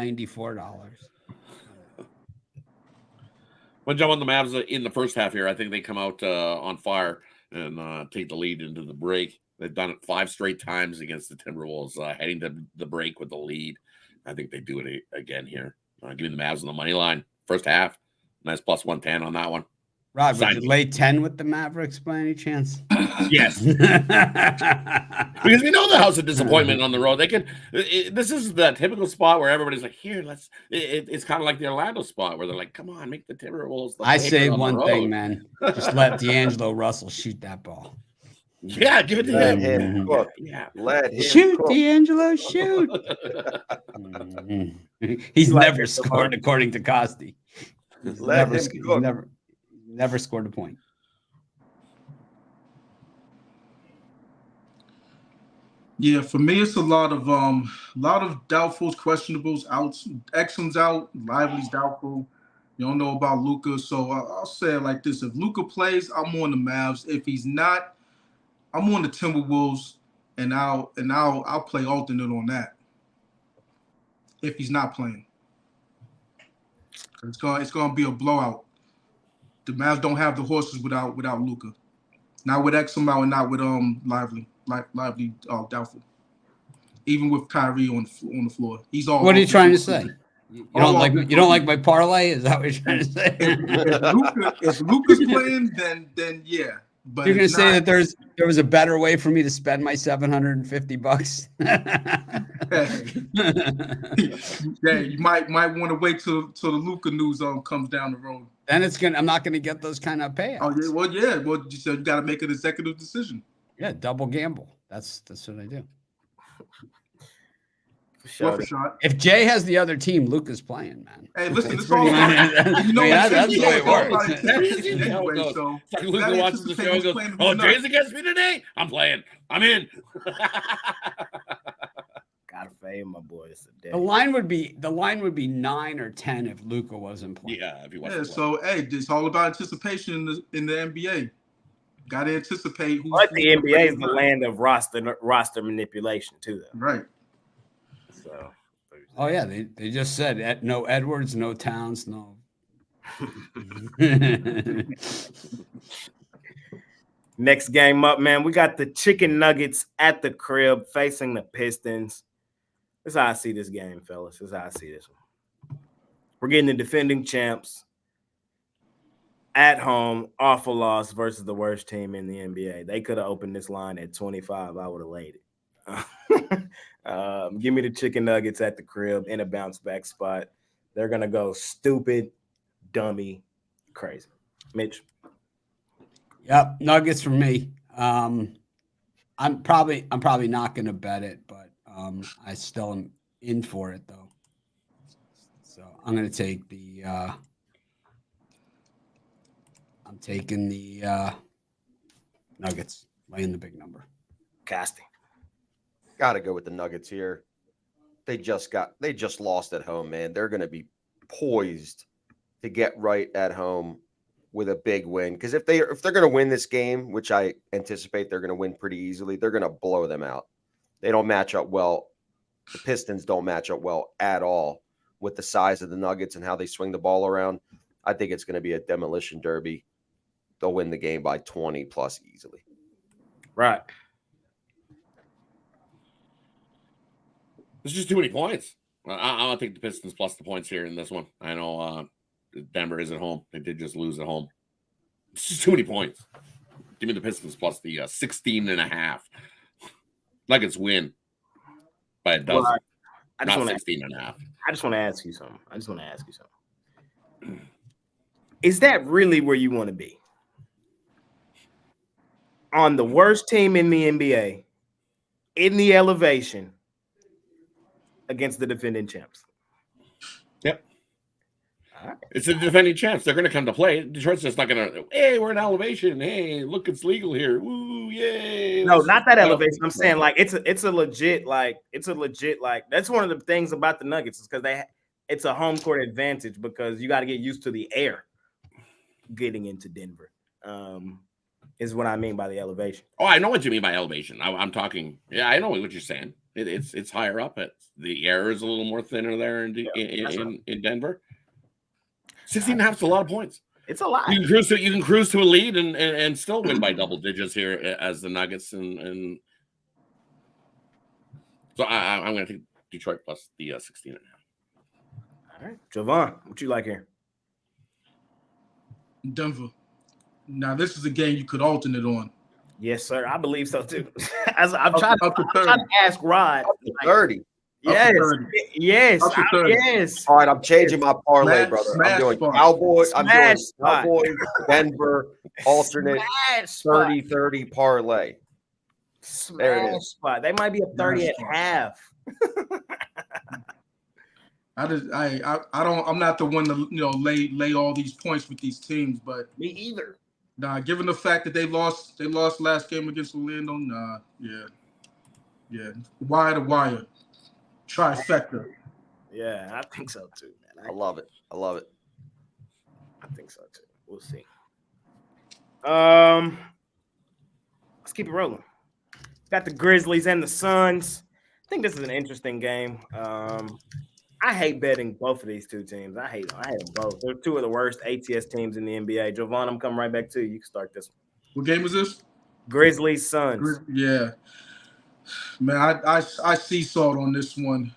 going to jump on the Mavs in the first half here. I think they come out on fire and take the lead into the break. They've done it 5 straight times against the Timberwolves, heading to the break with the lead. I think they do it again here. Give me the Mavs on the money line. First half. Nice plus 110 on that one. Rod, would you lay 10 with the Mavericks by any chance? Yes. Because we know the house of disappointment on the road. They can. This is the typical spot where everybody's like, "Here, let's." It's kind of like the Orlando spot where they're like, "Come on, make the Timberwolves." I say one thing, man. Just let D'Angelo Russell shoot that ball. Yeah, give it to Let him. him cook. Yeah. Let him Shoot, cook. D'Angelo, shoot. He's like never it, scored, according to Costi. He's Let never, him cook. never scored a point. Yeah, for me, it's a lot of doubtfuls, questionables, outs. Exum's out, Lively's doubtful. You don't know about Luka, so I'll say it like this: if Luka plays, I'm on the Mavs. If he's not, I'm on the Timberwolves, and I'll play alternate on that. If he's not playing, it's gonna be a blowout. The Mavs don't have the horses without Luka. Not with Exum out and not with Lively doubtful. Even with Kyrie on the floor, he's all. What are you trying to say? You don't like my parlay? Is that what you're trying to say? if Luka's playing, then yeah. But You're gonna say that there was a better way for me to spend my $750. Yeah, you might want to wait till the Luka news comes down the road. Then I'm not gonna get those kind of payouts. Oh yeah, well you got to make an executive decision. Yeah, double gamble. That's what I do. For shot. If Jay has the other team, Luka's playing, man. Hey, listen, It's it's all about, you know, that's the way it works. Anyway, so it's like Luka watches the show and goes, "Oh, Jay's against me today. I'm playing. I'm in." Gotta fade my boys today. The line would be 9 or 10 if Luka wasn't playing. Yeah, if he wasn't. Yeah, so hey, it's all about anticipation in the NBA. Got to anticipate. But the NBA is the land of roster manipulation too, though. Right. So. Oh yeah, they just said no Edwards, no Towns, no. Next game up, man. We got the Chicken Nuggets at the crib facing the Pistons. That's how I see this game, fellas. That's how I see this one. We're getting the defending champs at home, awful loss versus the worst team in the NBA. They could have opened this line at 25. I would have laid it. Give me the Chicken Nuggets at the crib in a bounce back spot. They're gonna go stupid, dummy, crazy. Mitch. Yep, Nuggets for me. I'm probably not gonna bet it, but I still am in for it though. So I'm gonna take the. I'm taking the Nuggets, laying the big number. Casting. Got to go with the Nuggets here. They just lost at home, man. They're going to be poised to get right at home with a big win. Because if they're going to win this game, which I anticipate they're going to win pretty easily, they're going to blow them out. They don't match up well. The Pistons don't match up well at all with the size of the Nuggets and how they swing the ball around. I think it's going to be a demolition derby. They'll win the game by 20 plus easily. Right. There's just too many points. I'll take the Pistons plus the points here in this one. I know Denver is at home. They did just lose at home. It's just too many points. Give me the Pistons plus the 16.5. Nuggets win by a dozen. Well, not 16.5. I just want to ask you something. Is that really where you want to be? On the worst team in the NBA, in the elevation, against the defending champs? Yep. All right. It's a defending champs. They're going to come to play. Detroit's just not going to, hey, we're in elevation. Hey, look, it's legal here. Woo, yay. No, not that elevation. I'm saying like it's a legit that's one of the things about the Nuggets is because it's a home court advantage because you got to get used to the air getting into Denver. Is what I mean by the elevation. Oh, I know what you mean by elevation. I'm talking. Yeah, I know what you're saying. It's higher up. The air is a little more thinner there in Denver. 16.5 is a lot of points. It's a lot. You can cruise to a lead and still win by double digits here as the Nuggets and so I'm going to take Detroit plus the 16.5. All right, Javon, what you like here? Denver. Now this is a game you could alternate on. Yes, sir. I believe so too. I'm trying to ask Rod. Up to 30. Yes, yes, Up to 30. yes. All right, I'm changing my parlay, brother. I'm doing spot. Cowboys. I'm doing Smash spot. Cowboys, Denver, alternate Smash spot. 30-30 parlay. There it Smash is. spot. They might be a 30 at half. I'm not the one to lay all these points with these teams, but Me either. nah, given the fact that they lost last game against Orlando, wire to wire, trifecta. Yeah, I think so too, man. I love it. I love it. I think so too. We'll see. Let's keep it rolling. Got the Grizzlies and the Suns. I think this is an interesting game. I hate betting both of these two teams. I hate them both. They're two of the worst ATS teams in the NBA. Javon, I'm coming right back to you. You can start this one. What game was this? Grizzlies, Suns. Yeah, man, I seesawed on this one.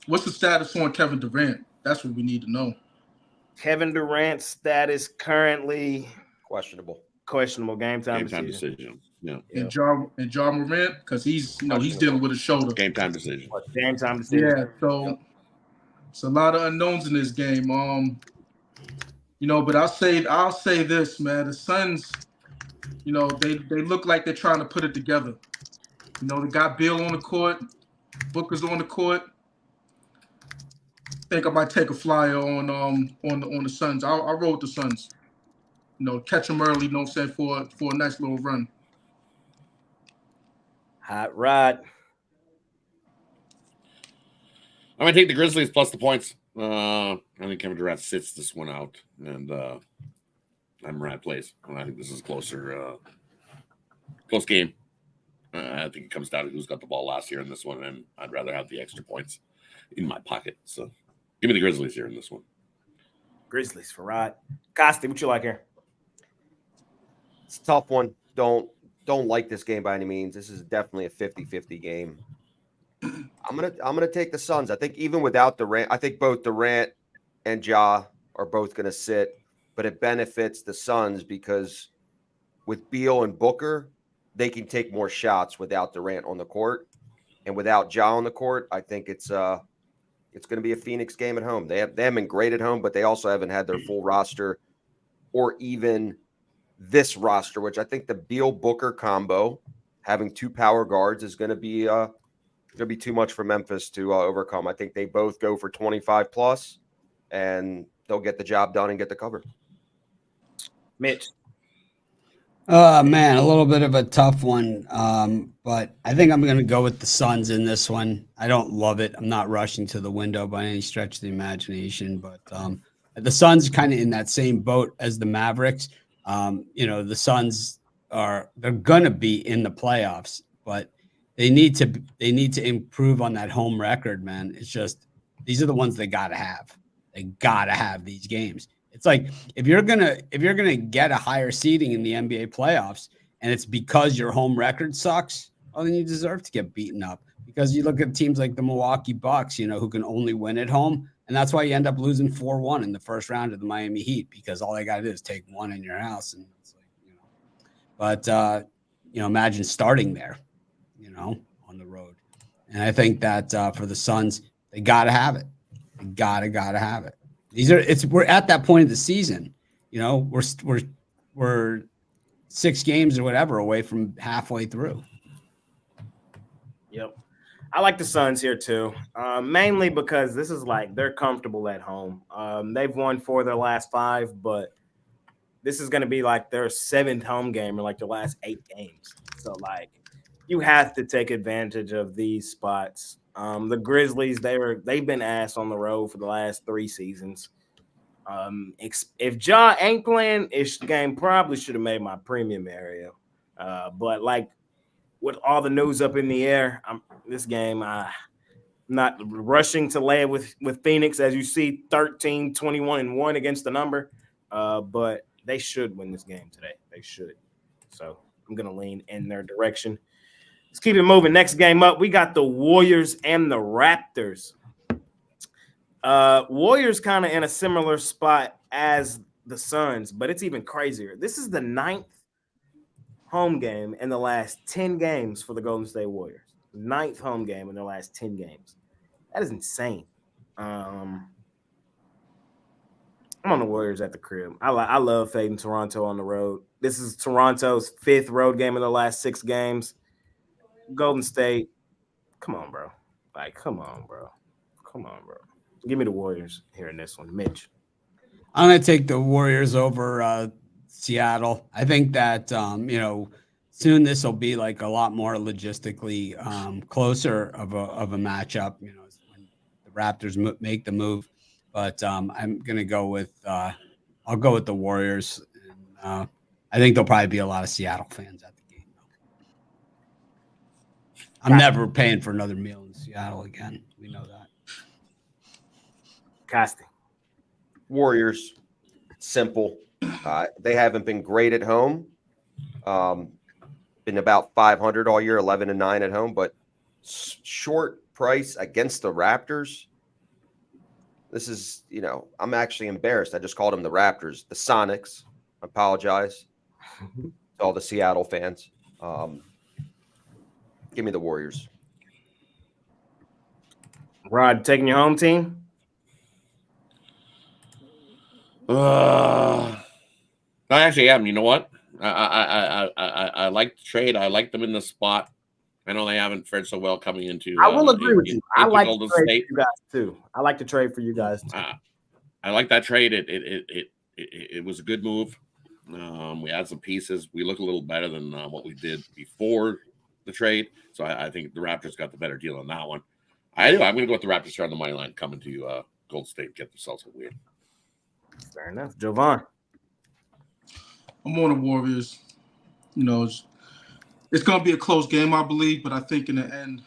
What's the status on Kevin Durant? That's what we need to know. Kevin Durant's status currently Questionable. Game time decision. Yeah. And Ja Morant, because he's dealing with a shoulder. Game time decision. Game time decision. Yeah, so it's a lot of unknowns in this game. But I'll say this, man. The Suns, they look like they're trying to put it together. They got Bill on the court, Booker's on the court. I think I might take a flyer on the Suns. I'll roll with the Suns. Catch them early, for a nice little run. Hot Rod. I'm gonna take the Grizzlies plus the points. I think Kevin Durant sits this one out, and I'm Rad plays. I think this is close game. I think it comes down to who's got the ball last year in this one, and I'd rather have the extra points in my pocket. So give me the Grizzlies here in this one. Grizzlies for Rod. Costi, what you like here? It's a tough one. Don't like this game by any means. This is definitely a 50-50 game. I'm gonna take the Suns. I think even without Durant, I think both Durant and Ja are both gonna sit, but it benefits the Suns because with Beal and Booker, they can take more shots without Durant on the court, and without Ja on the court, I think it's going to be a Phoenix game at home. They haven't been great at home, but they also haven't had their full roster or even this roster, which I think the Beal Booker combo, having two power guards, is going to be too much for Memphis to overcome. I think they both go for 25 plus, and they'll get the job done and get the cover. Mitch. Man, a little bit of a tough one, but I think I'm going to go with the Suns in this one. I don't love it. I'm not rushing to the window by any stretch of the imagination, but the Suns kind of in that same boat as the Mavericks. The Suns they're going to be in the playoffs, but they need to improve on that home record, man. It's just these are the ones they got to have. They got to have these games. It's like if you're gonna get a higher seeding in the NBA playoffs, and it's because your home record sucks, well, then you deserve to get beaten up. Because you look at teams like the Milwaukee Bucks, who can only win at home, and that's why you end up losing 4-1 in the first round of the Miami Heat, because all they got to do is take one in your house, and it's like, But imagine starting there, on the road, and I think that for the Suns, they got to have it. They gotta have it. We're at that point of the season, we're 6 games or whatever away from halfway through. Yep. I like the Suns here too, mainly because this is like they're comfortable at home. They've won 4 of their last 5, but this is going to be like their 7th home game in like their last 8 games. So like you have to take advantage of these spots. The Grizzlies, they've been ass on the road for the last 3 seasons. If Ja ain't playing, this game probably should have made my premium area. But like with all the news up in the air, this game, not rushing to lay it with Phoenix, as you see 13, 21, and 1 against the number. But they should win this game today. They should. So I'm going to lean in their direction. Let's keep it moving. Next game up, we got the Warriors and the Raptors. Warriors kind of in a similar spot as the Suns, but it's even crazier. This is the 9th home game in the last 10 games for the Golden State Warriors. 9th home game in their last 10 games. That is insane. I'm on the Warriors at the crib. I love fading Toronto on the road. This is Toronto's 5th road game in the last 6 games. Golden State, come on, bro. Like, come on, bro. Come on, bro. Give me the Warriors here in this one. Mitch. I'm going to take the Warriors over Seattle. I think that, soon this will be like a lot more logistically closer of a matchup, when the Raptors make the move. But I'm going to go with I'll go with the Warriors. And, I think there'll probably be a lot of Seattle fans at the game. I'm never paying for another meal in Seattle again. We know that. Casting. Warriors, simple. They haven't been great at home. Been about 500 all year, 11-9 at home, but short price against the Raptors. This is, I'm actually embarrassed. I just called them the Raptors, the Sonics. I apologize to all the Seattle fans. Give me the Warriors. Rod, taking your home team? I actually am. You know what? I like the trade. I like them in the spot. I know they haven't fared so well coming into. I will agree with you. I like Golden to trade State. for you guys too. I like to trade for you guys too. I like that trade. It was a good move. We had some pieces. We look a little better than what we did before the trade. So I think the Raptors got the better deal on that one. I do. I'm going to go with the Raptors here on the money line coming to Golden State, get themselves a win. Fair enough. Jovan. I'm on the Warriors. It's going to be a close game, I believe, but I think in the end,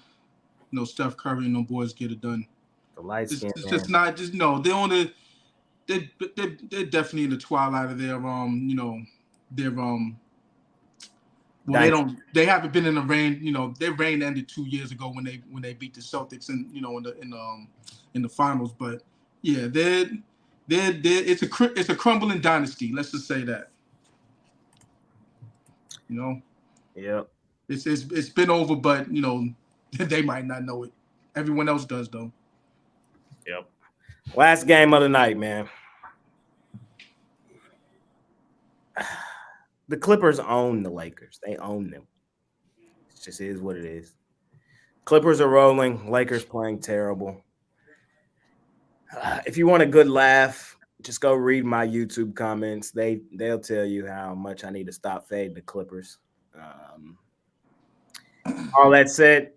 Steph Curry and them boys get it done. The light skin. It's just not just they're on the they're definitely in the twilight of their they haven't been in the rain. Their reign ended 2 years ago when they beat the Celtics in the finals. But yeah, it's a crumbling dynasty. Let's just say that. Yep. It's been over, but they might not know it. Everyone else does though. Yep. Last game of the night, man. The Clippers own the Lakers. They own them. It just is what it is. Clippers are rolling. Lakers playing terrible. If you want a good laugh, just go read my YouTube comments. They'll tell you how much I need to stop fading the Clippers. All that said,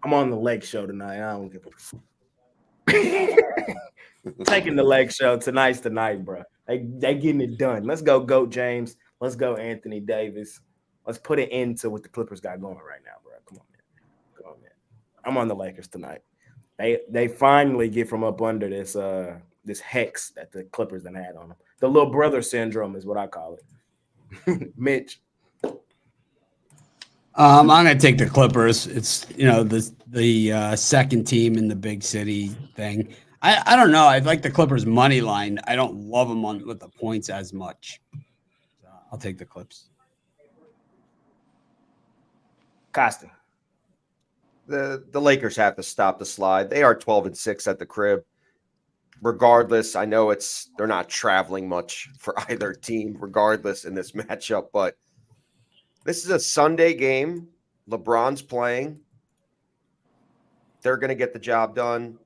I'm on the Lake Show tonight. I don't give a taking the Lake Show tonight's tonight, bro. They getting it done. Let's go, Goat James. Let's go, Anthony Davis. Let's put an end to what the Clippers got going right now, bro. Come on, man. I'm on the Lakers tonight. They finally get from up under this hex that the Clippers done had on them. The little brother syndrome is what I call it. Mitch. I'm going to take the Clippers. It's the second team in the big city thing. I don't know. I like the Clippers money line. I don't love them with the points as much. So I'll take the Clips. Costa. The Lakers have to stop the slide. They are 12-6 at the crib. Regardless, I know they're not traveling much for either team, regardless in this matchup, but this is a Sunday game LeBron's playing. They're going to get the job done.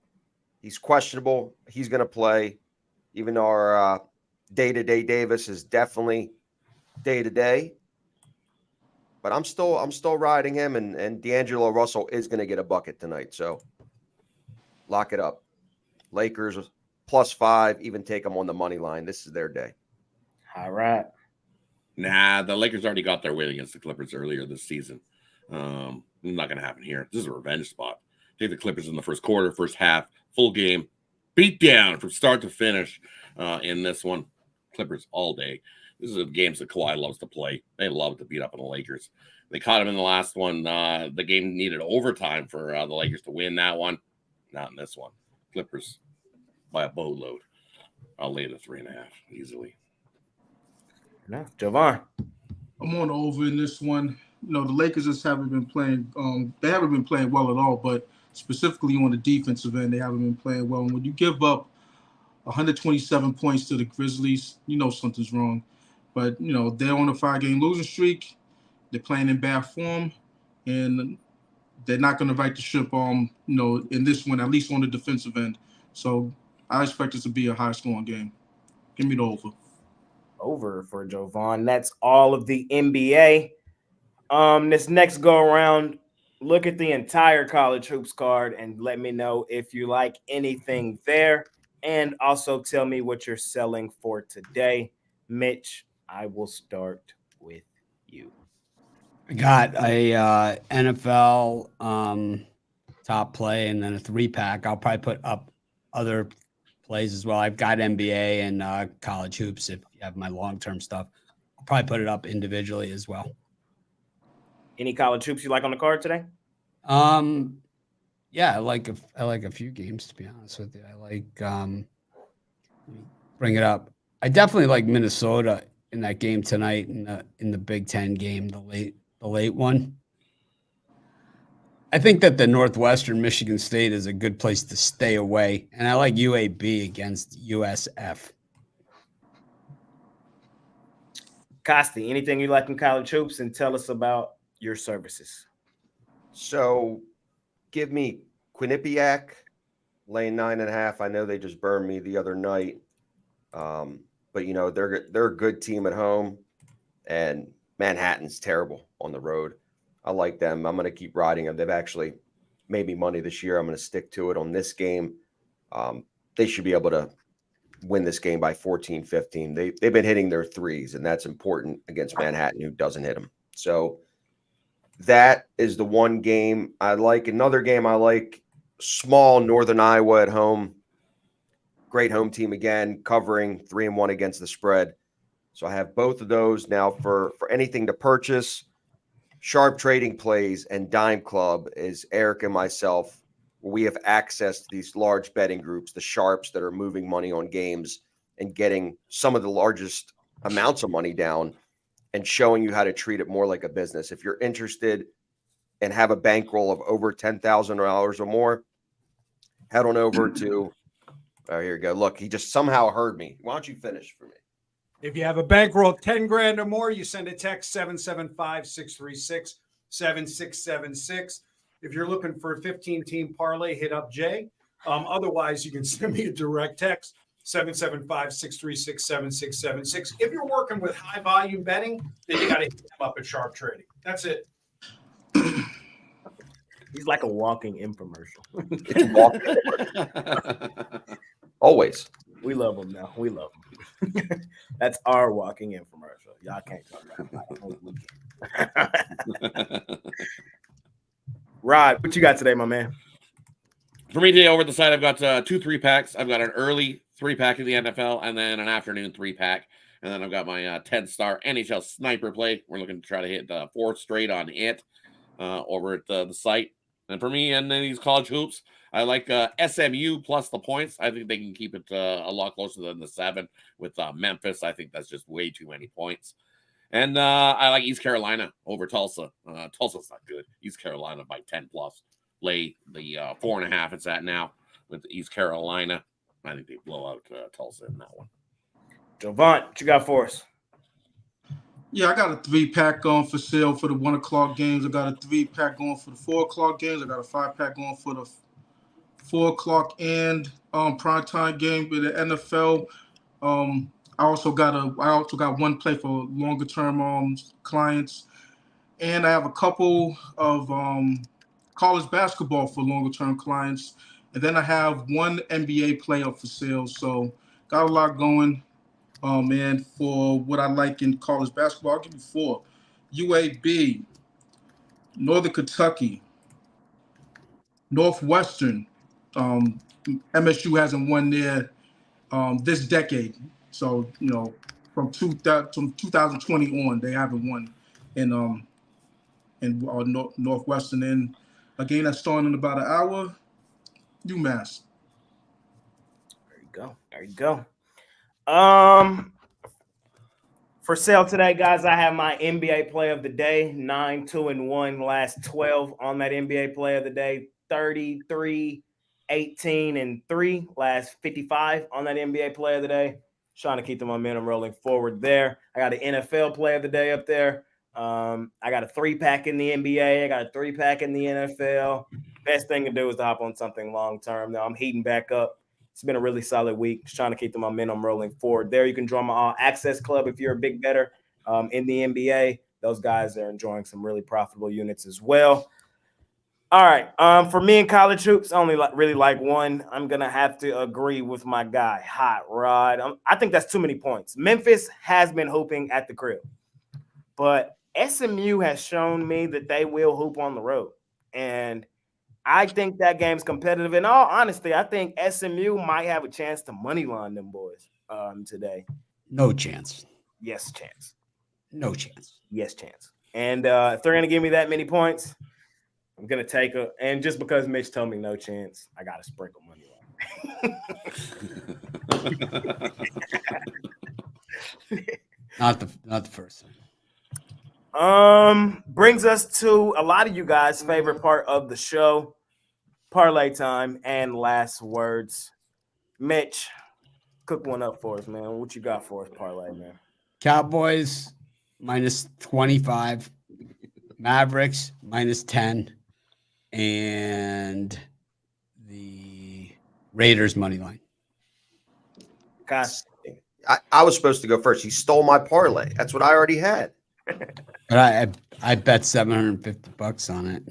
He's questionable. He's going to play. Even our day-to-day Davis is definitely day-to-day. But I'm still riding him, and D'Angelo Russell is going to get a bucket tonight. So lock it up. Lakers +5, even take them on the money line. This is their day. All right. Nah, the Lakers already got their win against the Clippers earlier this season. Not going to happen here. This is a revenge spot. Take the Clippers in the first quarter, first half, full game, beat down from start to finish in this one. Clippers all day. This is the games that Kawhi loves to play. They love to beat up on the Lakers. They caught him in the last one. The game needed overtime for the Lakers to win that one. Not in this one. Clippers by a boatload. I'll lay the 3.5 easily. No, Jovan. I'm on the over in this one. The Lakers just haven't been playing. They haven't been playing well at all, but specifically on the defensive end, they haven't been playing well. And when you give up 127 points to the Grizzlies, something's wrong. But, they're on a 5-game losing streak. They're playing in bad form, and they're not going to right the ship, in this one, at least on the defensive end. So I expect it to be a high-scoring game. Give me the over. Over for Jovan. That's all of the NBA. This next go around, look at the entire college hoops card and let me know if you like anything there. And also tell me what you're selling for today. Mitch, I will start with you. I got a NFL top play and then a 3-pack. I'll probably put up other plays as well. I've got NBA and college hoops. If you have my long-term stuff, I'll probably put it up individually as well. Any college hoops you like on the card today? Yeah, I like a few games, to be honest with you. I like bring it up. I definitely like Minnesota in that game tonight in the Big Ten game, the late one. I think that the Northwestern Michigan State is a good place to stay away, and I like UAB against USF. Costi, anything you like in college hoops, and tell us about your services. So give me Quinnipiac laying 9.5. I know they just burned me the other night. But they're a good team at home, and Manhattan's terrible on the road. I like them. I'm going to keep riding them. They've actually made me money this year. I'm going to stick to it on this game. They should be able to win this game by 14, 15. They've been hitting their threes, and that's important against Manhattan, who doesn't hit them. So that is the one game I like. Another game I like, small Northern Iowa at home. Great home team again, covering 3-1 against the spread. So I have both of those now for anything to purchase. Sharp Trading Plays and Dime Club is Eric and myself. We have access to these large betting groups, the sharps that are moving money on games and getting some of the largest amounts of money down and showing you how to treat it more like a business. If you're interested and have a bankroll of over $10,000 or more, head on over to here you go. Look, he just somehow heard me. Why don't you finish for me? If you have a bankroll of 10 grand or more, you send a text 775-636-7676. If you're looking for a 15-team parlay, hit up Jay. Otherwise, you can send me a direct text 775-636-7676. If you're working with high volume betting, then you got to hit them up at Sharp Trading. That's it. He's like a walking infomercial. It's a walk. Always. We love him now. We love him. That's our walking infomercial. Y'all can't talk about it. Rod, what you got today, my man? For me today, over the side, I've got 2 3-packs. I've got an early 3-pack in the NFL and then an afternoon 3-pack. And then I've got my 10-star NHL sniper play. We're looking to try to hit 4 straight on it over at the site. And for me and these college hoops, I like SMU plus the points. I think they can keep it a lot closer than the 7 with Memphis. I think that's just way too many points. And I like East Carolina over Tulsa. Tulsa's not good. East Carolina by 10 plus. Lay the 4.5 it's at now with East Carolina. I think they blow out Tulsa in that one. Jovan, what you got for us? Yeah, I got a 3-pack going for sale for the 1 o'clock games. I got a 3-pack going for the 4 o'clock games. I got a 5-pack going for the 4 o'clock and primetime game with the NFL. I also got one play for longer term clients, and I have a couple of college basketball for longer term clients, and then I have one NBA player for sale. So got a lot going. Man, for what I like in college basketball, I'll give you 4: UAB, Northern Kentucky, Northwestern. MSU hasn't won there this decade. So, from 2020 on, they haven't won in Northwestern. And a game that's starting in about an hour, UMass. There you go. There you go. For sale today, guys, I have my NBA Player of the Day, 9-2-1, last 12 on that NBA Player of the Day, 33, 18, and 3, last 55 on that NBA Player of the Day. Trying to keep the momentum rolling forward there. I got an NFL Player of the Day up there. I got a 3-pack in the NBA. I got a 3-pack in the NFL. Best thing to do is to hop on something long term. Now I'm heating back up. It's been a really solid week. Just trying to keep the momentum rolling forward. There, you can join my All Access Club if you're a big bettor in the NBA. Those guys are enjoying some really profitable units as well. All right. For me in college hoops, I only really like one. I'm gonna have to agree with my guy, Hot Rod. I think that's too many points. Memphis has been hooping at the crib, but SMU has shown me that they will hoop on the road, and I think that game's competitive. In all honesty, I think SMU might have a chance to moneyline them boys today. No chance. Yes, chance. No chance. Yes, chance. And if they're going to give me that many points, I'm going to take it. And just because Mitch told me no chance, I got to sprinkle money line. Not the first time. Brings us to a lot of you guys' favorite part of the show, parlay time and last words. Mitch, cook one up for us, man. What you got for us, parlay, man? Cowboys minus 25, Mavericks minus 10, and the Raiders money line. Gosh. I was supposed to go first. He stole my parlay. That's what I already had. But I bet $750 on it.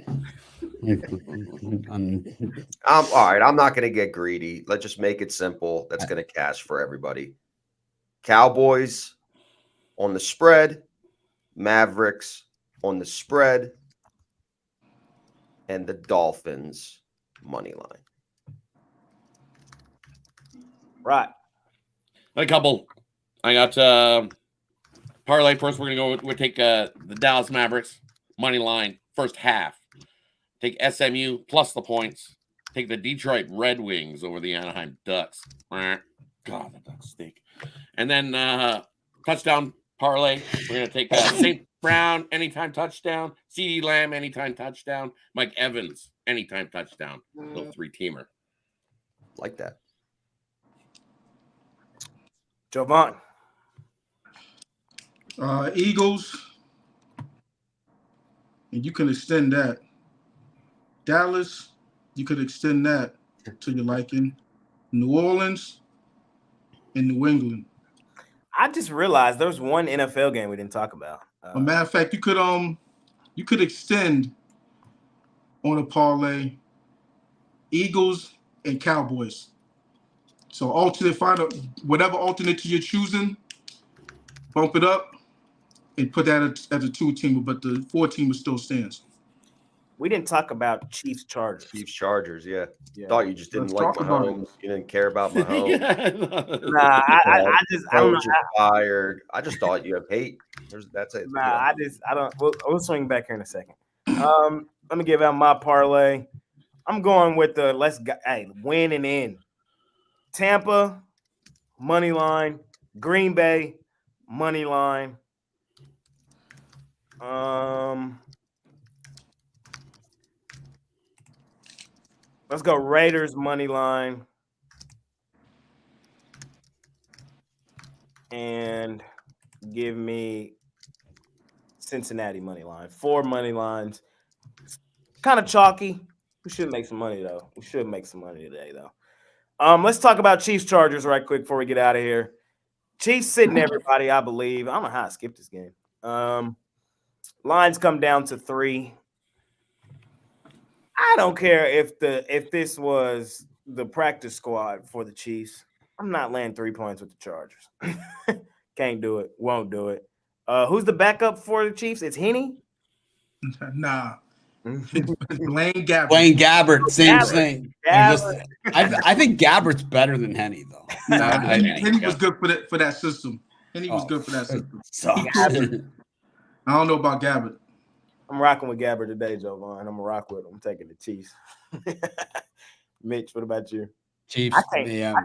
All right. I'm not going to get greedy. Let's just make it simple. That's going to cash for everybody. Cowboys on the spread, Mavericks on the spread, and the Dolphins money line. Right. A couple. I got parlay first. We're gonna go. We'll take the Dallas Mavericks money line first half. Take SMU plus the points. Take the Detroit Red Wings over the Anaheim Ducks. God, the Ducks stink. And then touchdown parlay. We're gonna take St. Brown anytime touchdown. CeeDee Lamb anytime touchdown. Mike Evans anytime touchdown. Little 3-teamer. Like that. Jovan. Eagles, and you can extend that. Dallas, you could extend that to your liking. New Orleans and New England. I just realized there's one NFL game we didn't talk about. A matter of fact, you could extend on a parlay Eagles and Cowboys. So whatever alternate you're choosing, bump it up and put that as a 2-teamer, but the 4-teamer still stands. We didn't talk about Chiefs Chargers. Chiefs Chargers, yeah. Thought you just didn't Let's like talk about Mahomes. You didn't care about Mahomes. Nah, I don't know. Fired. I just thought you have hate. That's it. Nah, I don't. We'll swing back here in a second. Let me give out my parlay. I'm going with the win and in. Tampa money line, Green Bay money line. Let's go Raiders money line. And give me Cincinnati money line. 4 money lines. Kind of chalky. We should make some money though. We should make some money today though. Let's talk about Chiefs Chargers right quick before we get out of here. Chiefs sitting everybody, I believe. I don't know how I skipped this game. Lines come down to 3. I don't care if this was the practice squad for the Chiefs. I'm not laying 3 points with the Chargers. Can't do it. Won't do it. Who's the backup for the Chiefs? It's Henny. Nah. Blaine Gabbert. Blaine Gabbert, same Gabbert. thing. Gabbert. I think Gabbert's better than Henny though. Nah, I- Henny was good for that system. Henny was good for that system. Sucks. I don't know about Gabbert. I'm rocking with Gabbert today, Jovan. I'm gonna rock with him. I'm taking the Chiefs. Mitch, what about you? Chiefs. I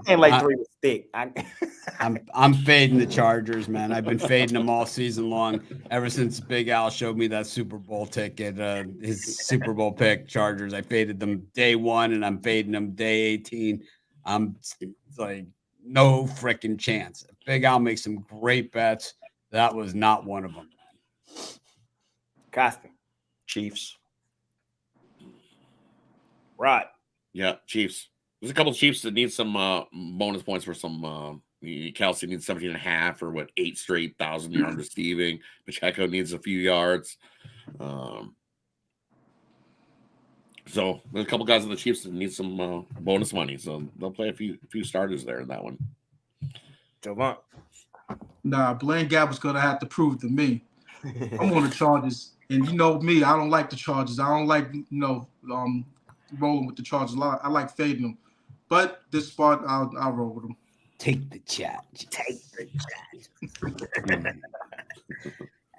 can't lay 3 with stick. I'm fading the Chargers, man. I've been fading them all season long. Ever since Big Al showed me that Super Bowl ticket, his Super Bowl pick, Chargers. I faded them day 1, and I'm fading them day 18. It's like no freaking chance. Big Al makes some great bets. That was not one of them. Costin. Chiefs. Right. Yeah, Chiefs. There's a couple of Chiefs that need some bonus points for some. Kelsey needs 17.5 or 8 straight 1,000-yard receiving. Pacheco needs a few yards. So there's a couple guys on the Chiefs that need some bonus money. So they'll play a few starters there in that one. Jovan. Nah, Blaine Gabbert's gonna have to prove to me. I'm on the Chargers, and you know me, I don't like the Chargers. I don't like rolling with the Chargers a lot. I like fading them, but this spot I'll roll with them. Take the chat.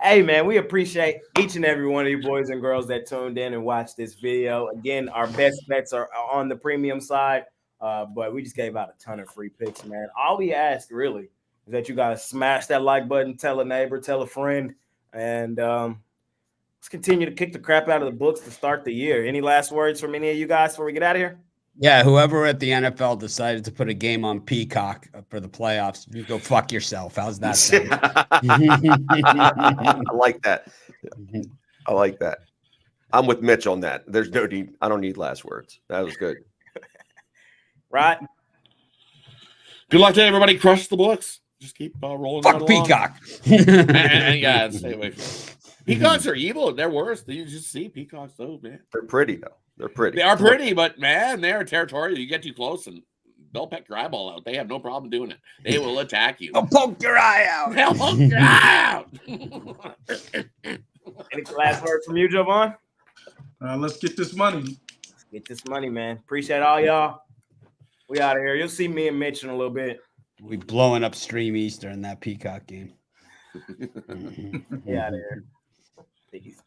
Hey, man, we appreciate each and every one of you boys and girls that tuned in and watched this video. Again, our best bets are on the premium side, but we just gave out a ton of free picks, man. All we ask really is that you guys smash that like button, tell a neighbor, tell a friend, and let's continue to kick the crap out of the books to start the year. Any last words from any of you guys before we get out of here? Yeah, whoever at the NFL decided to put a game on Peacock for the playoffs, you go fuck yourself. How's that sound? I like that. I like that. I'm with Mitch on that. There's no need. I don't need last words. That was good. Right? Good luck to everybody. Crush the books. Just keep rolling. Fuck right Peacock. Yeah, stay away from it. Peacocks are evil. They're worse. You just see peacocks, though, man. They're pretty though. They're pretty. They are pretty, but man, they're territorial. You get too close and they'll peck your eyeball out. They have no problem doing it. They will attack you. They'll poke your eye out. They'll poke your eye out. Any last words from you, Jovan? Let's get this money. Get this money, man. Appreciate all y'all. We out of here. You'll see me and Mitch in a little bit. We blowing up Stream Easter in that Peacock game. Get out of here. Peace.